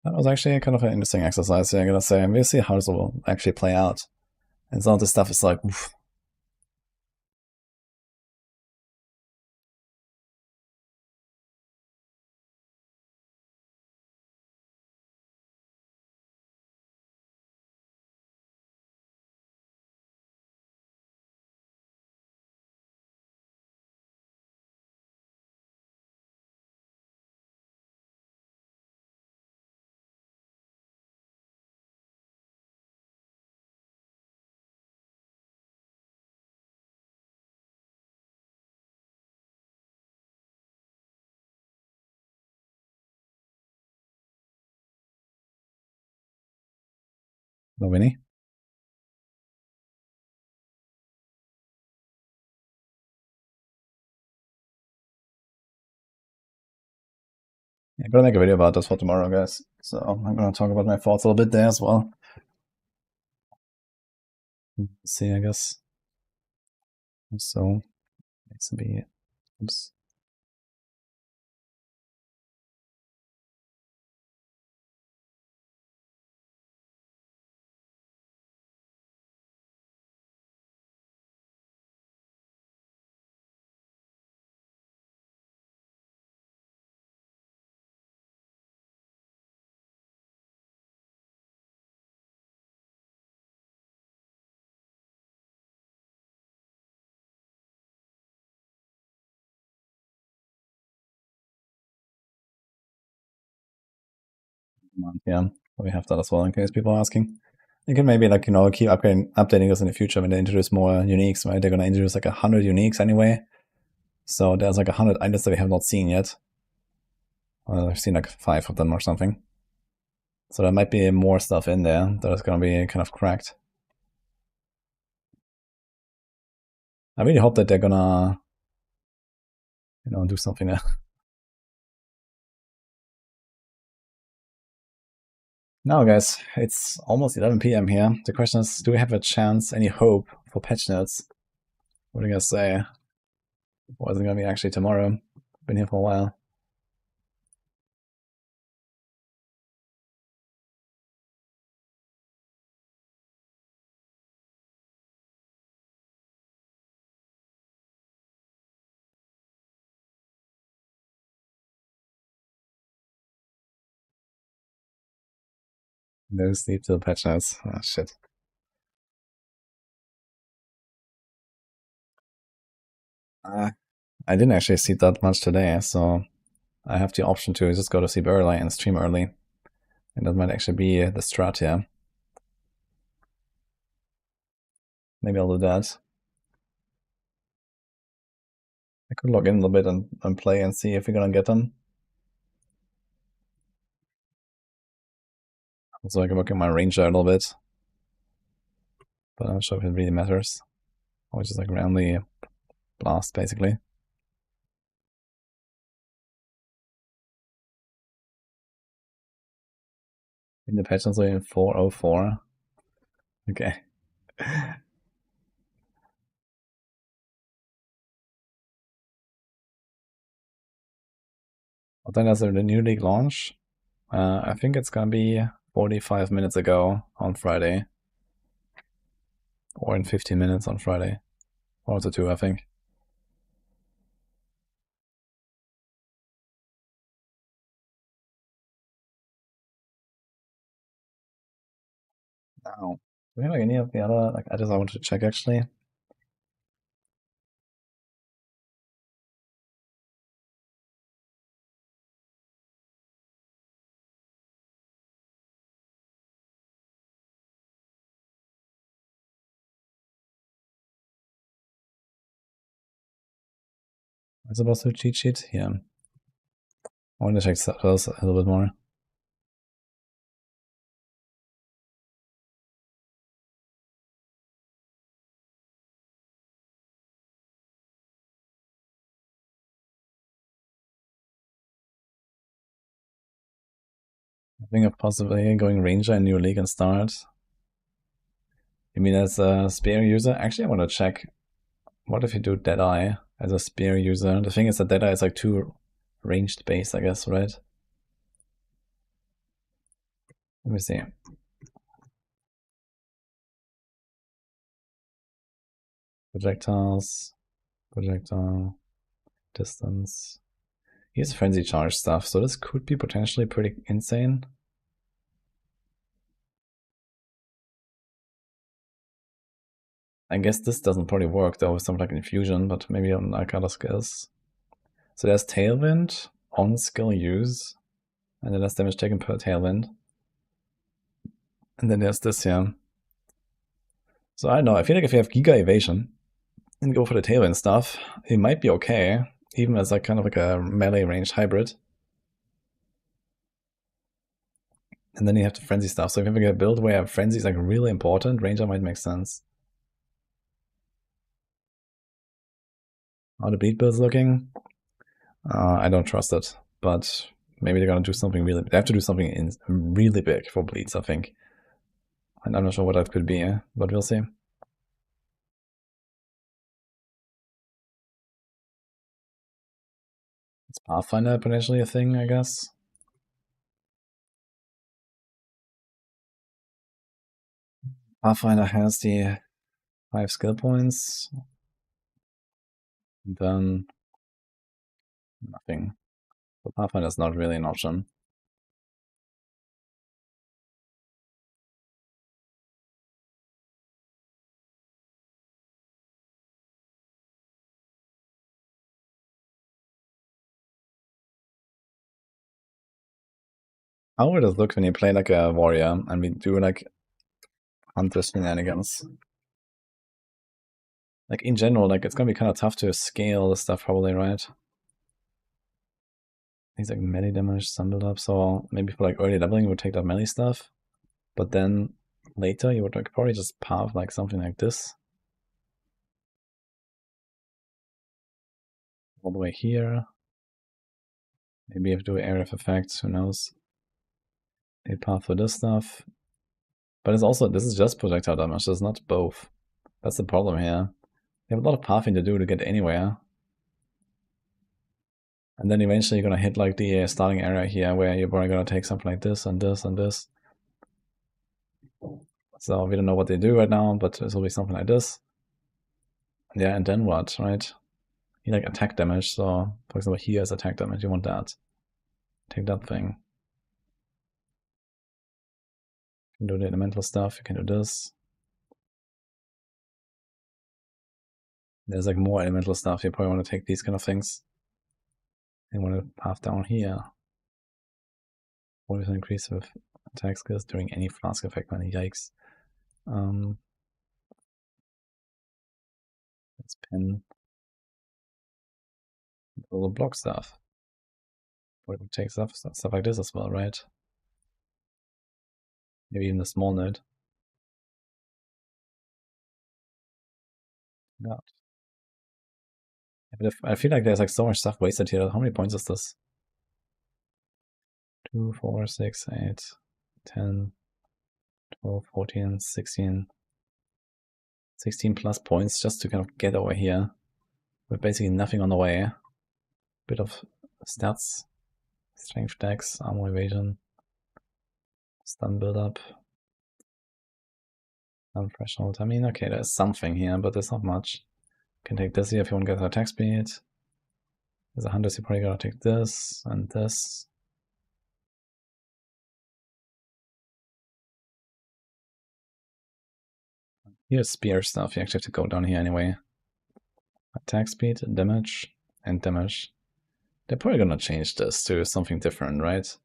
That was actually kind of an interesting exercise, yeah, I gotta say. We'll see how this will actually play out. And some of this stuff is like, oof. No Winnie. I'm gonna make a video about this for tomorrow, guys. So I'm gonna talk about my thoughts a little bit there as well. See, I guess. So needs to be. Oops. Yeah, we have that as well in case people are asking. You can maybe keep updating this in the future when they introduce more uniques, right? They're gonna introduce 100 uniques anyway. So there's 100 items that we have not seen yet. I've seen 5 of them or something. So there might be more stuff in there that is gonna be kind of cracked. I really hope that they're gonna, do something there. Now, guys, it's almost 11 p.m. here. The question is, do we have a chance, any hope for patch notes? What do you guys say? Or is it gonna be actually tomorrow? Been here for a while. No sleep till patch notes. Ah, shit. I didn't actually sleep that much today, so I have the option to just go to sleep early and stream early. And that might actually be the strat here. Maybe I'll do that. I could log in a little bit and play and see if we're gonna get them. Also, I can work on my ranger a little bit. But I'm not sure if it really matters. Or just randomly blast, basically. In the patch notes in 404. Okay. What time does the new league launch? I think it's gonna be 45 minutes ago on Friday. Or in 15 minutes on Friday. One of the two, I think. Now, do we have any of the other items I want to check actually? Am I supposed to cheat sheet? Yeah. I want to check those a little bit more. I think of possibly going Ranger in New League and start. You mean as a spear user? Actually, I want to check. What if you do Deadeye as a spear user? The thing is that Deadeye is too ranged base, I guess, right? Let me see. Projectiles, projectile, distance. He has frenzy charge stuff, so this could be potentially pretty insane. I guess this doesn't probably work though with something like infusion, but maybe on other skills. So there's Tailwind on skill use, and then less damage taken per Tailwind. And then there's this here. So I don't know, I feel like if you have Giga Evasion and go for the Tailwind stuff, it might be okay, even as kind of a melee ranged hybrid. And then you have the Frenzy stuff, so if you have a build where Frenzy is really important, Ranger might make sense. How the bleed build's looking? I don't trust it, but maybe they're gonna do something really. They have to do something really big for bleeds, I think. And I'm not sure what that could be, but we'll see. Is Pathfinder potentially a thing, I guess? Pathfinder has the 5 skill points. And then nothing. So Pathfinder is not really an option. How would it look when you play like a warrior and we do like Huntress shenanigans? Like in general, like it's gonna be kind of tough to scale the stuff probably, right? He's like melee damage, stun build up, so maybe for like early leveling you would take that melee stuff. But then later you would like probably just path like something like this. All the way here. Maybe you have to do area of effects, who knows. A path for this stuff. But it's also, this is just projectile damage, it's not both. That's the problem here. You have a lot of pathing to do to get anywhere. And then eventually you're gonna hit like the starting area here where you're probably gonna take something like this and this and this. So we don't know what they do right now, but this will be something like this. Yeah, and then what, right? You like attack damage, so for example here is attack damage, you want that. Take that thing. You can do the elemental stuff, you can do this. There's like more elemental stuff, you probably want to take these kind of things. You want to path down here. 40% increase with attack skills during any flask effect, man, yikes. Let's pin all the block stuff. But it would take stuff like this as well, right? Maybe even the small node. God. But I feel like there's like so much stuff wasted here. How many points is this? 2, 4, 6, 8, 10, 12, 14, 16. 16 plus points just to kind of get over here. With basically nothing on the way. Bit of stats. Strength dex, armor evasion. Stun build up. Threshold. I mean, okay, there's something here, but there's not much. You can take this here if you want to get attack speed. There's a Huntress, you probably gotta take this and this. Here's spear stuff, you actually have to go down here anyway. Attack speed, damage, and damage. They're probably gonna change this to something different, right?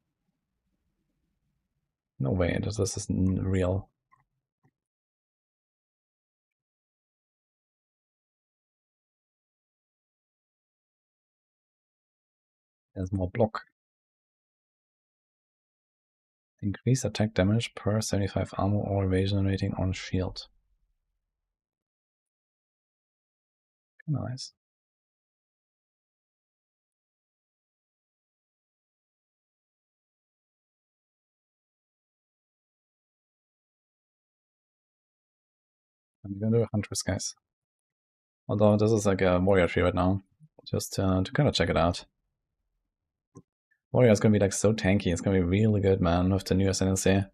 No way, this isn't real. There's more block. Increase attack damage per 75 armor or evasion rating on shield. Nice. I'm gonna do a Huntress, guys. Although this is like a warrior tree right now, just to kind of check it out. Warrior is gonna be like so tanky, it's gonna be really good, man, with the new ascendancy.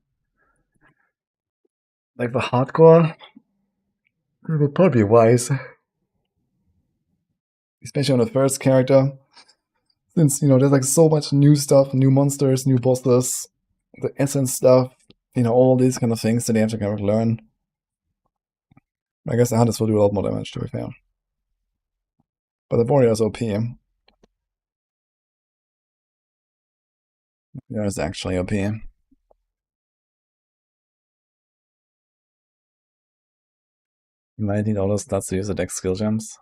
Like the hardcore, it would probably be wise. Especially on the first character. Since, you know, there's like so much new stuff, new monsters, new bosses, the essence stuff, you know, all these kind of things that they have to kind of learn. I guess the Hunters will do a lot more damage, to be fair. But the warrior is OP. Yeah, it's actually OP. You might need all those stats to use the dex skill gems.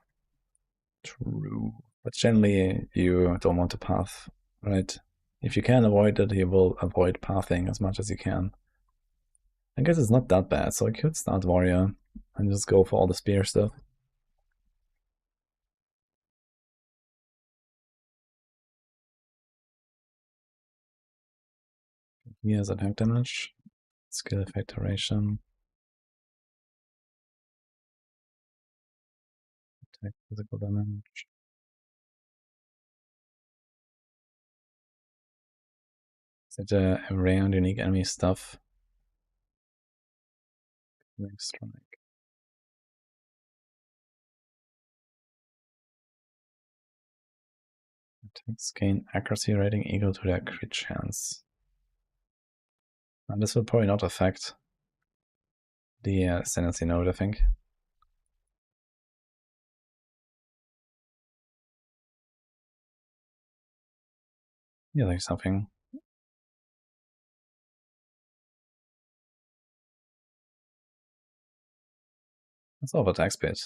True. But generally, you don't want to path, right? If you can avoid it, you will avoid pathing as much as you can. I guess it's not that bad, so I could start warrior and just go for all the spear stuff. Here's attack damage. Skill effect duration. Attack physical damage. Is it a rare and unique enemy stuff? Strike. Attacks gain accuracy rating equal to their crit chance. And this will probably not affect the ascendancy node, I think. Yeah, like something. That's all of attack speed.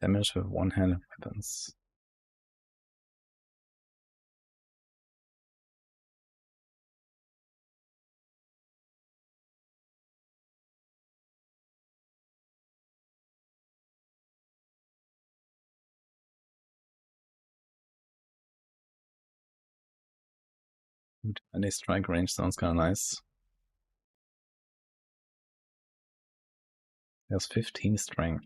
Damage with one-handed weapons. And a strike range sounds kind of nice. There's 15 strength.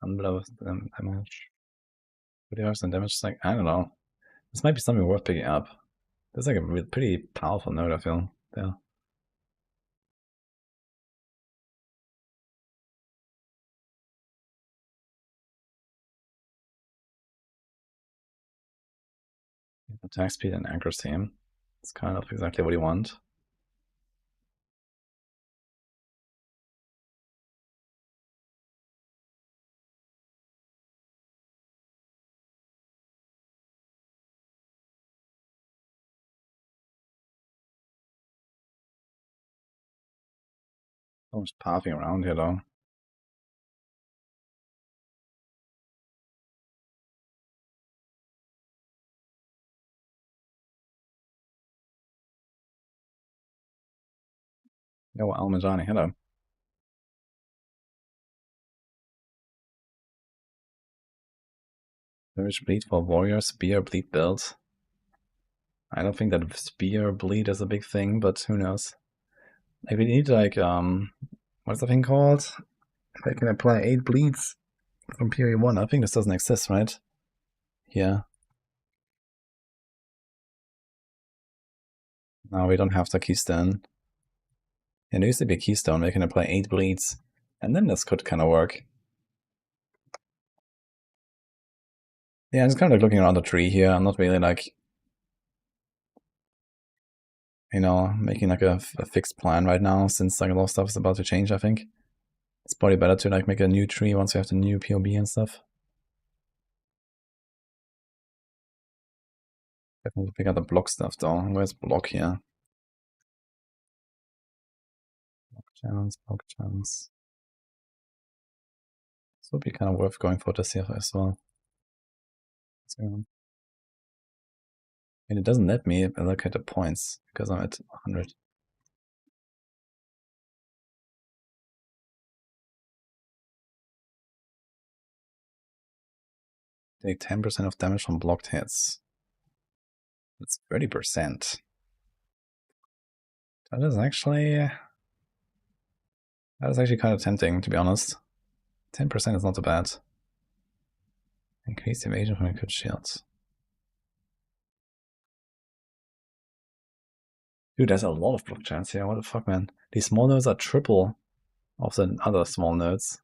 Unblow damage. 40% damage, like, I don't know. This might be something worth picking up. That's like a pretty powerful node, I feel. Yeah. Attack speed and accuracy. It's kind of exactly what you want. So much pathing around here, though. Yeah, well, Almajani, hello. Damage bleed for warrior, spear bleed build. I don't think that spear bleed is a big thing, but who knows? Like, we need, like, what's the thing called? I can apply 8 bleeds from period 1. I think this doesn't exist, right? Yeah. No, we don't have the keystone. Yeah, there used to be a keystone where you can apply 8 bleeds. And then this could kind of work. Yeah, I'm just kind of looking around the tree here. I'm not really like, you know, making like a fixed plan right now, since like a lot of stuff is about to change, I think. It's probably better to like make a new tree once we have the new POB and stuff. Definitely pick out the block stuff though. Where's block here? Block chance, block chance. This would be kind of worth going for this here as well. What's going on? And it doesn't let me allocate the points because I'm at 100. Take 10% of damage from blocked hits. That's 30%. That is actually kind of tempting, to be honest. 10% is not too bad. Increase evasion from a good shield. Dude, there's a lot of block chance here. What the fuck, man? These small nodes are triple of the other small nodes,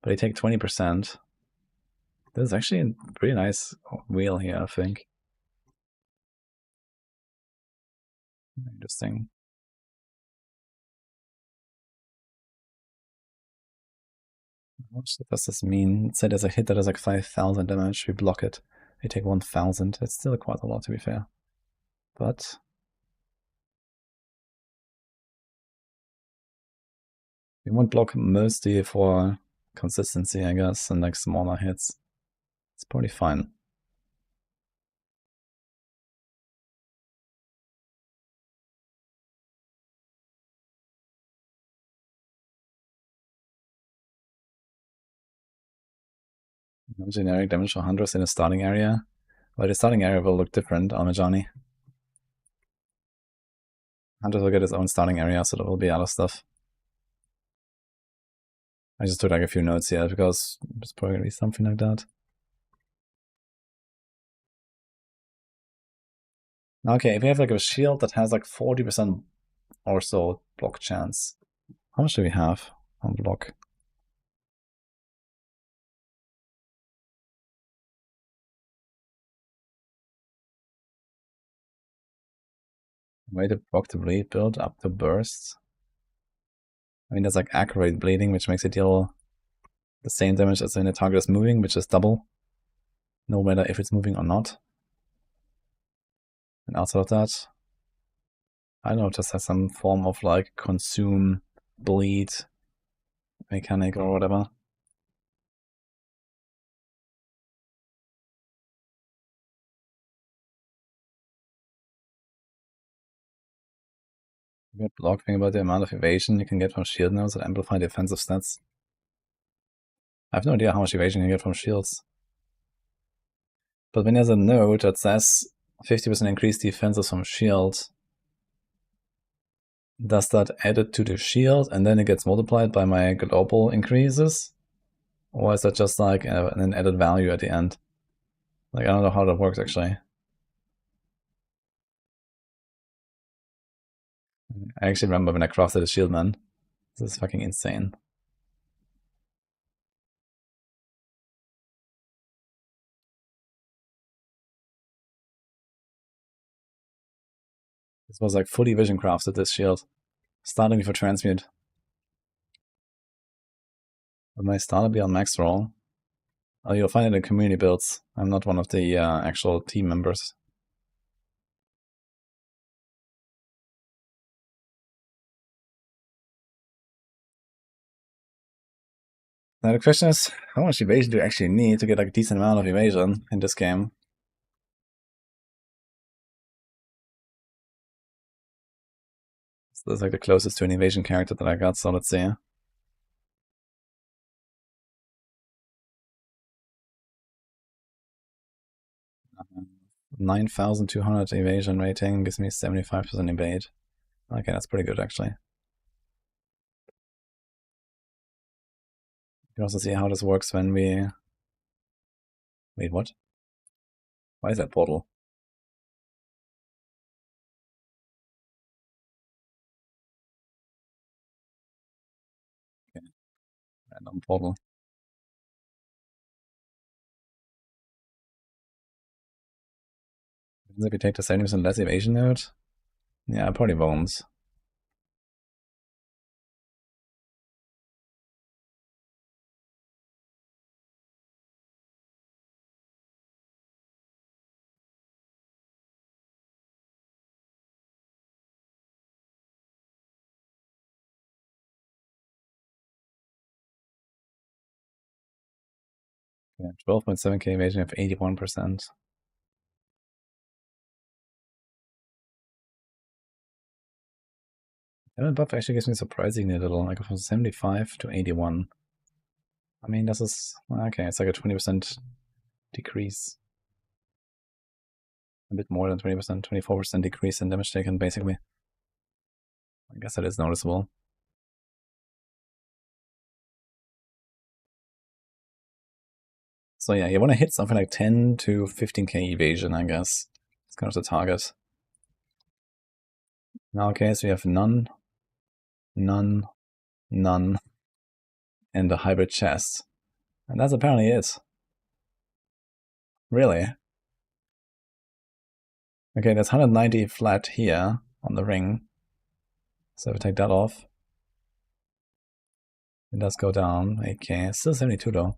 but they take 20%. This is actually a pretty nice wheel here, I think. Interesting. What does this mean? It said there's a hit that is like 5,000 damage. We block it. They take 1,000. It's still quite a lot, to be fair. But We want block mostly for consistency, I guess, and like smaller hits. It's pretty fine. No generic damage for Huntress in the starting area. Well, the starting area will look different on Majani. Huntress will get his own starting area, so there will be other stuff. I just took like a few notes here because it's probably gonna be something like that. Okay, if we have like a shield that has like 40% or so block chance, how much do we have on block? Way to block the bleed build up to burst. I mean, that's like accurate bleeding, which makes it deal the same damage as when the target is moving, which is double, no matter if it's moving or not. And outside of that, I don't know, just has some form of like consume, bleed mechanic or whatever. Weird block thing about the amount of evasion you can get from shield nodes that amplify defensive stats. I have no idea how much evasion you can get from shields. But when there's a node that says 50% increased defenses from shield, does that add it to the shield and then it gets multiplied by my global increases? Or is that just like an added value at the end? Like, I don't know how that works actually. I actually remember when I crafted a shield, man. This is fucking insane. This was like fully vision crafted, this shield. Starting before transmute. But my starter be on max roll. Oh, you'll find it in community builds. I'm not one of the actual team members. Now the question is, how much evasion do you actually need to get like a decent amount of evasion in this game? So that's like the closest to an evasion character that I got, so let's see. 9,200 evasion rating gives me 75% evade. Okay, that's pretty good actually. You can also see how this works when we... Wait, what? Why is that portal? Okay, random portal. If we take the 70% less evasion node? Yeah, probably won't. Yeah, 12.7k evasion of 81%. That buff actually gives me surprisingly little, like from 75 to 81. I mean, this is... okay, it's like a 20% decrease. A bit more than 20%, 24% decrease in damage taken, basically. I guess that is noticeable. So yeah, you want to hit something like 10 to 15k evasion, I guess. It's kind of the target. In our case, we have none, none, none, and the hybrid chest. And that's apparently it. Really? Okay, there's 190 flat here on the ring. So if we take that off, it does go down. Okay, still 72 though.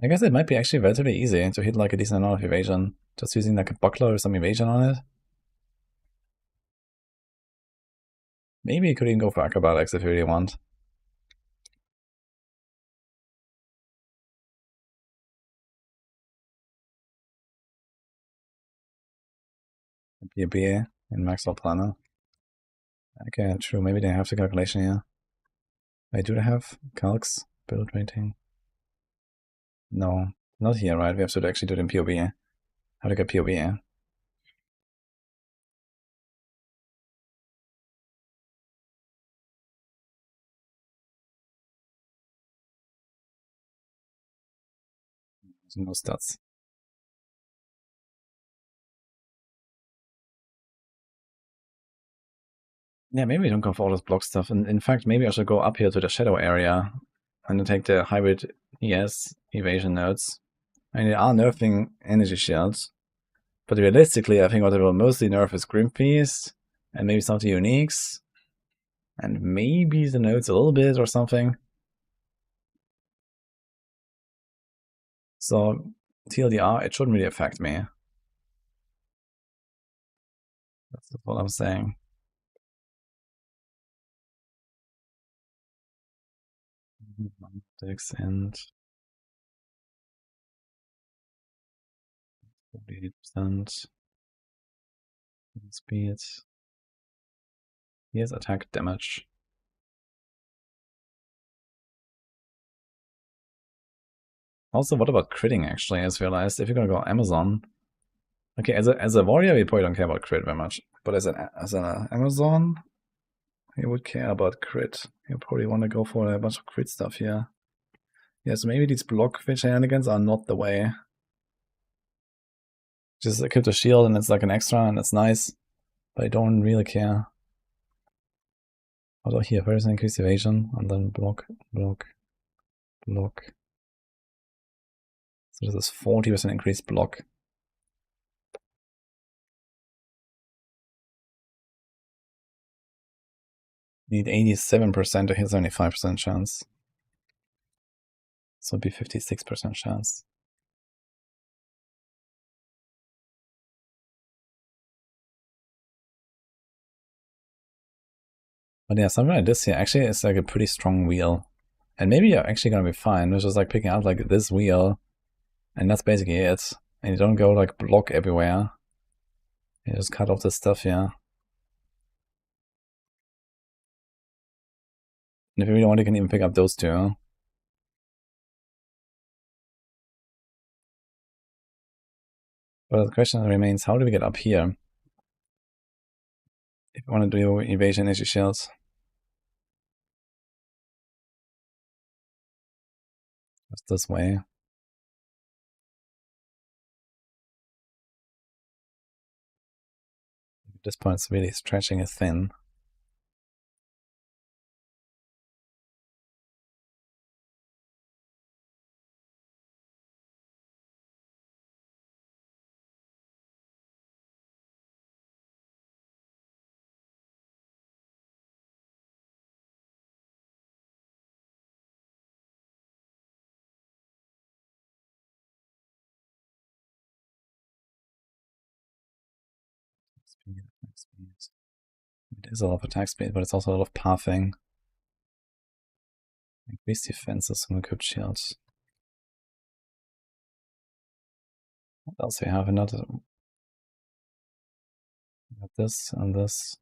I guess it might be actually relatively easy to hit like a decent amount of evasion. Just using like a buckler with some evasion on it. Maybe you could even go for acrobatics if you really want. PB in Maxwell Planner. Okay, true. Maybe they have the calculation here. Wait, do they have calcs? Build rating? No, not here, right? We have to actually do it in POB. How to get POB? No stats. Yeah, maybe we don't go for all this block stuff. And in fact, maybe I should go up here to the shadow area and then take the hybrid ES evasion nodes. I mean, they are nerfing energy shields. But realistically, I think what they will mostly nerf is Grim Feast and maybe some of the uniques. And maybe the nodes a little bit or something. So TLDR, it shouldn't really affect me. That's what I'm saying. Mathematics and 48% speed. Here's attack damage. Also, what about critting actually? I just realized if you're gonna go Amazon. Okay, as a warrior, you probably don't care about crit very much. But as an Amazon, you would care about crit. You probably want to go for a bunch of crit stuff here. Yeah, so maybe these block shenanigans are not the way. Just equip the shield and it's like an extra and it's nice. But I don't really care. Although here, first increase evasion and then block, block, block. So this is 40% increased block. Need 87% to hit 75% chance. So it'd be 56% chance. But yeah, something like this here actually is like a pretty strong wheel. And maybe you're actually gonna be fine. It's just like picking out like this wheel. And that's basically it. And you don't go like block everywhere. You just cut off this stuff here. And if you really want, you can even pick up those two. But the question remains, how do we get up here? If you want to do evasion energy shields. Just this way. At this point, it's really stretching it thin. Speed, speed. It is a lot of attack speed, but it's also a lot of pathing. Increase defenses from equipped shields. What else do we have? Another. Got this and this.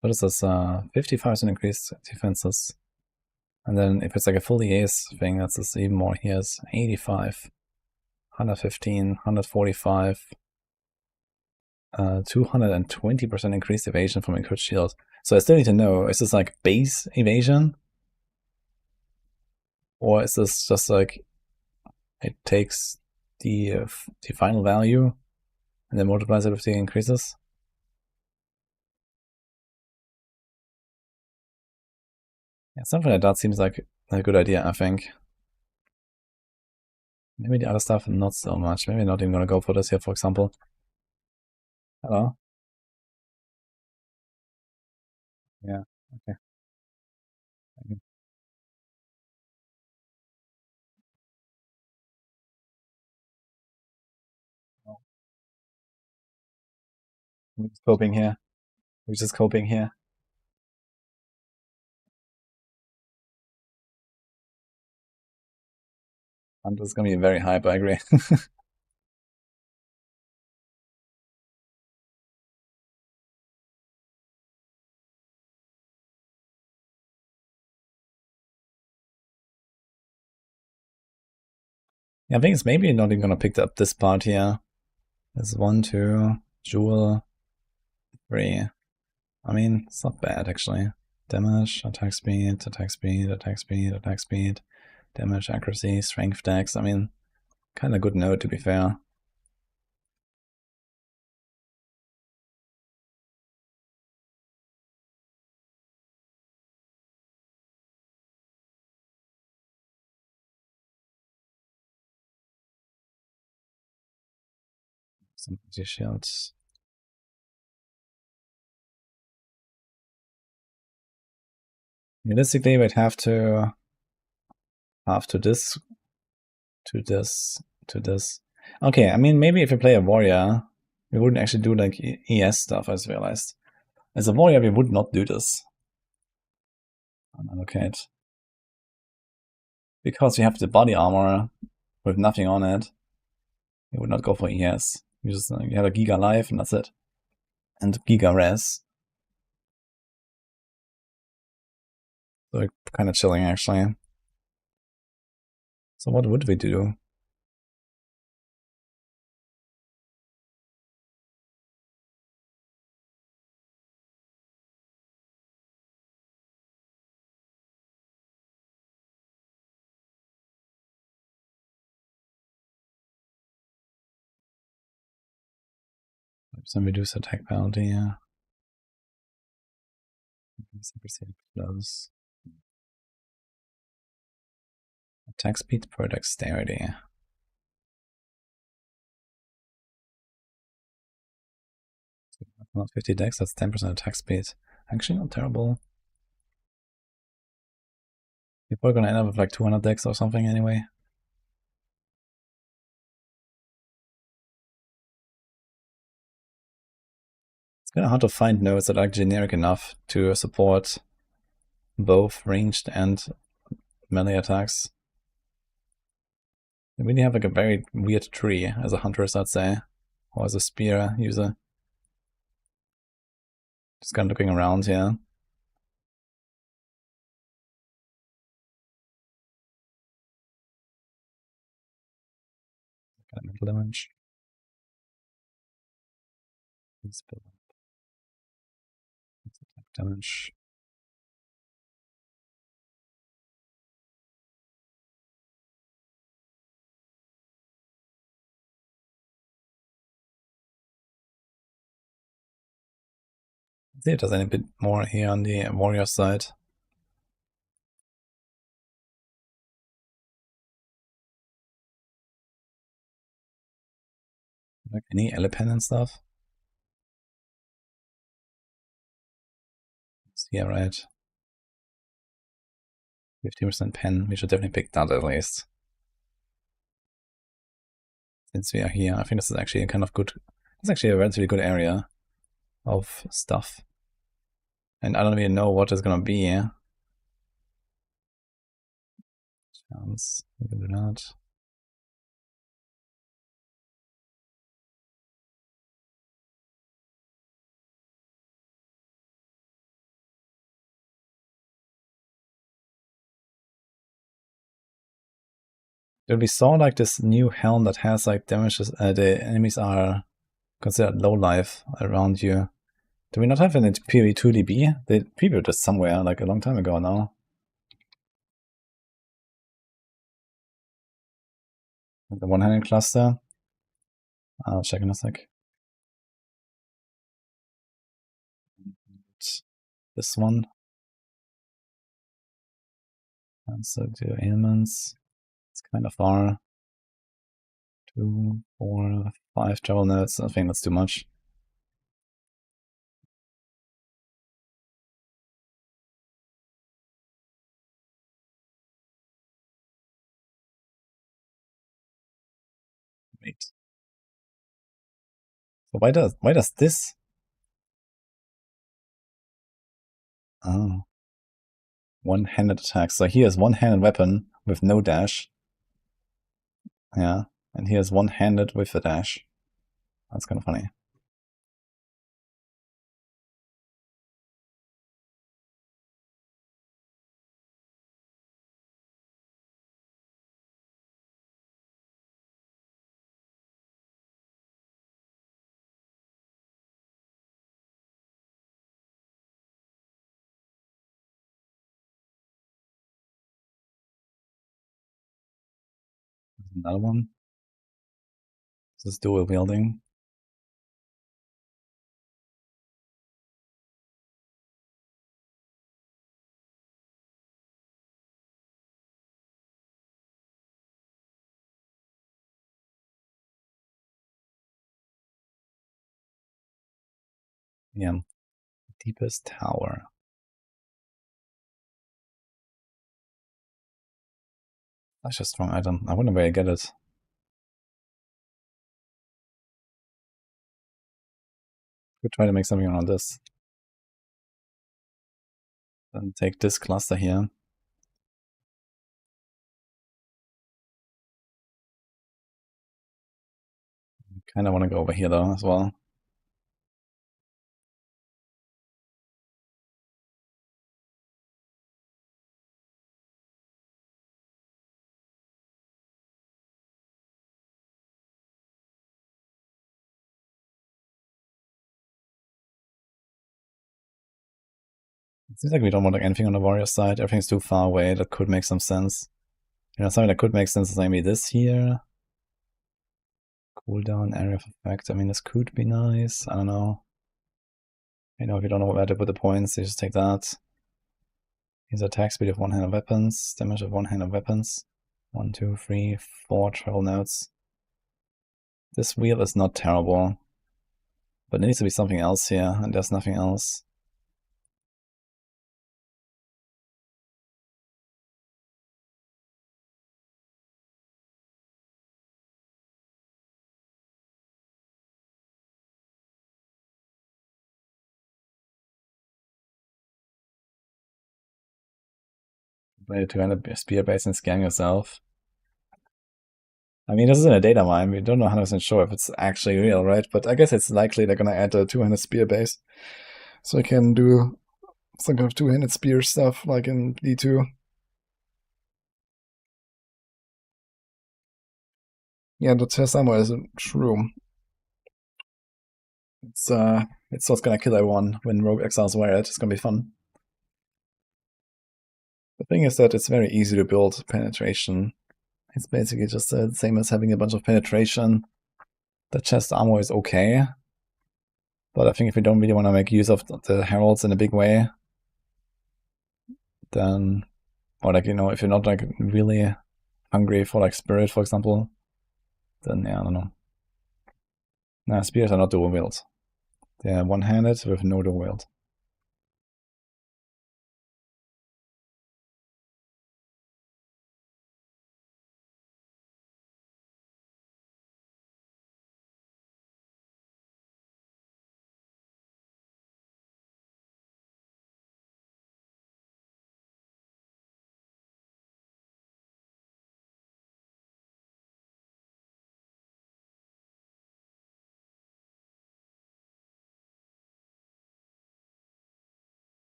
What is this? 55% increased defenses. And then if it's like a full EAS thing, that's just even more. Here's 85, 115, 145, 220% increased evasion from equipped shield. So I still need to know, is this like base evasion? Or is this just like it takes the final value and then multiplies it with the increases? Yeah, something like that seems like a good idea, I think. Maybe the other stuff, not so much. Maybe not even gonna go for this here, for example. Hello? Yeah, okay. We're just coping here. We're just coping here. Huntress is gonna be very hype, I agree. Yeah, I think it's maybe not even gonna pick up this part here. There's 1, 2, Jewel, 3. I mean, it's not bad actually. Damage, attack speed, attack speed, attack speed, attack speed, damage, accuracy, strength, dex. I mean, kind of good node to be fair. Some shields. Realistically, we'd have to this to this to this. Okay, I mean maybe if we play a warrior, we wouldn't actually do like ES stuff. I just realized. As a warrior, we would not do this. Unallocate. Because we have the body armor with nothing on it. We would not go for ES. You just you have a Giga Life and that's it. And Giga Res. So we're kind of chilling actually. So what would we do? Some reduce attack penalty, yeah. Close. Attack speed per dexterity. 50 dex, that's 10% attack speed. Actually not terrible. You're probably gonna end up with like 200 dex or something anyway. It's kind of hard to find nodes that are generic enough to support both ranged and melee attacks. They really have like a very weird tree as a huntress, I'd say. Or as a spear user. Just kind of looking around here. Kind of mental damage. Attack damage. Let's see if there's any bit more here on the warrior side. Like any elepen and stuff. Yeah, right. 50% pen. We should definitely pick that at least. Since we are here, I think this is actually a kind of good. It's actually a relatively good area of stuff. And I don't even know what it's gonna be. Chance. We can do that. Dude, we saw like this new helm that has like damages. The enemies are considered low life around you. Do we not have any PV2DB? They previewed this somewhere like a long time ago now. The one-handed cluster. I'll check in a sec. This one. And so the ailments. It's kind of far. 2, 4, 5 travel nodes. I think that's too much. Wait. So why does this Oh. One-handed attack. So he has one-handed weapon with no dash. Yeah. And he has one-handed with a dash. That's kind of funny. Another one. This is dual wielding. Yeah. Deepest tower. That's a strong item. I wonder where I get it. Could try to make something around this. Then take this cluster here. Kinda wanna go over here though as well. It seems like we don't want like anything on the warrior side. Everything's too far away. That could make some sense. You know, something that could make sense is maybe this here. Cooldown, area of effect. I mean, this could be nice. I don't know. You know, if you don't know where to put the points, you just take that. Here's attack speed of one-handed weapons, damage of one-handed weapons. 1, 2, 3, 4 travel nodes. This wheel is not terrible. But there needs to be something else here, and there's nothing else. Play a 200 spear base and scan yourself. I mean, this is in a data mine. We don't know 100% sure if it's actually real, right? But I guess it's likely they're gonna add a 200 spear base. So I can do some kind of two-handed spear stuff like in D2. Yeah, the test ammo is true. It's what's gonna kill everyone when Rogue Exiles wear it. It's gonna be fun. The thing is that it's very easy to build penetration. It's basically just the same as having a bunch of penetration. The chest armor is okay, but I think if we don't really want to make use of the heralds in a big way, then, or like, you know, if you're not like really hungry for like spirit, for example, then yeah, I don't know. Nah, spears are not dual wield. They're one-handed with no dual wield.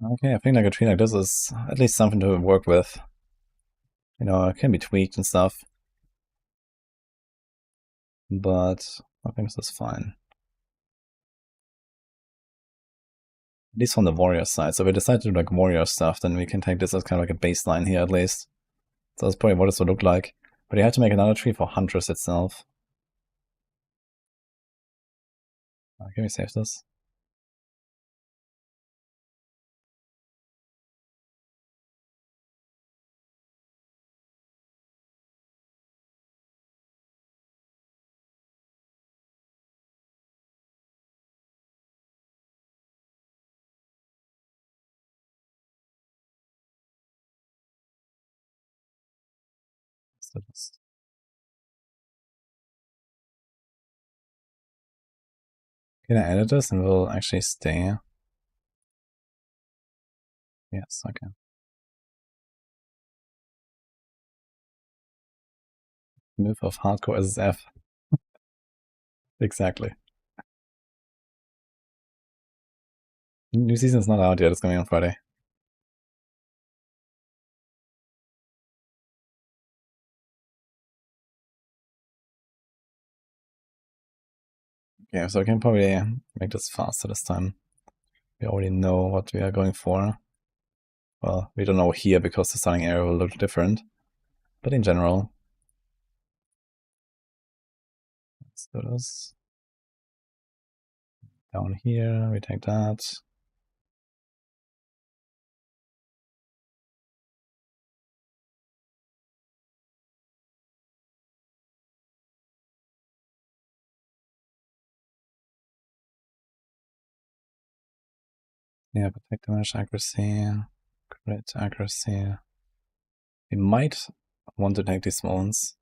Okay, I think like a tree like this is at least something to work with. You know, it can be tweaked and stuff, but I think this is fine. At least from the warrior side. So if we decide to do like warrior stuff, then we can take this as kind of like a baseline here at least. So that's probably what this would look like. But you have to make another tree for Huntress itself. Can we save this? So Can I edit this and we'll actually stay? Yes, okay. Myth of hardcore SSF. Exactly. New season's not out yet, it's coming on Friday. Okay, so we can probably make this faster this time. We already know what we are going for. Well, we don't know here because the starting area will look different. But in general, let's do this. Down here, we take that. Yeah, protect damage, accuracy, crit accuracy. We might want to take these ones.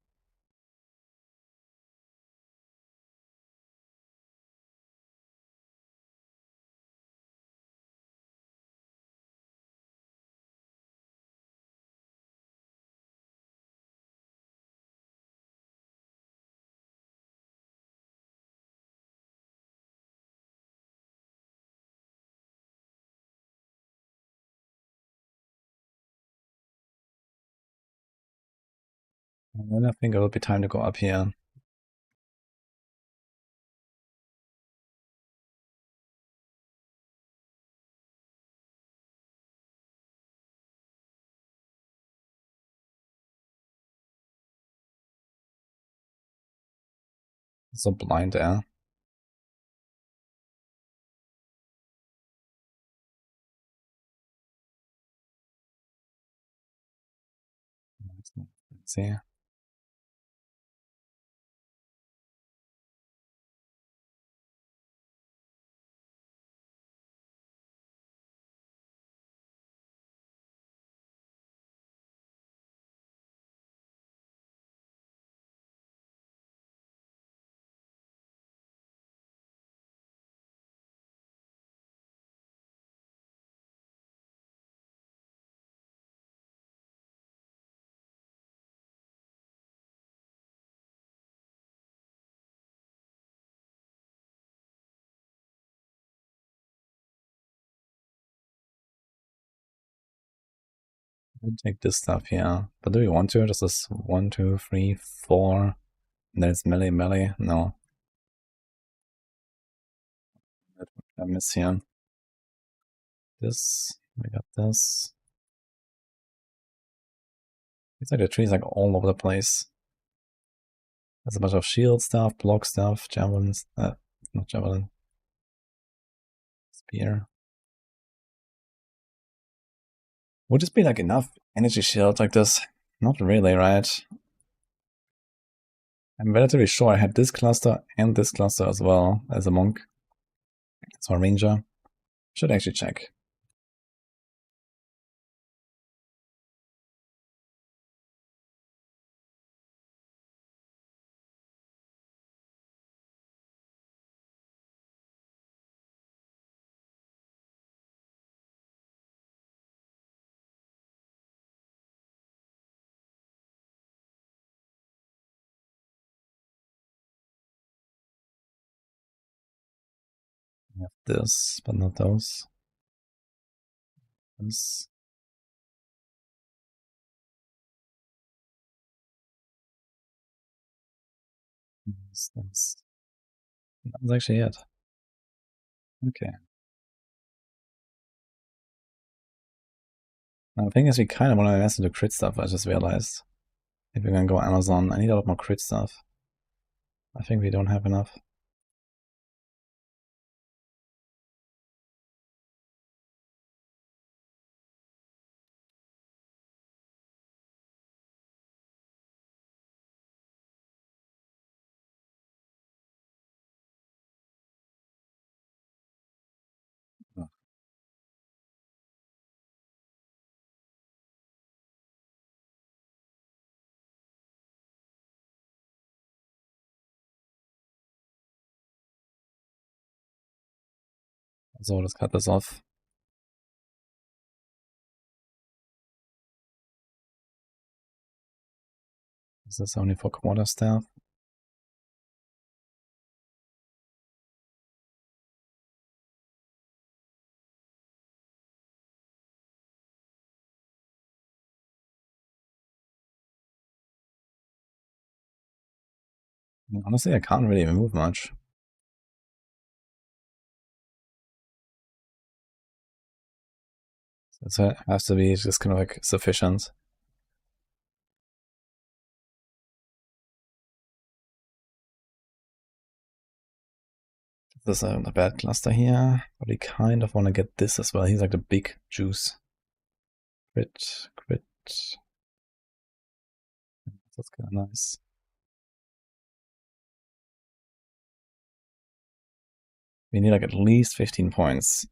And then I think it will be time to go up here. So blind there. Let's see. We'll take this stuff here. But do we want to? This is 1, 2, 3, 4. And then it's melee, melee. No. I miss here. This. We got this. It's like the trees like all over the place. There's a bunch of shield stuff, block stuff, javelins. Not javelin. Spear. Would this be like enough energy shield like this? Not really, right? I'm relatively sure I had this cluster and this cluster as well as a monk. So a ranger. Should actually check. We have this, but not those. This. That's actually it. Okay. Now, the thing is, we kind of want to invest into crit stuff, I just realized. If we're gonna go Amazon, I need a lot more crit stuff. I think we don't have enough. So let's cut this off. This is only for quarterstaff. Honestly, I can't really move much. So it has to be just kind of like sufficient. This is a bad cluster here, but we kind of want to get this as well. He's like the big juice. Crit, crit. That's kind of nice. We need like at least 15 points.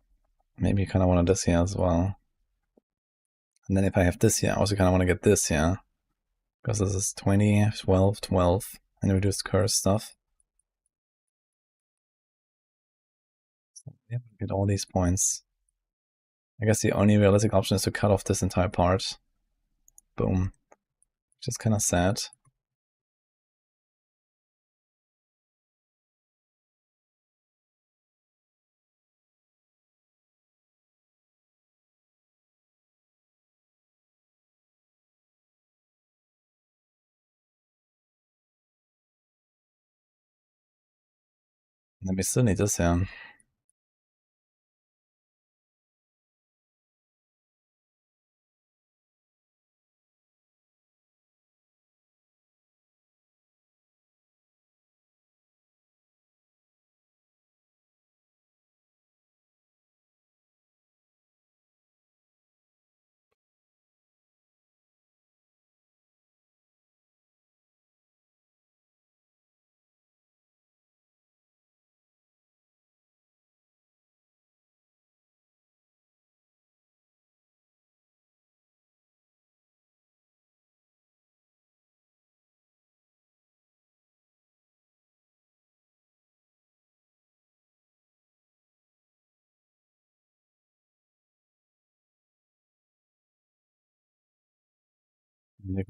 Maybe you kind of want this here as well. And then if I have this here, I also kind of want to get this here. Because this is 20, 12, 12. And reduced curse stuff. So yeah, get all these points. I guess the only realistic option is to cut off this entire part. Boom. Which is kind of sad. And then we still need this here.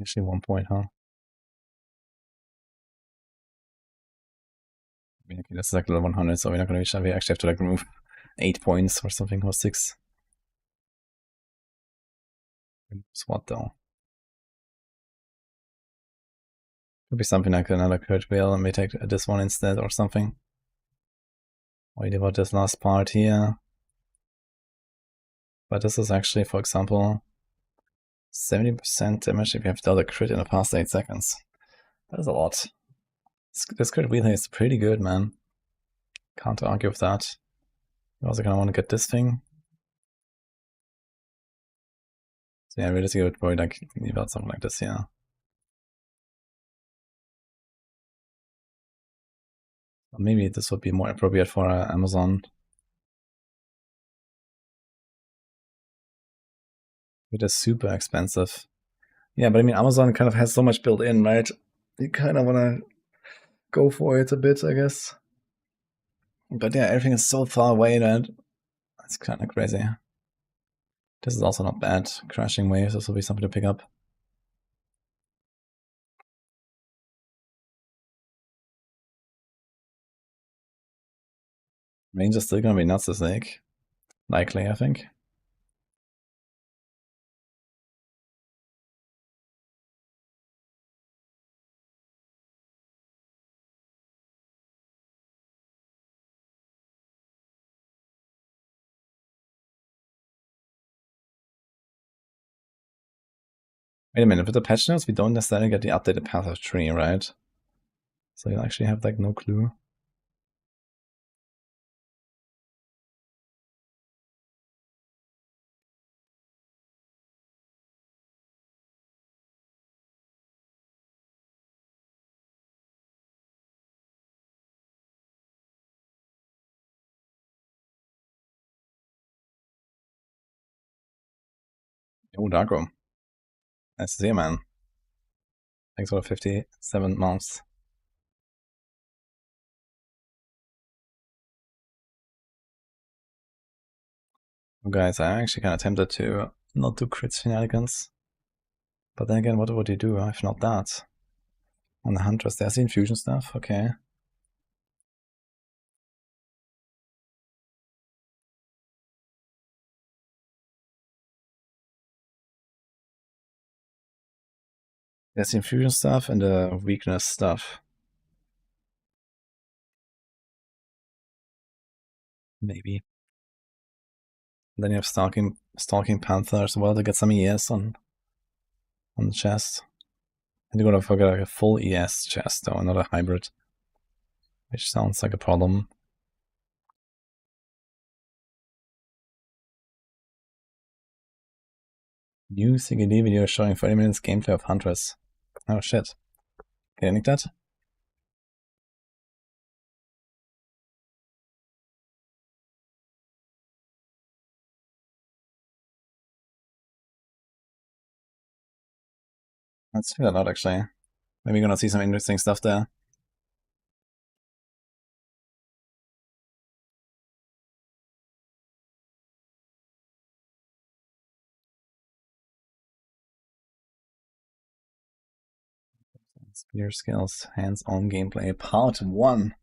Actually 1 point, huh? I mean, okay, this is like level 100, so we're not gonna reach that. We actually have to like remove 8 points or something, or 6. What though? Could be something like another crit wheel and we take this one instead or something. What about this last part here? But this is actually, for example, 70% damage if you have dealt a crit in the past 8 seconds. That is a lot. This crit wheel here is pretty good, man. Can't argue with that. You also kind of want to get this thing. So yeah, realistically, I would probably like leave out something like this here. Or maybe this would be more appropriate for Amazon. It is super expensive. Yeah, but I mean, Amazon kind of has so much built in, right? You kind of want to go for it a bit, I guess. But yeah, everything is so far away that it's kind of crazy. This is also not bad. Crashing waves, this will be something to pick up. Range is still gonna be nuts this week. Likely, I think. Wait a minute, with the patch notes, we don't necessarily get the updated path of tree, right? So you actually have like no clue. Oh, Darko. Nice to see you, man. Thanks for the 57 months. Oh, guys, I'm actually kind of tempted to not do crit shenanigans. But then again, what would you do if not that? On the Huntress, there's the infusion stuff, okay. There's the infusion stuff and the weakness stuff. Maybe. And then you have Stalking Panther as well to get some ES on the chest. And you're gonna forget like a full ES chest though, not a hybrid. Which sounds like a problem. New CGD video showing 30 minutes gameplay of Huntress. Oh shit. Can I nick that? Let's check that out actually. Maybe we're gonna see some interesting stuff there. Spear skills, hands-on gameplay, part 1.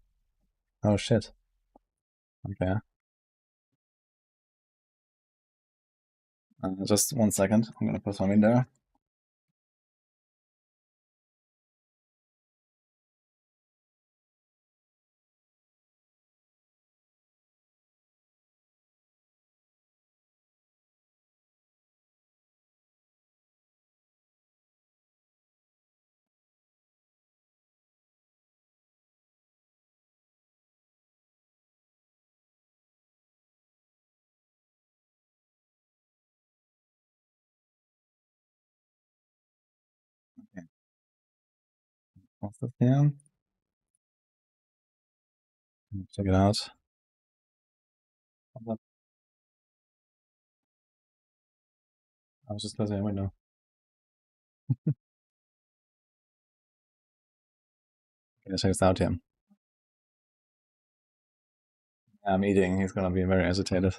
Oh shit. Okay. Just 1 second. I'm gonna put some in there. Okay. What's this here? Check it out. I was just closing a window. Okay, check this out here. I'm eating, he's gonna be very agitated.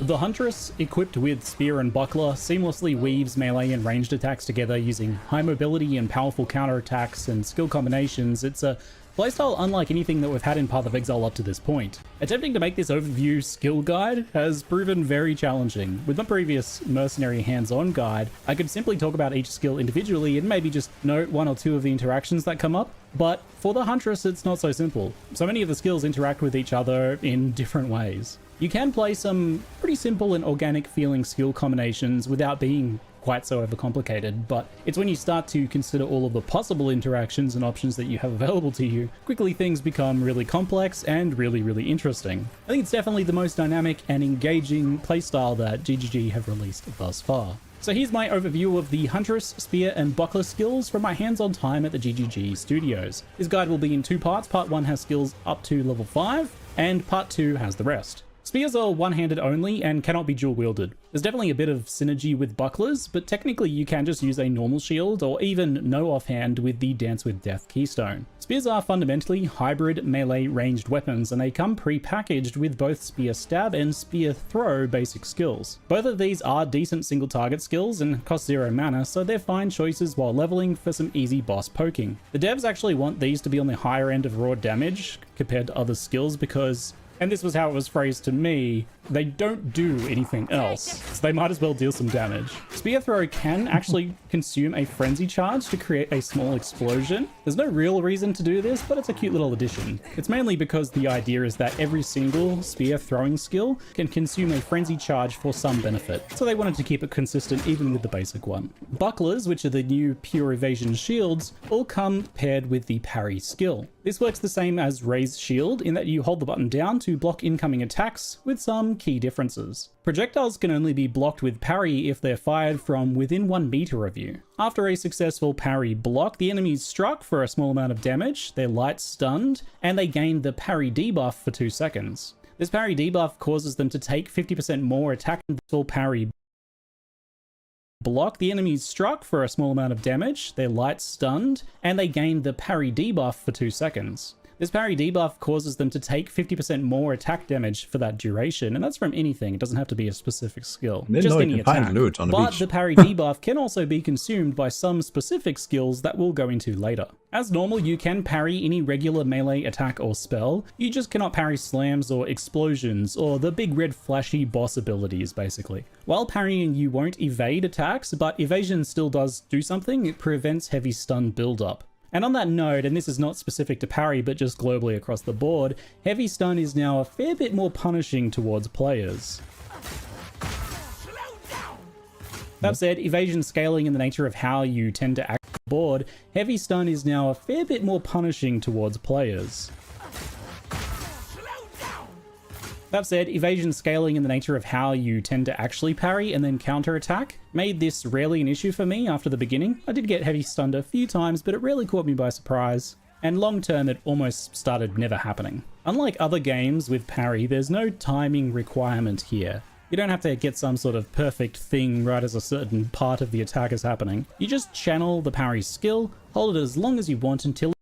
The Huntress, equipped with spear and buckler, seamlessly weaves melee and ranged attacks together using high mobility and powerful counterattacks and skill combinations. It's a playstyle unlike anything that we've had in Path of Exile up to this point. Attempting to make this overview skill guide has proven very challenging. With my previous mercenary hands-on guide, I could simply talk about each skill individually and maybe just note 1 or 2 of the interactions that come up. But for the Huntress, it's not so simple. So many of the skills interact with each other in different ways. You can play some pretty simple and organic feeling skill combinations without being quite so overcomplicated, but it's when you start to consider all of the possible interactions and options that you have available to you, quickly things become really complex and really interesting. I think it's definitely the most dynamic and engaging playstyle that GGG have released thus far. So here's my overview of the Huntress, Spear, and Buckler skills from my hands-on time at the GGG studios. This guide will be in 2 parts. Part 1 has skills up to level 5, and Part 2 has the rest. Spears are one-handed only and cannot be dual-wielded. There's definitely a bit of synergy with bucklers, but technically you can just use a normal shield or even no offhand with the Dance with Death keystone. Spears are fundamentally hybrid melee ranged weapons, and they come pre-packaged with both Spear Stab and Spear Throw basic skills. Both of these are decent single target skills and cost 0 mana, so they're fine choices while leveling for some easy boss poking. The devs actually want these to be on the higher end of raw damage compared to other skills because, and this was how it was phrased to me, they don't do anything else, so they might as well deal some damage. Spear Throw can actually consume a frenzy charge to create a small explosion. There's no real reason to do this, but it's a cute little addition. It's mainly because the idea is that every single spear throwing skill can consume a frenzy charge for some benefit, so they wanted to keep it consistent even with the basic one. Bucklers, which are the new pure evasion shields, all come paired with the parry skill. This works the same as Raise Shield in that you hold the button down to block incoming attacks, with some key differences. Projectiles can only be blocked with parry if they're fired from within 1 meter of you. After a successful parry block, the enemy is struck for a small amount of damage, they're light stunned, and they gain the parry debuff for 2 seconds. This parry debuff causes them to take 50% more attack and full parry block. The enemies struck for a small amount of damage, they're light stunned, and they gain the parry debuff for 2 seconds. This parry debuff causes them to take 50% more attack damage for that duration, and that's from anything. It doesn't have to be a specific skill. Just any attack. Loot on the But beach. the parry debuff can also be consumed by some specific skills that we'll go into later. As normal, you can parry any regular melee attack or spell. You just cannot parry slams or explosions or the big red flashy boss abilities, basically. While parrying, you won't evade attacks, but evasion still does do something. It prevents heavy stun buildup. And on that note, and this is not specific to parry, but just globally across the board, heavy stun is now a fair bit more punishing towards players. That said, evasion scaling in the nature of how you tend to act on the board, heavy stun is now a fair bit more punishing towards players. That said, evasion scaling in the nature of how you tend to actually parry and then counterattack made this rarely an issue for me after the beginning. I did get heavy stunned a few times, but it rarely caught me by surprise. And long term, it almost started never happening. Unlike other games with parry, there's no timing requirement here. You don't have to get some sort of perfect thing right as a certain part of the attack is happening. You just channel the parry skill, hold it as long as you want until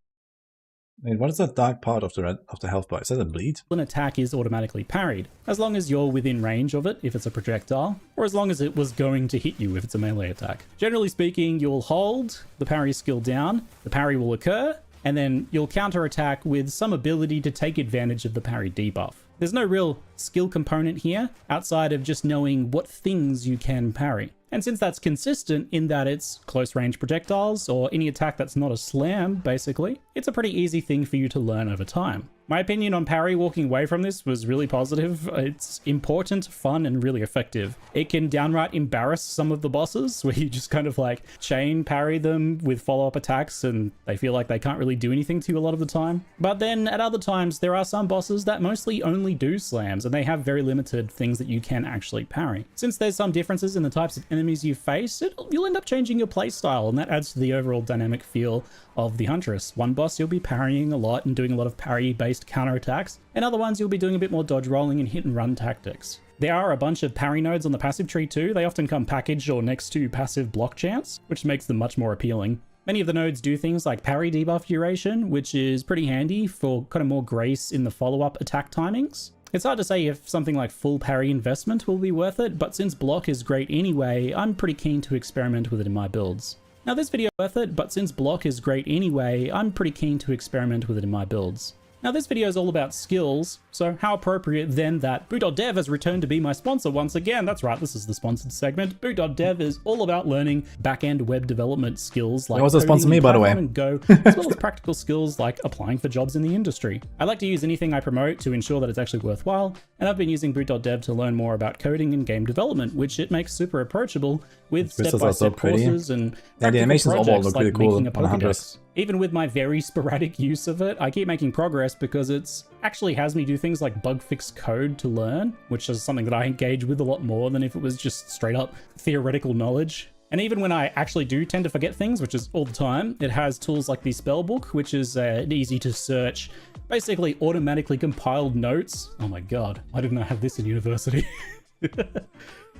Wait, what is that dark part of the health bar? Is that a bleed? an attack is automatically parried, as long as you're within range of it if it's a projectile, or as long as it was going to hit you if it's a melee attack. Generally speaking, you'll hold the parry skill down, the parry will occur, and then you'll counterattack with some ability to take advantage of the parry debuff. There's no real skill component here, outside of just knowing what things you can parry. And since that's consistent in that it's close range projectiles or any attack that's not a slam, basically, it's a pretty easy thing for you to learn over time. My opinion on parry walking away from this was really positive. It's important, fun, and really effective. It can downright embarrass some of the bosses where you just kind of like chain parry them with follow-up attacks and they feel like they can't really do anything to you a lot of the time. But then at other times, there are some bosses that mostly only do slams and they have very limited things that you can actually parry. Since there's some differences in the types of enemies you face, you'll end up changing your playstyle, and that adds to the overall dynamic feel of the Huntress. One boss you'll be parrying a lot and doing a lot of parry-based counterattacks, and other ones you'll be doing a bit more dodge rolling and hit and run tactics. There are a bunch of parry nodes on the passive tree too. They often come packaged or next to passive block chance, which makes them much more appealing. Many of the nodes do things like parry debuff duration, which is pretty handy for kind of more grace in the follow-up attack timings. It's hard to say if something like full parry investment will be worth it, but since block is great anyway, I'm pretty keen to experiment with it in my builds. Now this video is worth it, but since block is great anyway, I'm pretty keen to experiment with it in my builds. Now this video is all about skills, so how appropriate then that Boot.dev has returned to be my sponsor once again. That's right, this is the sponsored segment. Boot.dev is all about learning back-end web development skills like also sponsor me, coding in by the way. Python and Go, as well as practical skills like applying for jobs in the industry. I like to use anything I promote to ensure that it's actually worthwhile, and I've been using Boot.dev to learn more about coding and game development, which it makes super approachable with Crystals are so step-by-step pretty. courses and Yeah, the practical animations all projects look like really cool making a on Huntress. Pokédex. Even with my very sporadic use of it, I keep making progress because it's actually has me do things like bug fix code to learn, which is something that I engage with a lot more than if it was just straight up theoretical knowledge. And even when I actually do tend to forget things, which is all the time, it has tools like the Spellbook, which is easy to search, basically automatically compiled notes. Oh my god, why didn't I have this in university?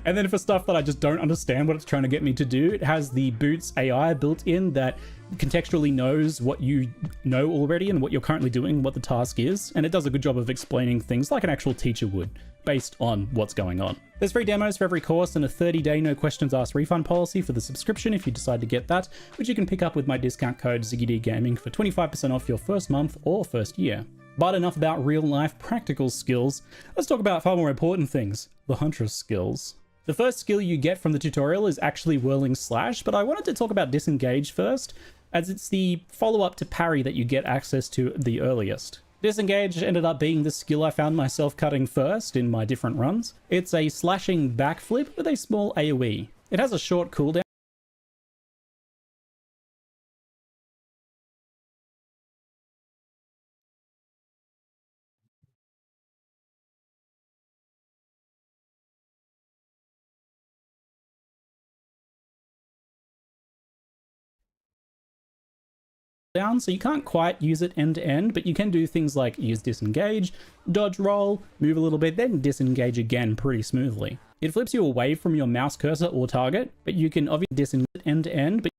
And then for stuff that I just don't understand what it's trying to get me to do, it has the Boots AI built in that contextually knows what you know already and what you're currently doing, what the task is, and it does a good job of explaining things like an actual teacher would, based on what's going on. There's free demos for every course and a 30-day no questions asked refund policy for the subscription if you decide to get that, which you can pick up with my discount code ZiggyDGaming for 25% off your first month or first year. But enough about real-life practical skills. Let's talk about far more important things, the Huntress skills. The first skill you get from the tutorial is actually Whirling Slash, but I wanted to talk about Disengage first, as it's the follow-up to parry that you get access to the earliest. Disengage ended up being the skill I found myself cutting first in my different runs. It's a slashing backflip with a small AoE. It has a short cooldown. down, so you can't quite use it end to end, but you can do things like use disengage, dodge roll, move a little bit, then disengage again pretty smoothly. It flips you away from your mouse cursor or target, but you can obviously disengage end to end, but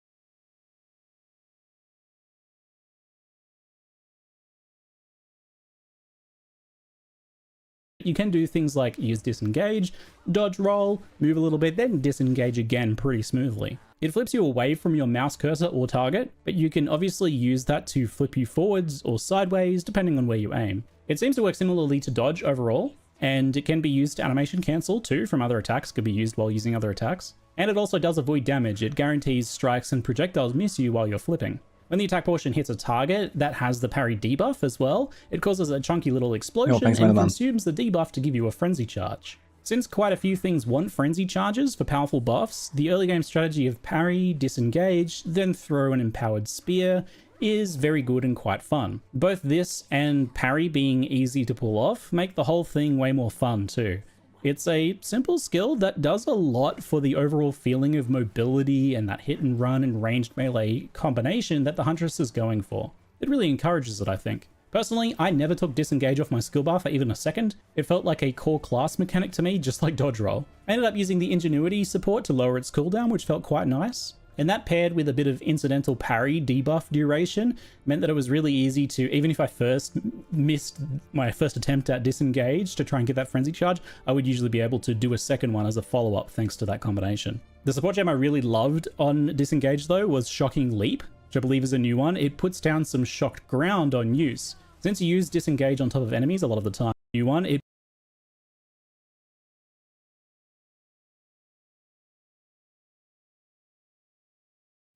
you can do things like use disengage, dodge roll, move a little bit, then disengage again pretty smoothly. It flips you away from your mouse cursor or target, but you can obviously use that to flip you forwards or sideways depending on where you aim. It seems to work similarly to dodge overall, and it can be used to animation cancel too from other attacks, could be used while using other attacks. And it also does avoid damage, it guarantees strikes and projectiles miss you while you're flipping. When the attack portion hits a target that has the parry debuff as well, it causes a chunky little explosion and consumes the debuff to give you a frenzy charge. Since quite a few things want frenzy charges for powerful buffs, the early game strategy of parry, disengage, then throw an empowered spear is very good and quite fun. Both this and parry being easy to pull off make the whole thing way more fun too. It's a simple skill that does a lot for the overall feeling of mobility and that hit and run and ranged melee combination that the Huntress is going for. It really encourages it, I think. Personally, I never took disengage off my skill bar for even a second. It felt like a core class mechanic to me, just like dodge roll. I ended up using the ingenuity support to lower its cooldown, which felt quite nice. And that paired with a bit of incidental parry debuff duration meant that it was really easy to, even if I first missed my first attempt at disengage to try and get that frenzy charge, I would usually be able to do a second one as a follow-up thanks to that combination. The support gem I really loved on disengage though was Shocking Leap, which I believe is a new one. It puts down some shocked ground on use. Since you use disengage on top of enemies a lot of the time, new one, it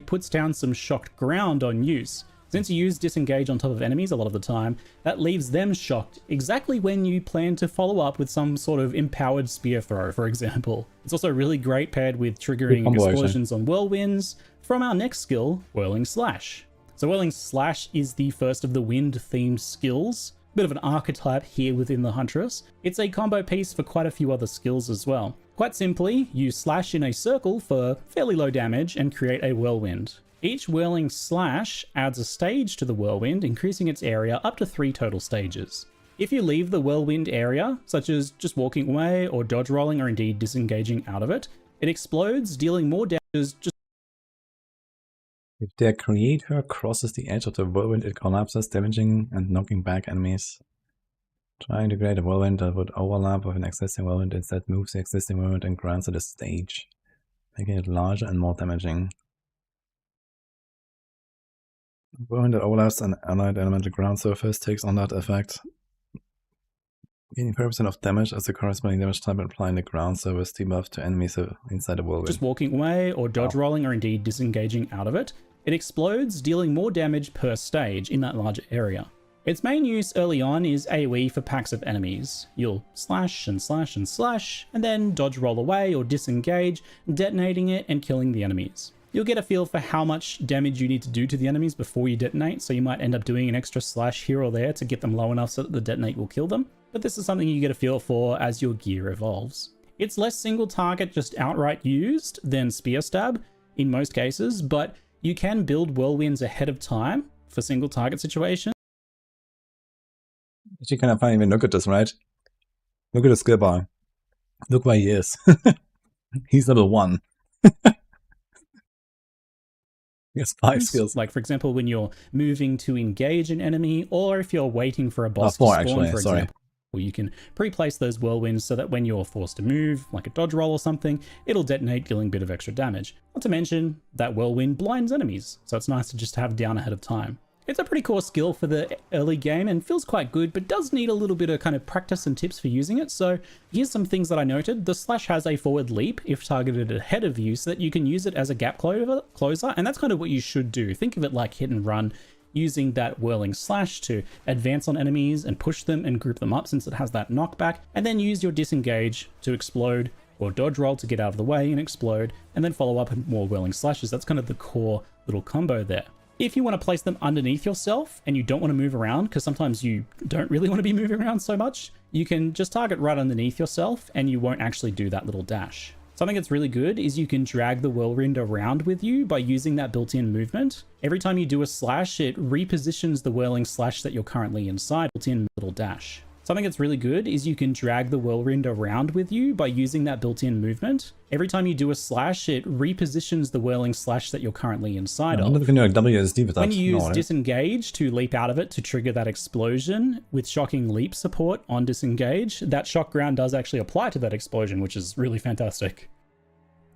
puts down some shocked ground on use. Since you use disengage on top of enemies a lot of the time, that leaves them shocked exactly when you plan to follow up with some sort of empowered spear throw, for example. It's also really great paired with triggering explosions on whirlwinds from our next skill, Whirling Slash. So Whirling Slash is the first of the wind-themed skills. Bit of an archetype here within the Huntress. It's a combo piece for quite a few other skills as well. Quite simply, you slash in a circle for fairly low damage and create a whirlwind. Each whirling slash adds a stage to the whirlwind, increasing its area up to 3 total stages. If you leave the whirlwind area, such as just walking away or dodge rolling or indeed disengaging out of it, it explodes, dealing more damage just if their creator crosses the edge of the whirlwind, it collapses, damaging and knocking back enemies. Trying to create a whirlwind that would overlap with an existing whirlwind instead moves the existing whirlwind and grants it a stage, making it larger and more damaging. A whirlwind that overlaps an allied elemental ground surface takes on that effect, gaining 30% of damage as the corresponding damage type and applying the ground surface debuff to enemies inside the whirlwind. Just walking away or dodge rolling or indeed disengaging out of it, it explodes, dealing more damage per stage in that larger area. Its main use early on is AoE for packs of enemies. You'll slash and slash and slash, and then dodge roll away or disengage, detonating it and killing the enemies. You'll get a feel for how much damage you need to do to the enemies before you detonate, so you might end up doing an extra slash here or there to get them low enough so that the detonate will kill them, but this is something you get a feel for as your gear evolves. It's less single target just outright used than spear stab in most cases, but you can build whirlwinds ahead of time for single target situations. You can't even look at this, right? Look at the skill bar. Look where he is. He's level 1. He has 5 skills. Like, for example, when you're moving to engage an enemy, or if you're waiting for a boss to spawn, for example. You can pre-place those whirlwinds so that when you're forced to move, like a dodge roll or something, it'll detonate, dealing a bit of extra damage. Not to mention, that whirlwind blinds enemies, so it's nice to just have down ahead of time. It's a pretty core skill for the early game and feels quite good, but does need a little bit of kind of practice and tips for using it. So here's some things that I noted. The slash has a forward leap if targeted ahead of you, so that you can use it as a gap closer, and that's kind of what you should do. Think of it like hit and run, using that whirling slash to advance on enemies and push them and group them up since it has that knockback, and then use your disengage to explode or dodge roll to get out of the way and explode, and then follow up with more whirling slashes. That's kind of the core little combo there. If you want to place them underneath yourself and you don't want to move around, because sometimes you don't really want to be moving around so much, you can just target right underneath yourself and you won't actually do that little dash. Something that's really good is you can drag the whirlwind around with you by using that built-in movement. Every time you do a slash, it repositions the whirling slash that you're currently inside, built-in little dash. Something that's really good is you can drag the whirlwind around with you by using that built-in movement. Every time you do a slash, it repositions the whirling slash that you're currently inside of. I wonder if we can do like WSD with that. When you use right? disengage to leap out of it to trigger that explosion with shocking leap support on disengage, that shock ground does actually apply to that explosion, which is really fantastic.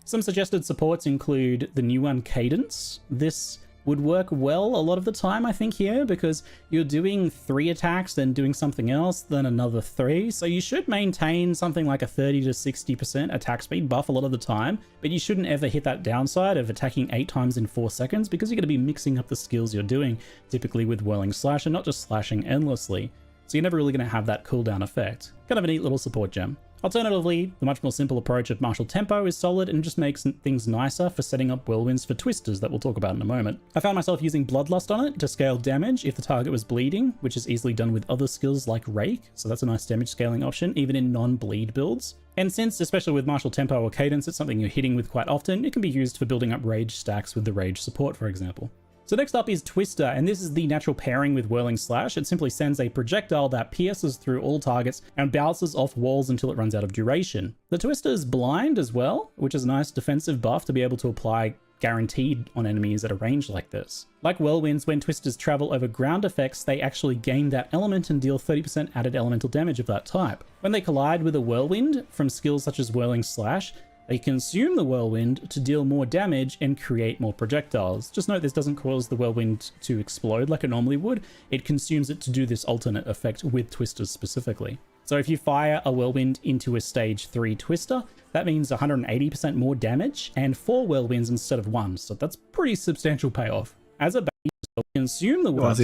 Some suggested supports include the new one, Cadence. This would work well a lot of the time, I think, here, because you're doing 3 attacks, then doing something else, then another 3. So you should maintain something like a 30 to 60% attack speed buff a lot of the time, but you shouldn't ever hit that downside of attacking 8 times in 4 seconds, because you're going to be mixing up the skills you're doing, typically with Whirling Slash, and not just slashing endlessly. So you're never really going to have that cooldown effect. Kind of a neat little support gem. Alternatively, the much more simple approach of Martial Tempo is solid and just makes things nicer for setting up whirlwinds for twisters that we'll talk about in a moment. I found myself using Bloodlust on it to scale damage if the target was bleeding, which is easily done with other skills like Rake, so that's a nice damage scaling option, even in non-bleed builds. And since, especially with Martial Tempo or Cadence, it's something you're hitting with quite often, it can be used for building up Rage stacks with the Rage support, for example. So next up is Twister, and this is the natural pairing with Whirling Slash. It simply sends a projectile that pierces through all targets and bounces off walls until it runs out of duration. The Twister is blind as well, which is a nice defensive buff to be able to apply guaranteed on enemies at a range like this. Like whirlwinds, when twisters travel over ground effects, they actually gain that element and deal 30% added elemental damage of that type. When they collide with a whirlwind from skills such as Whirling Slash, they consume the whirlwind to deal more damage and create more projectiles. Just note this doesn't cause the whirlwind to explode like it normally would. It consumes it to do this alternate effect with twisters specifically. So if you fire a whirlwind into a stage 3 twister, that means 180% more damage and 4 whirlwinds instead of 1. So that's pretty substantial payoff. As a base, consume the whirlwind.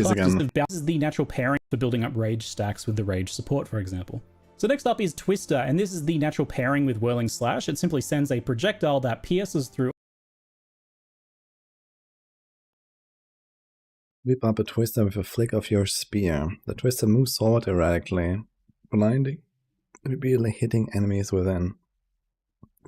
This is the natural pairing for building up Rage stacks with the Rage support, for example. So next up is Twister, and this is the natural pairing with Whirling Slash. It simply sends a projectile that pierces through. Whip up a Twister with a flick of your spear. The Twister moves forward erratically, blinding, repeatedly hitting enemies within.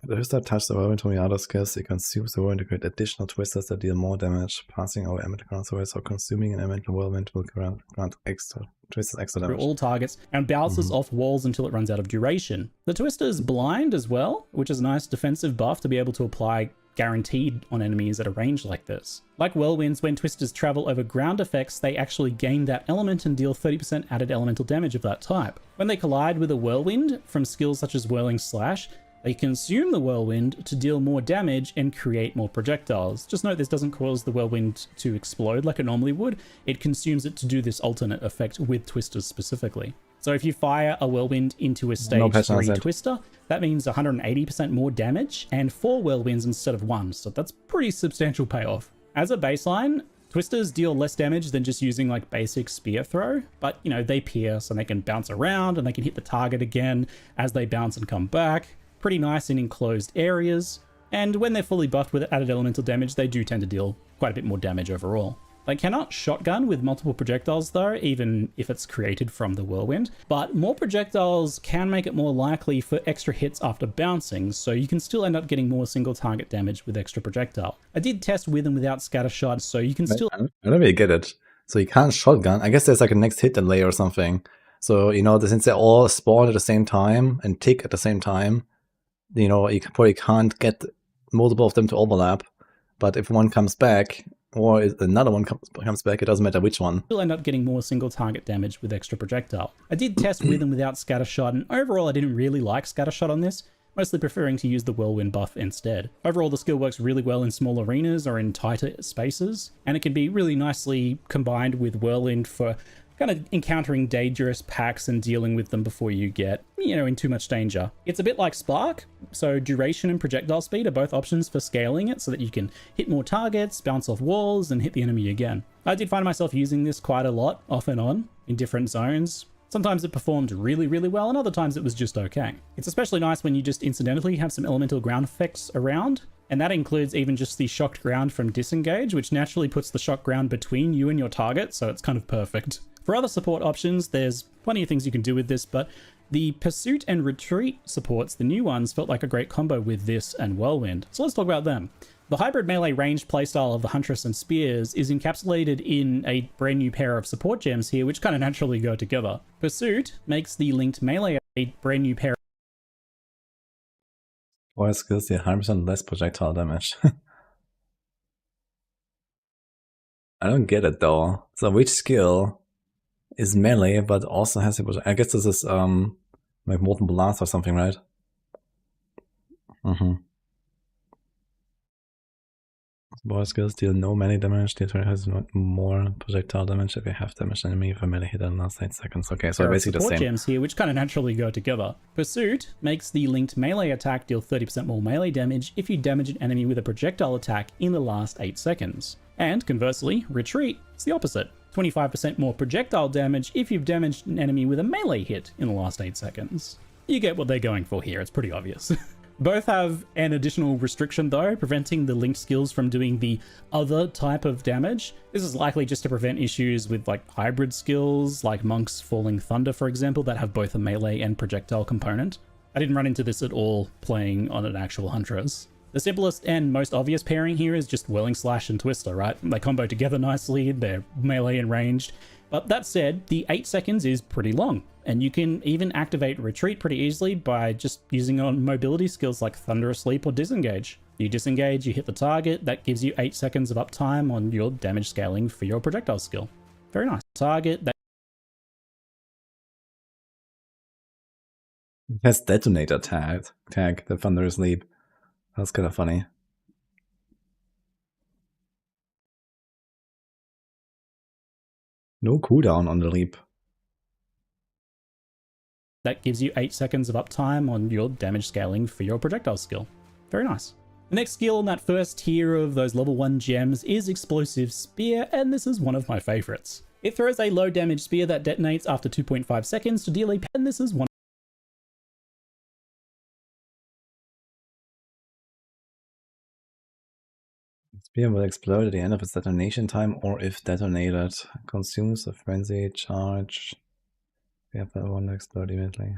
The Twister touches the whirlwind from the other skills. It consumes the whirlwind to create additional twisters that deal more damage. Passing over elemental counterweights or consuming an elemental whirlwind will grant extra twisters extra damage. Through all targets and bounces off walls until it runs out of duration. The Twister is blind as well, which is a nice defensive buff to be able to apply guaranteed on enemies at a range like this. Like whirlwinds, when twisters travel over ground effects, they actually gain that element and deal 30% added elemental damage of that type. When they collide with a whirlwind from skills such as Whirling Slash, they consume the whirlwind to deal more damage and create more projectiles. Just note this doesn't cause the whirlwind to explode like it normally would. It consumes it to do this alternate effect with twisters specifically. So if you fire a whirlwind into a stage 3 twister, that means 180% more damage and 4 whirlwinds instead of 1. So that's pretty substantial payoff. As a baseline, twisters deal less damage than just using like basic spear throw, but you know, they pierce and they can bounce around and they can hit the target again as they bounce and come back. Pretty nice in enclosed areas, and when they're fully buffed with added elemental damage, they do tend to deal quite a bit more damage overall. They cannot shotgun with multiple projectiles though, even if it's created from the whirlwind, but more projectiles can make it more likely for extra hits after bouncing, so you can still end up getting more single target damage with extra projectile. I did test with and without scattershot, so you can still... I don't really get it. So you can't shotgun. I guess there's like a next hit delay or something. So, you know, since they all spawn at the same time and tick at the same time, you know, you probably can't get multiple of them to overlap. But if one comes back, or another one comes back, it doesn't matter which one. You'll end up getting more single target damage with extra projectile. I did test with and without scattershot, and overall I didn't really like scattershot on this, mostly preferring to use the whirlwind buff instead. Overall the skill works really well in small arenas or in tighter spaces, and it can be really nicely combined with whirlwind for kind of encountering dangerous packs and dealing with them before you get, you know, in too much danger. It's a bit like Spark, so duration and projectile speed are both options for scaling it so that you can hit more targets, bounce off walls, and hit the enemy again. I did find myself using this quite a lot, off and on, in different zones. Sometimes it performed really, really well, and other times it was just okay. It's especially nice when you just incidentally have some elemental ground effects around, and that includes even just the shocked ground from disengage, which naturally puts the shocked ground between you and your target, so it's kind of perfect. For other support options, there's plenty of things you can do with this, but The Pursuit and Retreat supports, the new ones, felt like a great combo with this and Whirlwind. So let's talk about them. The hybrid melee ranged playstyle of the Huntress and Spears is encapsulated in a brand new pair of support gems here, which kind of naturally go together. Pursuit makes the linked melee a brand new pair. Or skills deal 100% less projectile damage. I don't get it though. So which skill is melee but also has a project? I guess this is like Molten Blast or something, right? Support skills deal no melee damage, the turret has more projectile damage if you have damaged enemy if a melee hit in the last 8 seconds. Okay, so basically the same. Gems here, which kind of naturally go together. Pursuit makes the linked melee attack deal 30% more melee damage if you damage an enemy with a projectile attack in the last 8 seconds. And conversely, Retreat is the opposite. 25% more projectile damage if you've damaged an enemy with a melee hit in the last 8 seconds. You get what they're going for here, it's pretty obvious. Both have an additional restriction though, preventing the linked skills from doing the other type of damage. This is likely just to prevent issues with like hybrid skills, like Monk's Falling Thunder for example, that have both a melee and projectile component. I didn't run into this at all playing on an actual Huntress. The simplest and most obvious pairing here is just Whirling Slash and Twister, right? They combo together nicely, they're melee and ranged. But that said, the 8 seconds is pretty long, and you can even activate Retreat pretty easily by just using on mobility skills like Thunder Asleep or Disengage. You disengage, you hit the target, that gives you 8 seconds of uptime on your damage scaling for your projectile skill. Very nice. Target that it has Detonator tag, the Thunder Asleep. That's kind of funny. No cooldown on the leap. that gives you 8 seconds of uptime on your damage scaling for your projectile skill. Very nice. The next skill in that first tier of those level 1 gems is Explosive Spear, and this is one of my favorites. It throws a low damage spear that detonates after 2.5 seconds to deal a and this is one. Spear will explode at the end of its detonation time, or if detonated, consumes a frenzy charge. We have that one to explode immediately.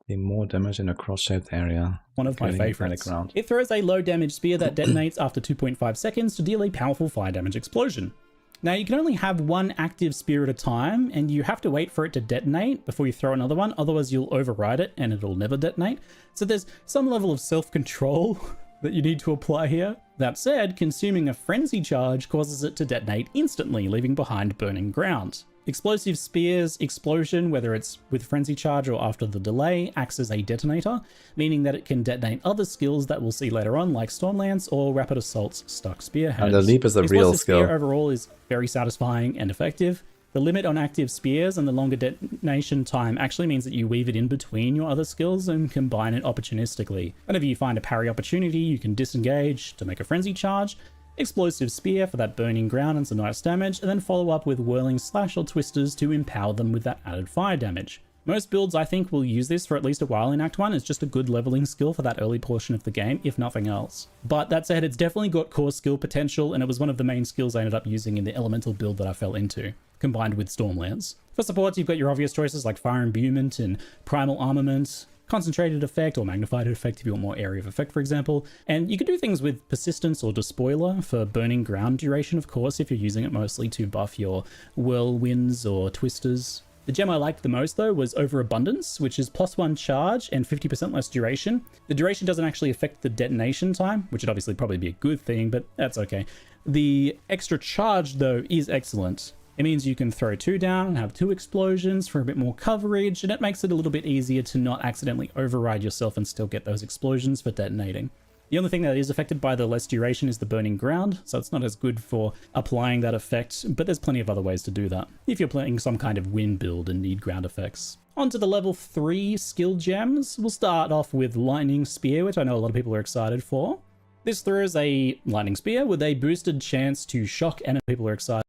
The more damage in a cross-shaped area. One of my favorites. It throws a low damage spear that detonates after 2.5 seconds to deal a powerful fire damage explosion. Now you can only have one active spear at a time, and you have to wait for it to detonate before you throw another one, otherwise you'll override it and it'll never detonate. So there's some level of self-control that you need to apply here. That said, consuming a frenzy charge causes it to detonate instantly, leaving behind burning ground. Explosive Spear's explosion, whether it's with frenzy charge or after the delay, acts as a detonator, meaning that it can detonate other skills that we'll see later on, like Stormlance or Rapid Assault's Stuck Spearheads. And the leap is a real skill. Spear overall is very satisfying and effective. The limit on active spears and the longer detonation time actually means that you weave it in between your other skills and combine it opportunistically. Whenever you find a parry opportunity, you can disengage to make a frenzy charge, Explosive Spear for that burning ground and some nice damage, and then follow up with Whirling Slash or Twisters to empower them with that added fire damage. Most builds I think will use this for at least a while in Act 1. It's just a good leveling skill for that early portion of the game, if nothing else. But that said, it's definitely got core skill potential, and it was one of the main skills I ended up using in the elemental build that I fell into, combined with Stormlance. For supports, you've got your obvious choices like Fire Imbuement and Primal Armament, Concentrated Effect or Magnified Effect if you want more area of effect, for example. And you could do things with Persistence or Despoiler for burning ground duration, of course, if you're using it mostly to buff your Whirlwinds or Twisters. The gem I liked the most, though, was Overabundance, which is +1 charge and 50% less duration. The duration doesn't actually affect the detonation time, which would obviously probably be a good thing, but that's okay. The extra charge, though, is excellent. It means you can throw 2 down and have 2 explosions for a bit more coverage, and it makes it a little bit easier to not accidentally override yourself and still get those explosions for detonating. The only thing that is affected by the less duration is the burning ground, so it's not as good for applying that effect, but there's plenty of other ways to do that, if you're playing some kind of wind build and need ground effects. On to the level 3 skill gems. We'll start off with Lightning Spear, which I know a lot of people are excited for. This throws a Lightning Spear with a boosted chance to shock enemy. People are excited.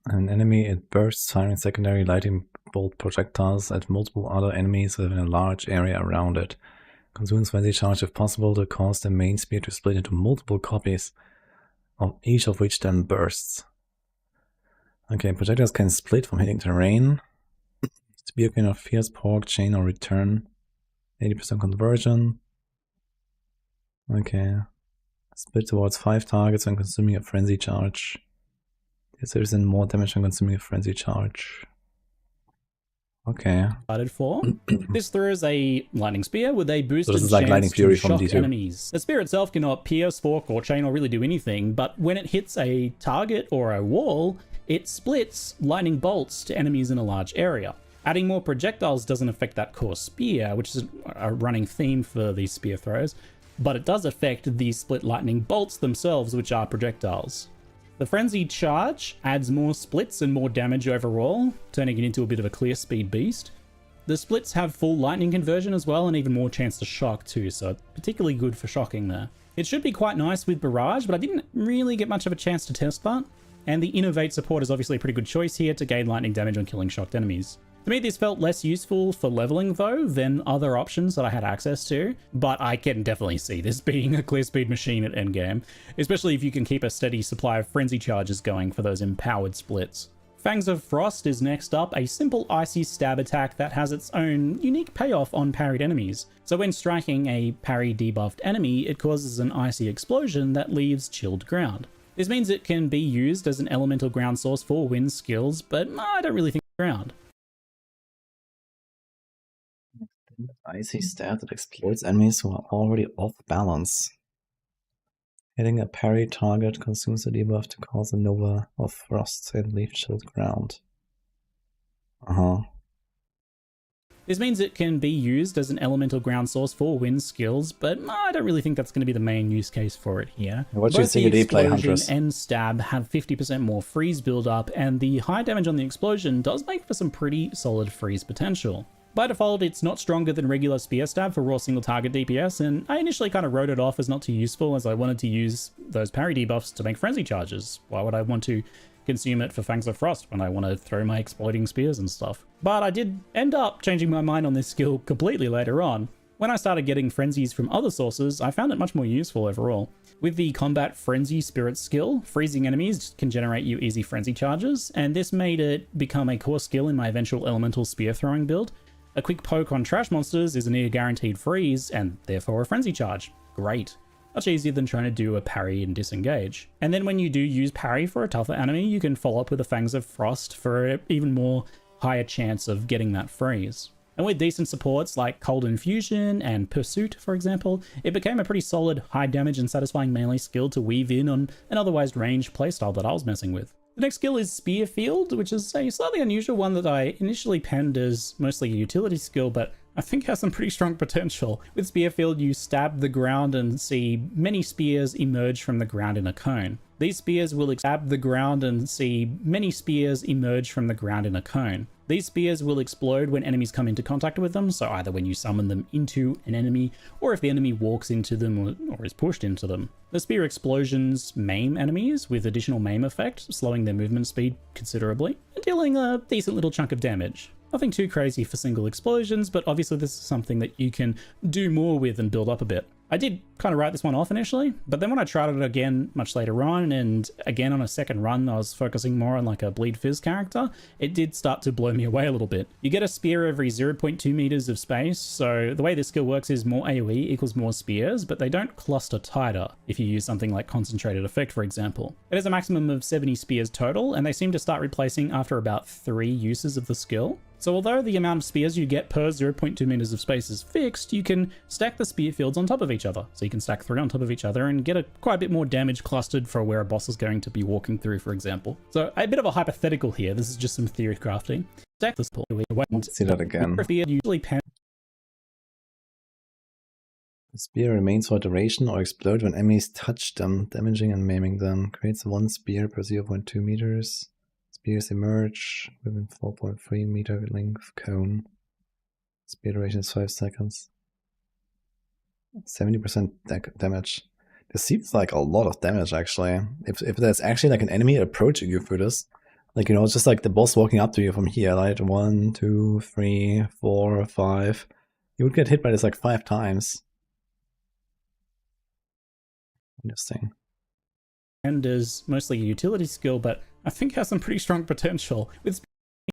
An enemy, it bursts firing secondary lightning bolt projectiles at multiple other enemies within a large area around it. Consumes frenzy charge if possible to cause the main spear to split into multiple copies, of each of which then bursts. Okay, projectiles can split from hitting terrain. Spear cannot fierce, pork, chain, or return. 80% conversion. Okay. Split towards 5 targets when consuming a frenzy charge. Deals 30% more damage when consuming a frenzy charge. Okay. For. This throws a lightning spear with a boosted this is like lightning chance fury to from shock D2. enemies. The spear itself cannot pierce, fork, or chain or really do anything, but when it hits a target or a wall, it splits lightning bolts to enemies in a large area. Adding more projectiles doesn't affect that core spear, which is a running theme for these spear throws, but it does affect the split lightning bolts themselves, which are projectiles. The frenzied charge adds more splits and more damage overall, turning it into a bit of a clear speed beast. The splits have full lightning conversion as well, and even more chance to shock too, so particularly good for shocking there. It should be quite nice with barrage, but I didn't really get much of a chance to test that. And the innovate support is obviously a pretty good choice here to gain lightning damage on killing shocked enemies. To me, this felt less useful for leveling though than other options that I had access to, but I can definitely see this being a clear speed machine at endgame, especially if you can keep a steady supply of frenzy charges going for those empowered splits. Fangs of Frost is next up, a simple icy stab attack that has its own unique payoff on parried enemies. So when striking a parry debuffed enemy, it causes an icy explosion that leaves chilled ground. This means it can be used as an elemental ground source for wind skills, but I don't really think it's ground. Icy stab that explodes enemies who are already off balance. Hitting a parry target consumes a debuff to cause a nova of frost and leave chilled ground. This means it can be used as an elemental ground source for wind skills, but I don't really think that's going to be the main use case for it here. What do you think of the play, Huntress? And stab have 50% more freeze build-up, and the high damage on the explosion does make for some pretty solid freeze potential. By default, it's not stronger than regular spear stab for raw single target DPS, and I initially kind of wrote it off as not too useful as I wanted to use those parry debuffs to make frenzy charges. Why would I want to consume it for Fangs of Frost when I want to throw my exploding spears and stuff? But I did end up changing my mind on this skill completely later on. When I started getting frenzies from other sources, I found it much more useful overall. With the Combat Frenzy Spirit skill, freezing enemies can generate you easy frenzy charges, and this made it become a core skill in my eventual elemental spear throwing build. A quick poke on trash monsters is a near guaranteed freeze, and therefore a frenzy charge. Great. Much easier than trying to do a parry and disengage. And then when you do use parry for a tougher enemy, you can follow up with the Fangs of Frost for an even more higher chance of getting that freeze. And with decent supports like Cold Infusion and Pursuit, for example, it became a pretty solid high damage and satisfying melee skill to weave in on an otherwise ranged playstyle that I was messing with. The next skill is Spear Field, which is a slightly unusual one that I initially penned as mostly a utility skill, but I think has some pretty strong potential. With Spear Field, you stab the ground and see many spears emerge from the ground in a cone. These spears will stab the ground and see many spears emerge from the ground in a cone. These spears will explode when enemies come into contact with them, so either when you summon them into an enemy, or if the enemy walks into them or is pushed into them. The spear explosions maim enemies with additional maim effect, slowing their movement speed considerably, and dealing a decent little chunk of damage. Nothing too crazy for single explosions, but obviously this is something that you can do more with and build up a bit. I did kind of write this one off initially, but then when I tried it again much later on, and again on a second run I was focusing more on like a Bleed Fizz character, it did start to blow me away a little bit. You get a spear every 0.2 meters of space, so the way this skill works is more AoE equals more spears, but they don't cluster tighter if you use something like Concentrated Effect, for example. It has a maximum of 70 spears total, and they seem to start replacing after about 3 uses of the skill. So although the amount of spears you get per 0.2 meters of space is fixed, you can stack the spear fields on top of each other. So you can stack 3 on top of each other and get quite a bit more damage clustered for where a boss is going to be walking through, for example. So a bit of a hypothetical here. This is just some theory crafting. Stack this pull. Let's see that again. Usually the spear remains for duration or explode when enemies touch them, damaging and maiming them. Creates 1 spear per 0.2 meters. Spears emerge within 4.3 meter length cone. Spear duration is 5 seconds. 70% damage. This seems like a lot of damage actually. If there's actually like an enemy approaching you through this, like, you know, it's just like the boss walking up to you from here, right? 1, 2, 3, 4, 5. You would get hit by this like 5 times. Interesting. And is mostly a utility skill, but I think has some pretty strong potential. With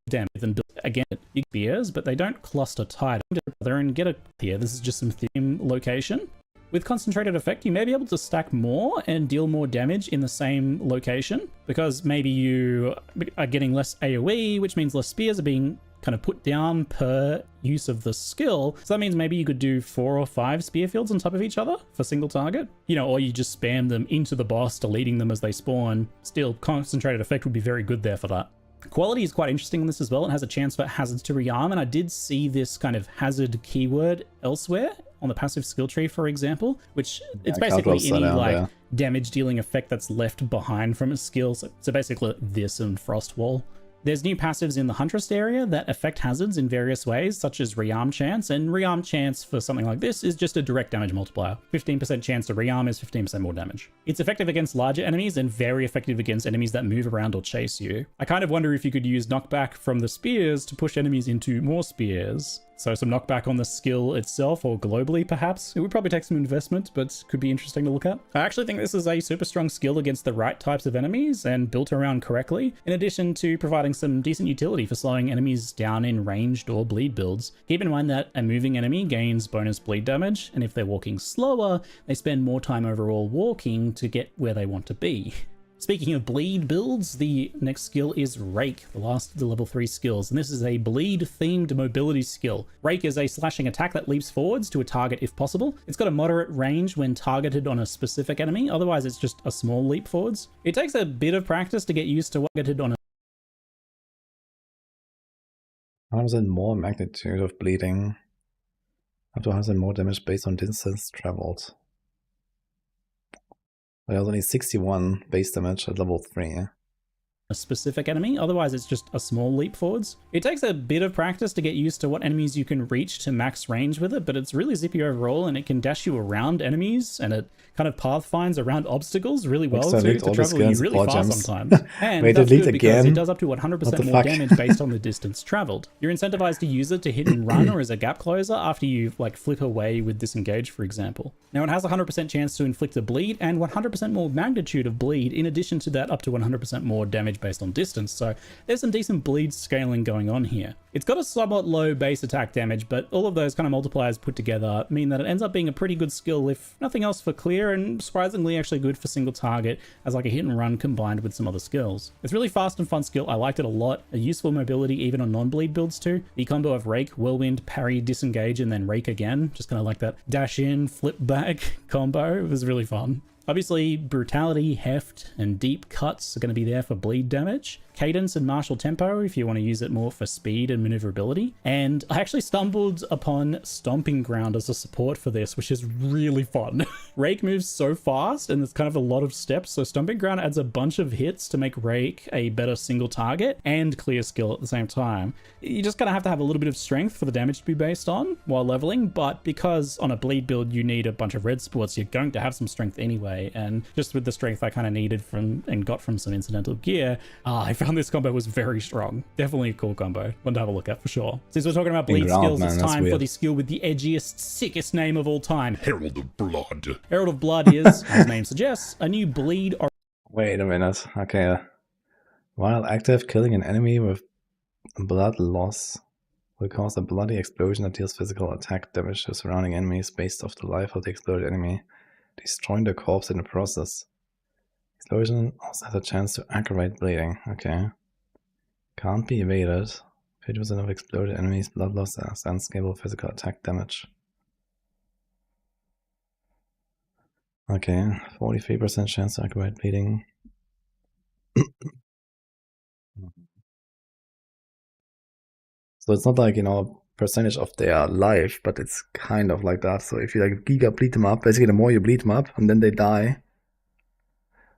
damage and again, big spears, but they don't cluster tight together and get a here. This is just some theme location. With concentrated effect, you may be able to stack more and deal more damage in the same location, because maybe you are getting less AoE, which means less spears are being kind of put down per use of the skill. So that means maybe you could do 4 or 5 spear fields on top of each other for single target, you know, or you just spam them into the boss, deleting them as they spawn. Still, concentrated effect would be very good there for that. Quality is quite interesting in this as well. It has a chance for hazards to rearm, and I did see this kind of hazard keyword elsewhere on the passive skill tree, for example, which it's basically any like damage dealing effect that's left behind from a skill. So basically this and Frost Wall. There's new passives in the Huntress area that affect hazards in various ways, such as rearm chance, and rearm chance for something like this is just a direct damage multiplier. 15% chance to rearm is 15% more damage. It's effective against larger enemies and very effective against enemies that move around or chase you. I kind of wonder if you could use knockback from the spears to push enemies into more spears. So some knockback on the skill itself, or globally perhaps. It would probably take some investment, but could be interesting to look at. I actually think this is a super strong skill against the right types of enemies and built around correctly, in addition to providing some decent utility for slowing enemies down in ranged or bleed builds. Keep in mind that a moving enemy gains bonus bleed damage, and if they're walking slower, they spend more time overall walking to get where they want to be. Speaking of bleed builds, the next skill is Rake, the last of the level 3 skills, and this is a bleed-themed mobility skill. Rake is a slashing attack that leaps forwards to a target if possible. It's got a moderate range when targeted on a specific enemy, otherwise it's just a small leap forwards. It takes a bit of practice to get used to targeted on a 100% more magnitude of bleeding, up to 100% more damage based on distance traveled. There's only 61 base damage at level 3. A specific enemy, otherwise it's just a small leap forwards. It takes a bit of practice to get used to what enemies you can reach to max range with it, but it's really zippy overall, and it can dash you around enemies, and it kind of path finds around obstacles really well too, to travel you really fast sometimes. And Wait, that's good because again? it does up to 100% more damage based on the distance traveled. You're incentivized to use it to hit and run or as a gap closer after you like flip away with disengage, for example. Now it has a 100% chance to inflict a bleed and 100% more magnitude of bleed, in addition to that up to 100% more damage based on distance, so there's some decent bleed scaling going on here. It's got a somewhat low base attack damage, but all of those kind of multipliers put together mean that it ends up being a pretty good skill, if nothing else for clear, and surprisingly actually good for single target as like a hit and run combined with some other skills. It's really fast and fun skill. I liked it a lot. A useful mobility even on non-bleed builds too. The combo of Rake, Whirlwind, Parry, Disengage, and then Rake again, just kind of like that dash in, flip back combo. It was really fun. Obviously, brutality, heft, and deep cuts are going to be there for bleed damage. Cadence and martial tempo if you want to use it more for speed and maneuverability. And I actually stumbled upon Stomping Ground as a support for this, which is really fun. Rake moves so fast and there's kind of a lot of steps, so Stomping Ground adds a bunch of hits to make Rake a better single target and clear skill at the same time. You just kind of have a little bit of strength for the damage to be based on while leveling, but because on a bleed build you need a bunch of red sports, you're going to have some strength anyway, and just with the strength I kind of needed from and got from some incidental gear, I found this combo was very strong. Definitely a cool combo. One to have a look at for sure. Since we're talking about bleed skills, it's time for the skill with the edgiest, sickest name of all time. Herald of Blood. Herald of Blood is, as the name suggests, a new bleed or... Wait a minute. Okay. While active, killing an enemy with blood loss will cause a bloody explosion that deals physical attack damage to surrounding enemies based off the life of the exploded enemy, destroying the corpse in the process. Explosion also has a chance to aggravate bleeding. Okay. Can't be evaded. 50% of exploded enemies' blood loss as unscalable physical attack damage. Okay, 43% chance to aggravate bleeding. So it's not like, you know, percentage of their life, but it's kind of like that. So if you like giga bleed them up, basically the more you bleed them up and then they die.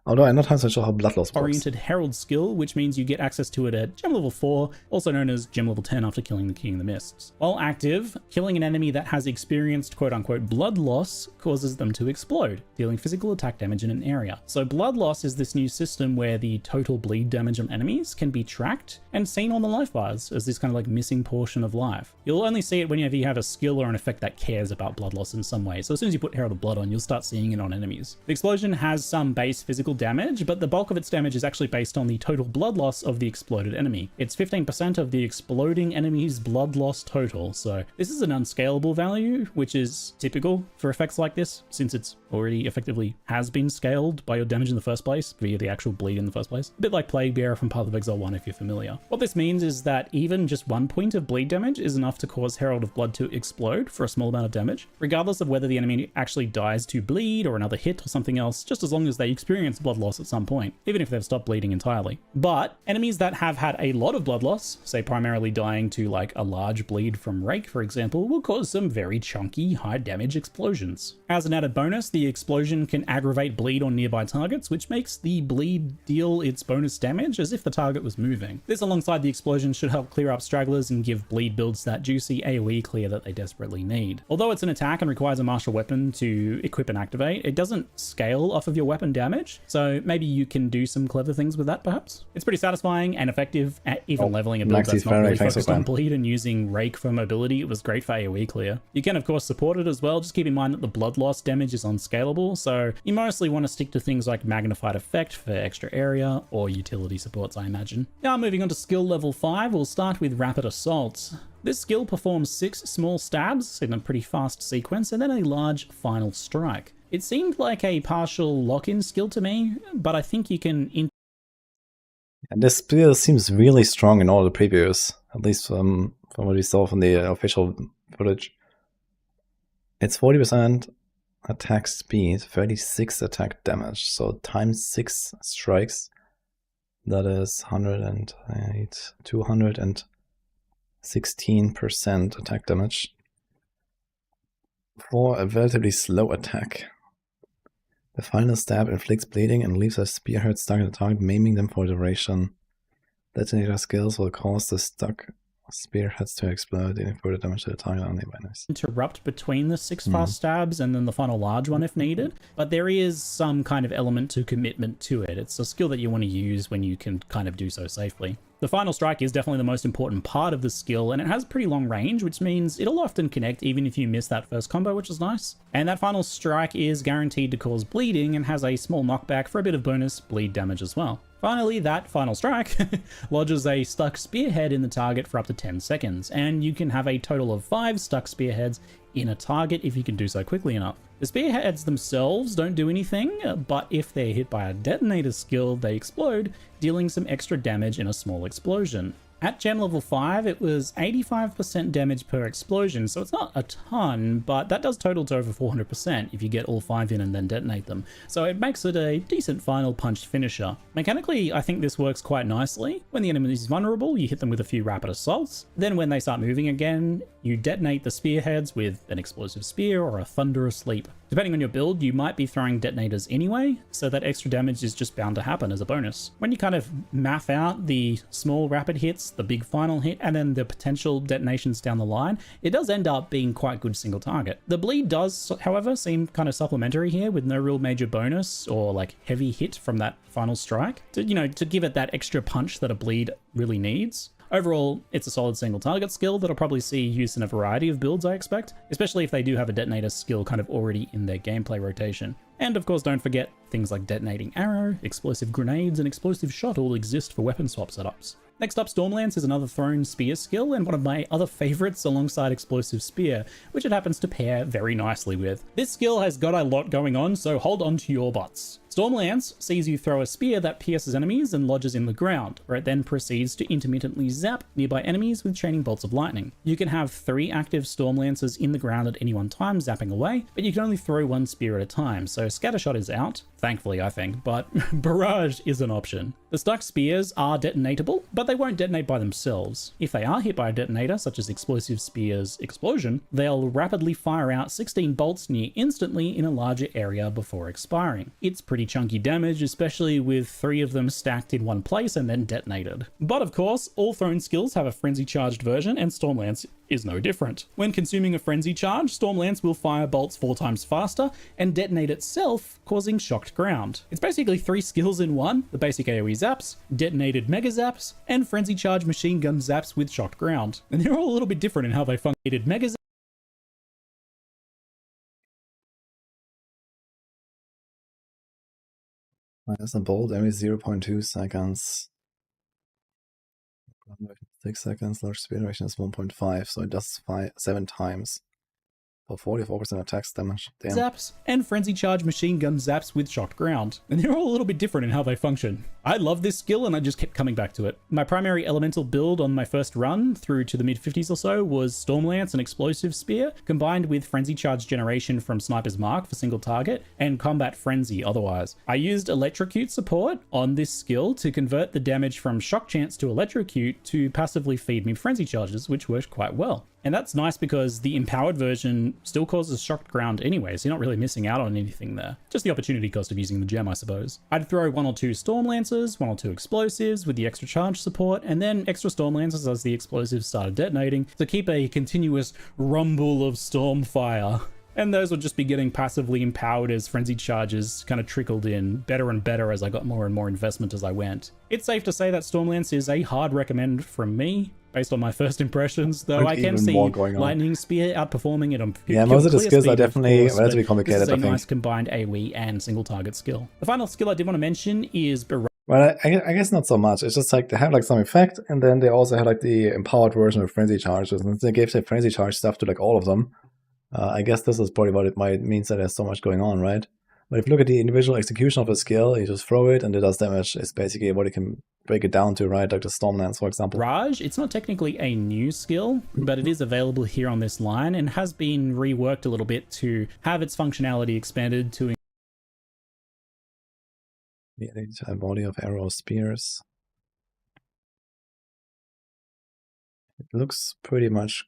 Although I'm not 100% sure how blood loss works. Oriented Herald skill, which means you get access to it at gem level 4, also known as gem level 10 after killing the King of the Mists. While active, killing an enemy that has experienced quote-unquote blood loss causes them to explode, dealing physical attack damage in an area. So blood loss is this new system where the total bleed damage on enemies can be tracked and seen on the life bars as this kind of like missing portion of life. You'll only see it whenever you have a skill or an effect that cares about blood loss in some way. So as soon as you put Herald of Blood on, you'll start seeing it on enemies. The explosion has some base physical damage, but the bulk of its damage is actually based on the total blood loss of the exploded enemy. It's 15% of the exploding enemy's blood loss total, so this is an unscalable value, which is typical for effects like this, since it's already effectively has been scaled by your damage in the first place, via the actual bleed in the first place. A bit like Plague Bearer from Path of Exile 1 if you're familiar. What this means is that even just 1 point of bleed damage is enough to cause Herald of Blood to explode for a small amount of damage, regardless of whether the enemy actually dies to bleed or another hit or something else, just as long as they experience blood loss at some point, even if they've stopped bleeding entirely. But enemies that have had a lot of blood loss, say primarily dying to like a large bleed from Rake, for example, will cause some very chunky, high damage explosions. As an added bonus, the explosion can aggravate bleed on nearby targets, which makes the bleed deal its bonus damage as if the target was moving. This alongside the explosion should help clear up stragglers and give bleed builds that juicy AoE clear that they desperately need. Although it's an attack and requires a martial weapon to equip and activate, it doesn't scale off of your weapon damage, so maybe you can do some clever things with that perhaps. It's pretty satisfying and effective at even leveling a build that's not really focused on bleed, and using Rake for mobility, it was great for AoE clear. You can of course support it as well, just keep in mind that the blood loss damage is unscalable, so you mostly want to stick to things like magnified effect for extra area or utility supports, I imagine. Now moving on to skill level 5, we'll start with Rapid Assault. This skill performs 6 small stabs in a pretty fast sequence and then a large final strike. It seemed like a partial lock-in skill to me, but I think you can... And this skill seems really strong in all the previews, at least from what we saw from the official footage. It's 40% attack speed, 36 attack damage, so times 6 strikes, that is 108, 216% attack damage for a relatively slow attack. The final stab inflicts bleeding and leaves a spearhead stuck in the target, maiming them for duration. Detonator skills will cause the stuck spearheads to explode, dealing further damage to the target only by nice. Interrupt between the 6 fast stabs and then the final large one if needed, but there is some kind of element to commitment to it. It's a skill that you want to use when you can kind of do so safely. The final strike is definitely the most important part of the skill, and it has pretty long range, which means it'll often connect even if you miss that first combo, which is nice. And that final strike is guaranteed to cause bleeding and has a small knockback for a bit of bonus bleed damage as well. Finally, that final strike lodges a stuck spearhead in the target for up to 10 seconds, and you can have a total of 5 stuck spearheads in a target if you can do so quickly enough. The spearheads themselves don't do anything, but if they're hit by a detonator skill, they explode, dealing some extra damage in a small explosion. At gem level 5, it was 85% damage per explosion, so it's not a ton, but that does total to over 400% if you get all 5 in and then detonate them. So it makes it a decent final punch finisher. Mechanically, I think this works quite nicely. When the enemy is vulnerable, you hit them with a few rapid assaults. Then when they start moving again, you detonate the spearheads with an explosive spear or a thunderous leap. Depending on your build, you might be throwing detonators anyway, so that extra damage is just bound to happen as a bonus. When you kind of math out the small rapid hits, the big final hit, and then the potential detonations down the line, it does end up being quite good single target. The bleed does, however, seem kind of supplementary here with no real major bonus or like heavy hit from that final strike to, to give it that extra punch that a bleed really needs. Overall, it's a solid single target skill that'll probably see use in a variety of builds, I expect, especially if they do have a detonator skill kind of already in their gameplay rotation. And of course, don't forget things like detonating arrow, explosive grenades, and explosive shot all exist for weapon swap setups. Next up, Stormlance is another thrown spear skill and one of my other favorites alongside Explosive Spear, which it happens to pair very nicely with. This skill has got a lot going on, so hold on to your butts. Stormlance sees you throw a spear that pierces enemies and lodges in the ground, where it then proceeds to intermittently zap nearby enemies with chaining bolts of lightning. You can have 3 active Stormlances in the ground at any one time zapping away, but you can only throw 1 spear at a time, so Scattershot is out, thankfully I think, but Barrage is an option. The stuck spears are detonatable, but they won't detonate by themselves. If they are hit by a detonator, such as Explosive Spear's explosion, they'll rapidly fire out 16 bolts near instantly in a larger area before expiring. It's pretty chunky damage, especially with 3 of them stacked in one place and then detonated. But of course, all thrown skills have a frenzy charged version, and Stormlance is no different. When consuming a frenzy charge, Stormlance will fire bolts 4 times faster and detonate itself, causing shocked ground. It's basically 3 skills in one: the basic AoE zaps, detonated mega zaps, and frenzy charge machine gun zaps with shocked ground. And they're all a little bit different in how they function. Mega zaps Minus a bolt every 0.2 seconds. 6 seconds, large speed duration is 1.5, so it does 7 times. For 44% attacks damage. Damn. Zaps, and Frenzy Charge machine gun zaps with shocked ground. And they're all a little bit different in how they function. I love this skill and I just kept coming back to it. My primary elemental build on my first run through to the mid-50s or so was Stormlance and Explosive Spear, combined with Frenzy Charge generation from Sniper's Mark for single target, and Combat Frenzy otherwise. I used Electrocute support on this skill to convert the damage from Shock Chance to Electrocute to passively feed me Frenzy Charges, which worked quite well. And that's nice because the empowered version still causes shocked ground anyway, so you're not really missing out on anything there. Just the opportunity cost of using the gem, I suppose. I'd throw 1 or 2 Storm Lancers, 1 or 2 explosives with the extra charge support, and then extra Storm Lancers as the explosives started detonating to keep a continuous rumble of storm fire. And those would just be getting passively empowered as frenzied charges kind of trickled in better and better as I got more and more investment as I went. It's safe to say that Stormlance is a hard recommend from me, based on my first impressions, though I can see Lightning Spear outperforming it on most of the skills are definitely relatively complicated, I think. This is a nice combined AoE and single target skill. The final skill I did want to mention is Barrage. Well, I guess not so much. It's just like they have like some effect, and then they also had like the empowered version of Frenzy Charges, and they gave the Frenzy Charge stuff to like all of them. I guess this is probably what it might means that there's so much going on, right? But if you look at the individual execution of a skill, you just throw it and it does damage. It's basically what you can break it down to, right? Like the Stormlance, for example. Barrage, it's not technically a new skill, but it is available here on this line and has been reworked a little bit to have its functionality expanded to the entire body of arrow spears. It looks pretty much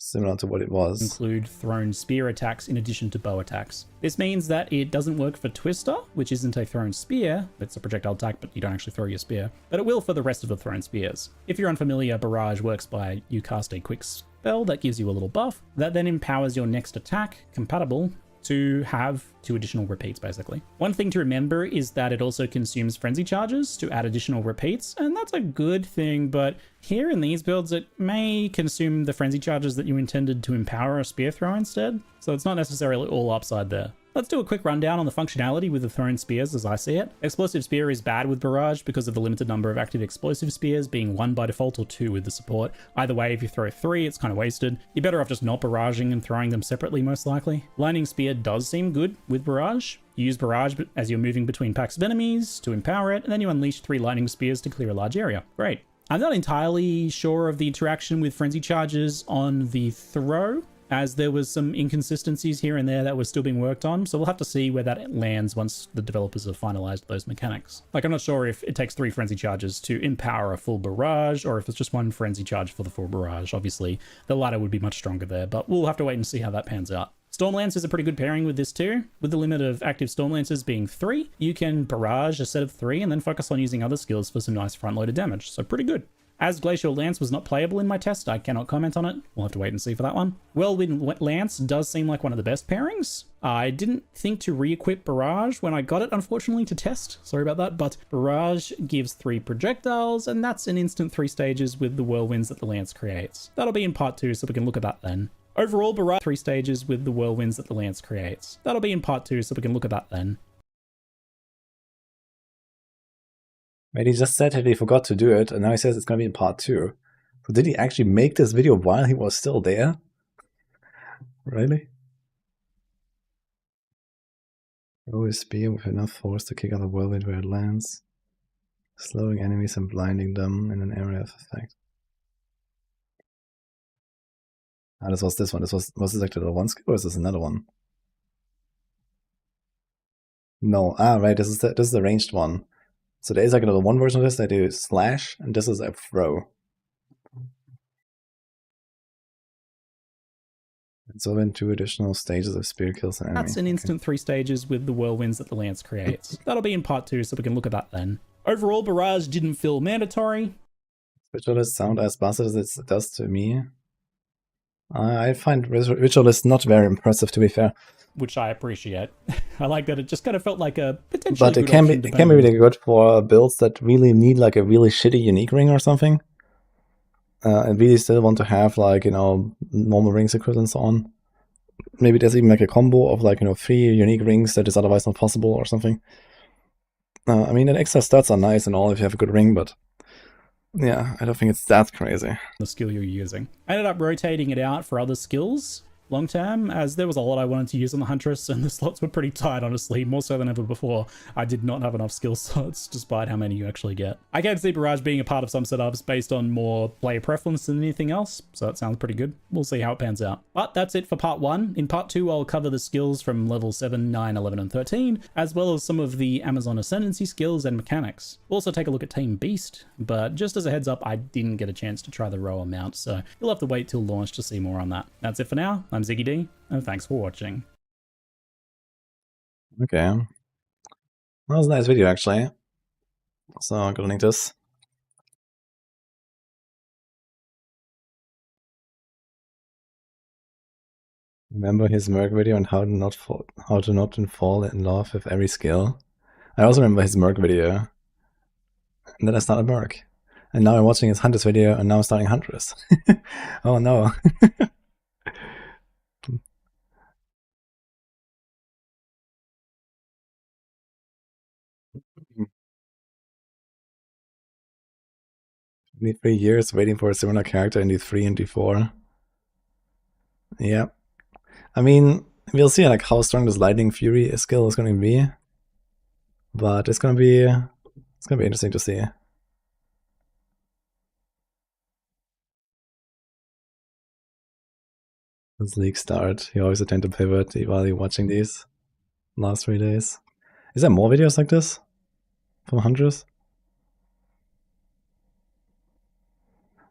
similar to what it was. Include thrown spear attacks in addition to bow attacks. This means that it doesn't work for Twister, which isn't a thrown spear. It's a projectile attack, but you don't actually throw your spear. But it will for the rest of the thrown spears. If you're unfamiliar, Barrage works by you cast a quick spell that gives you a little buff that then empowers your next attack, compatible to have 2 additional repeats, basically. One thing to remember is that it also consumes frenzy charges to add additional repeats, and that's a good thing, but here in these builds, it may consume the frenzy charges that you intended to empower a spear throw instead, so it's not necessarily all upside there. Let's do a quick rundown on the functionality with the thrown spears as I see it. Explosive Spear is bad with Barrage because of the limited number of active explosive spears being 1 by default or 2 with the support. Either way, if you throw 3, it's kind of wasted. You're better off just not barraging and throwing them separately most likely. Lightning Spear does seem good with Barrage. You use Barrage as you're moving between packs of enemies to empower it, and then you unleash 3 Lightning Spears to clear a large area. Great. I'm not entirely sure of the interaction with Frenzy Charges on the throw, as there was some inconsistencies here and there that were still being worked on, so we'll have to see where that lands once the developers have finalized those mechanics. Like, I'm not sure if it takes 3 frenzy charges to empower a full barrage, or if it's just 1 frenzy charge for the full barrage. Obviously, the latter would be much stronger there, but we'll have to wait and see how that pans out. Stormlance is a pretty good pairing with this too. With the limit of active Stormlances being 3, you can barrage a set of 3 and then focus on using other skills for some nice front-loaded damage, so pretty good. As Glacial Lance was not playable in my test, I cannot comment on it. We'll have to wait and see for that one. Whirlwind Lance does seem like one of the best pairings. I didn't think to re-equip Barrage when I got it, unfortunately, to test. Sorry about that, but Barrage gives 3 projectiles, and that's an instant 3 stages with the whirlwinds that the Lance creates. That'll be in part 2, so we can look at that then. Overall, Barrage 3 stages with the whirlwinds that the Lance creates. That'll be in part 2, so we can look at that then. Wait, he just said that he forgot to do it, and now he says it's going to be in part 2. So did he actually make this video while he was still there? Really? Throw his spear with enough force to kick out a whirlwind where it lands, slowing enemies and blinding them in an area of effect. Ah, this was this one. Was this actually the one skill, or is this another one? No. Ah, right. This is the ranged one. So there is like another one version of this that do slash, and this is a throw. And so then 2 additional stages of spear kills an enemy. That's an instant 3 stages with the whirlwinds that the Lance creates. That'll be in part 2, so we can look at that then. Overall, Barrage didn't feel mandatory. Ritualist sound as busted as it does to me. I find Ritualist not very impressive, to be fair. Which I appreciate. I like that it just kind of felt like a potentially But it can be really good for builds that really need like a really shitty unique ring or something. And really still want to have like, you know, normal rings equipped and so on. Maybe there's even like a combo of like, you know, 3 unique rings that is otherwise not possible or something. I mean, the extra stats are nice and all if you have a good ring, but yeah, I don't think it's that crazy. The skill you're using. I ended up rotating it out for other skills long term, as there was a lot I wanted to use on the Huntress, and the slots were pretty tight, honestly, more so than ever before. I did not have enough skill slots, despite how many you actually get. I can see Barrage being a part of some setups based on more player preference than anything else, so that sounds pretty good. We'll see how it pans out. But that's it for part 1. In part 2, I'll cover the skills from level 7, 9, 11, and 13, as well as some of the Amazon Ascendancy skills and mechanics. We'll also take a look at Tame Beast, but just as a heads up, I didn't get a chance to try the Roa mount, so you'll have to wait till launch to see more on that. That's it for now. I'm Ziggy D, and thanks for watching. Okay. That was a nice video, actually. So I'm gonna link this. Remember his Merc video on how to not fall in love with every skill. I also remember his Merc video. And then I started Merc. And now I'm watching his Huntress video, and now I'm starting Huntress. Oh no. Need 3 years waiting for a similar character in D3 and D4. Yeah. I mean, we'll see like how strong this Lightning Fury skill is going to be. But it's gonna be interesting to see. This league start. You always attempt to pivot while you're watching these last 3 days. Is there more videos like this from Huntress?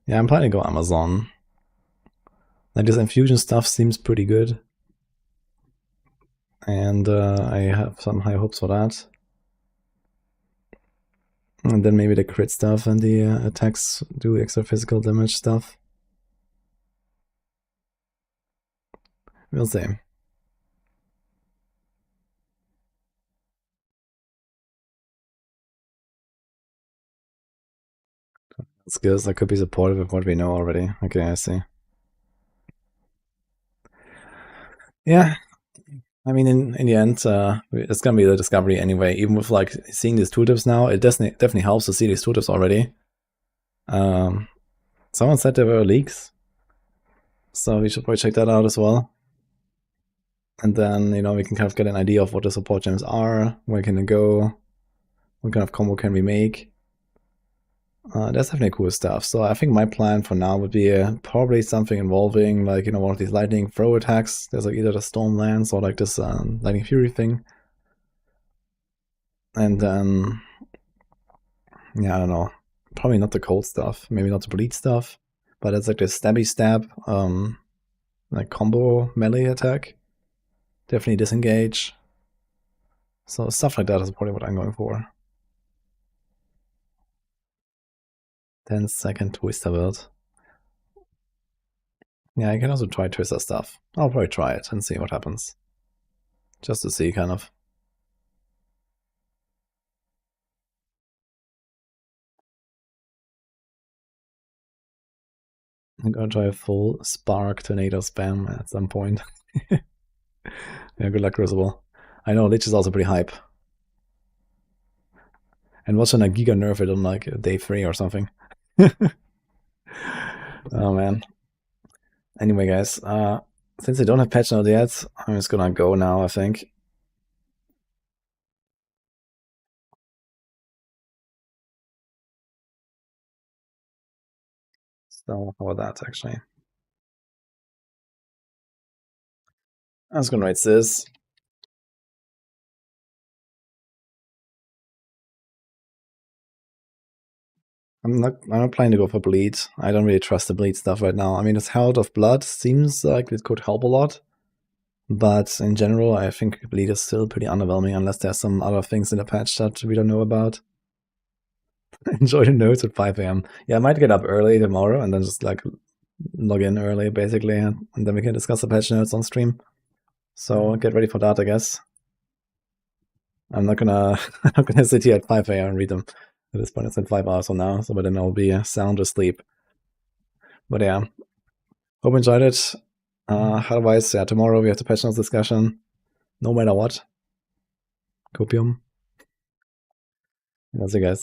Yeah, I'm planning to go Amazon. Like this infusion stuff seems pretty good. And I have some high hopes for that. And then maybe the crit stuff and the attacks do extra physical damage stuff. We'll see. Skills that could be supportive of what we know already. Okay, I see. Yeah, I mean, in the end, it's gonna be the discovery anyway. Even with like seeing these tooltips now, it definitely helps to see these tooltips already. Someone said there were leaks, so we should probably check that out as well. And then, you know, we can kind of get an idea of what the support gems are, where can it go, what kind of combo can we make. That's definitely cool stuff. So I think my plan for now would be probably something involving like, you know, one of these lightning throw attacks. There's like either the storm lance or like this lightning fury thing. And then, yeah, I don't know. Probably not the cold stuff. Maybe not the bleed stuff. But it's like the stabby stab, like combo melee attack. Definitely disengage. So stuff like that is probably what I'm going for. 10-second Twister build. Yeah, I can also try Twister stuff. I'll probably try it and see what happens. Just to see, kind of. I'm gonna try a full Spark Tornado spam at some point. Yeah, good luck, Crucible. I know, Lich is also pretty hype. And what's on a Giga nerf it on like day 3 or something. Oh man. Anyway, guys, since I don't have patch notes yet, I'm just gonna go now, I think. So, how about that, actually? I'm just gonna write this. I'm not planning to go for bleed. I don't really trust the bleed stuff right now. I mean, this Herald of Blood seems like it could help a lot. But in general, I think bleed is still pretty underwhelming unless there's some other things in the patch that we don't know about. Enjoy the notes at 5 AM. Yeah, I might get up early tomorrow and then just like log in early, basically, and then we can discuss the patch notes on stream. So get ready for that, I guess. I'm not gonna sit here at 5 AM and read them. At this point, it's in 5 hours from now, so by then I'll be sound asleep. But yeah, hope you enjoyed it. Otherwise, yeah, tomorrow we have the patch notes discussion, no matter what. Copium. That's it, guys.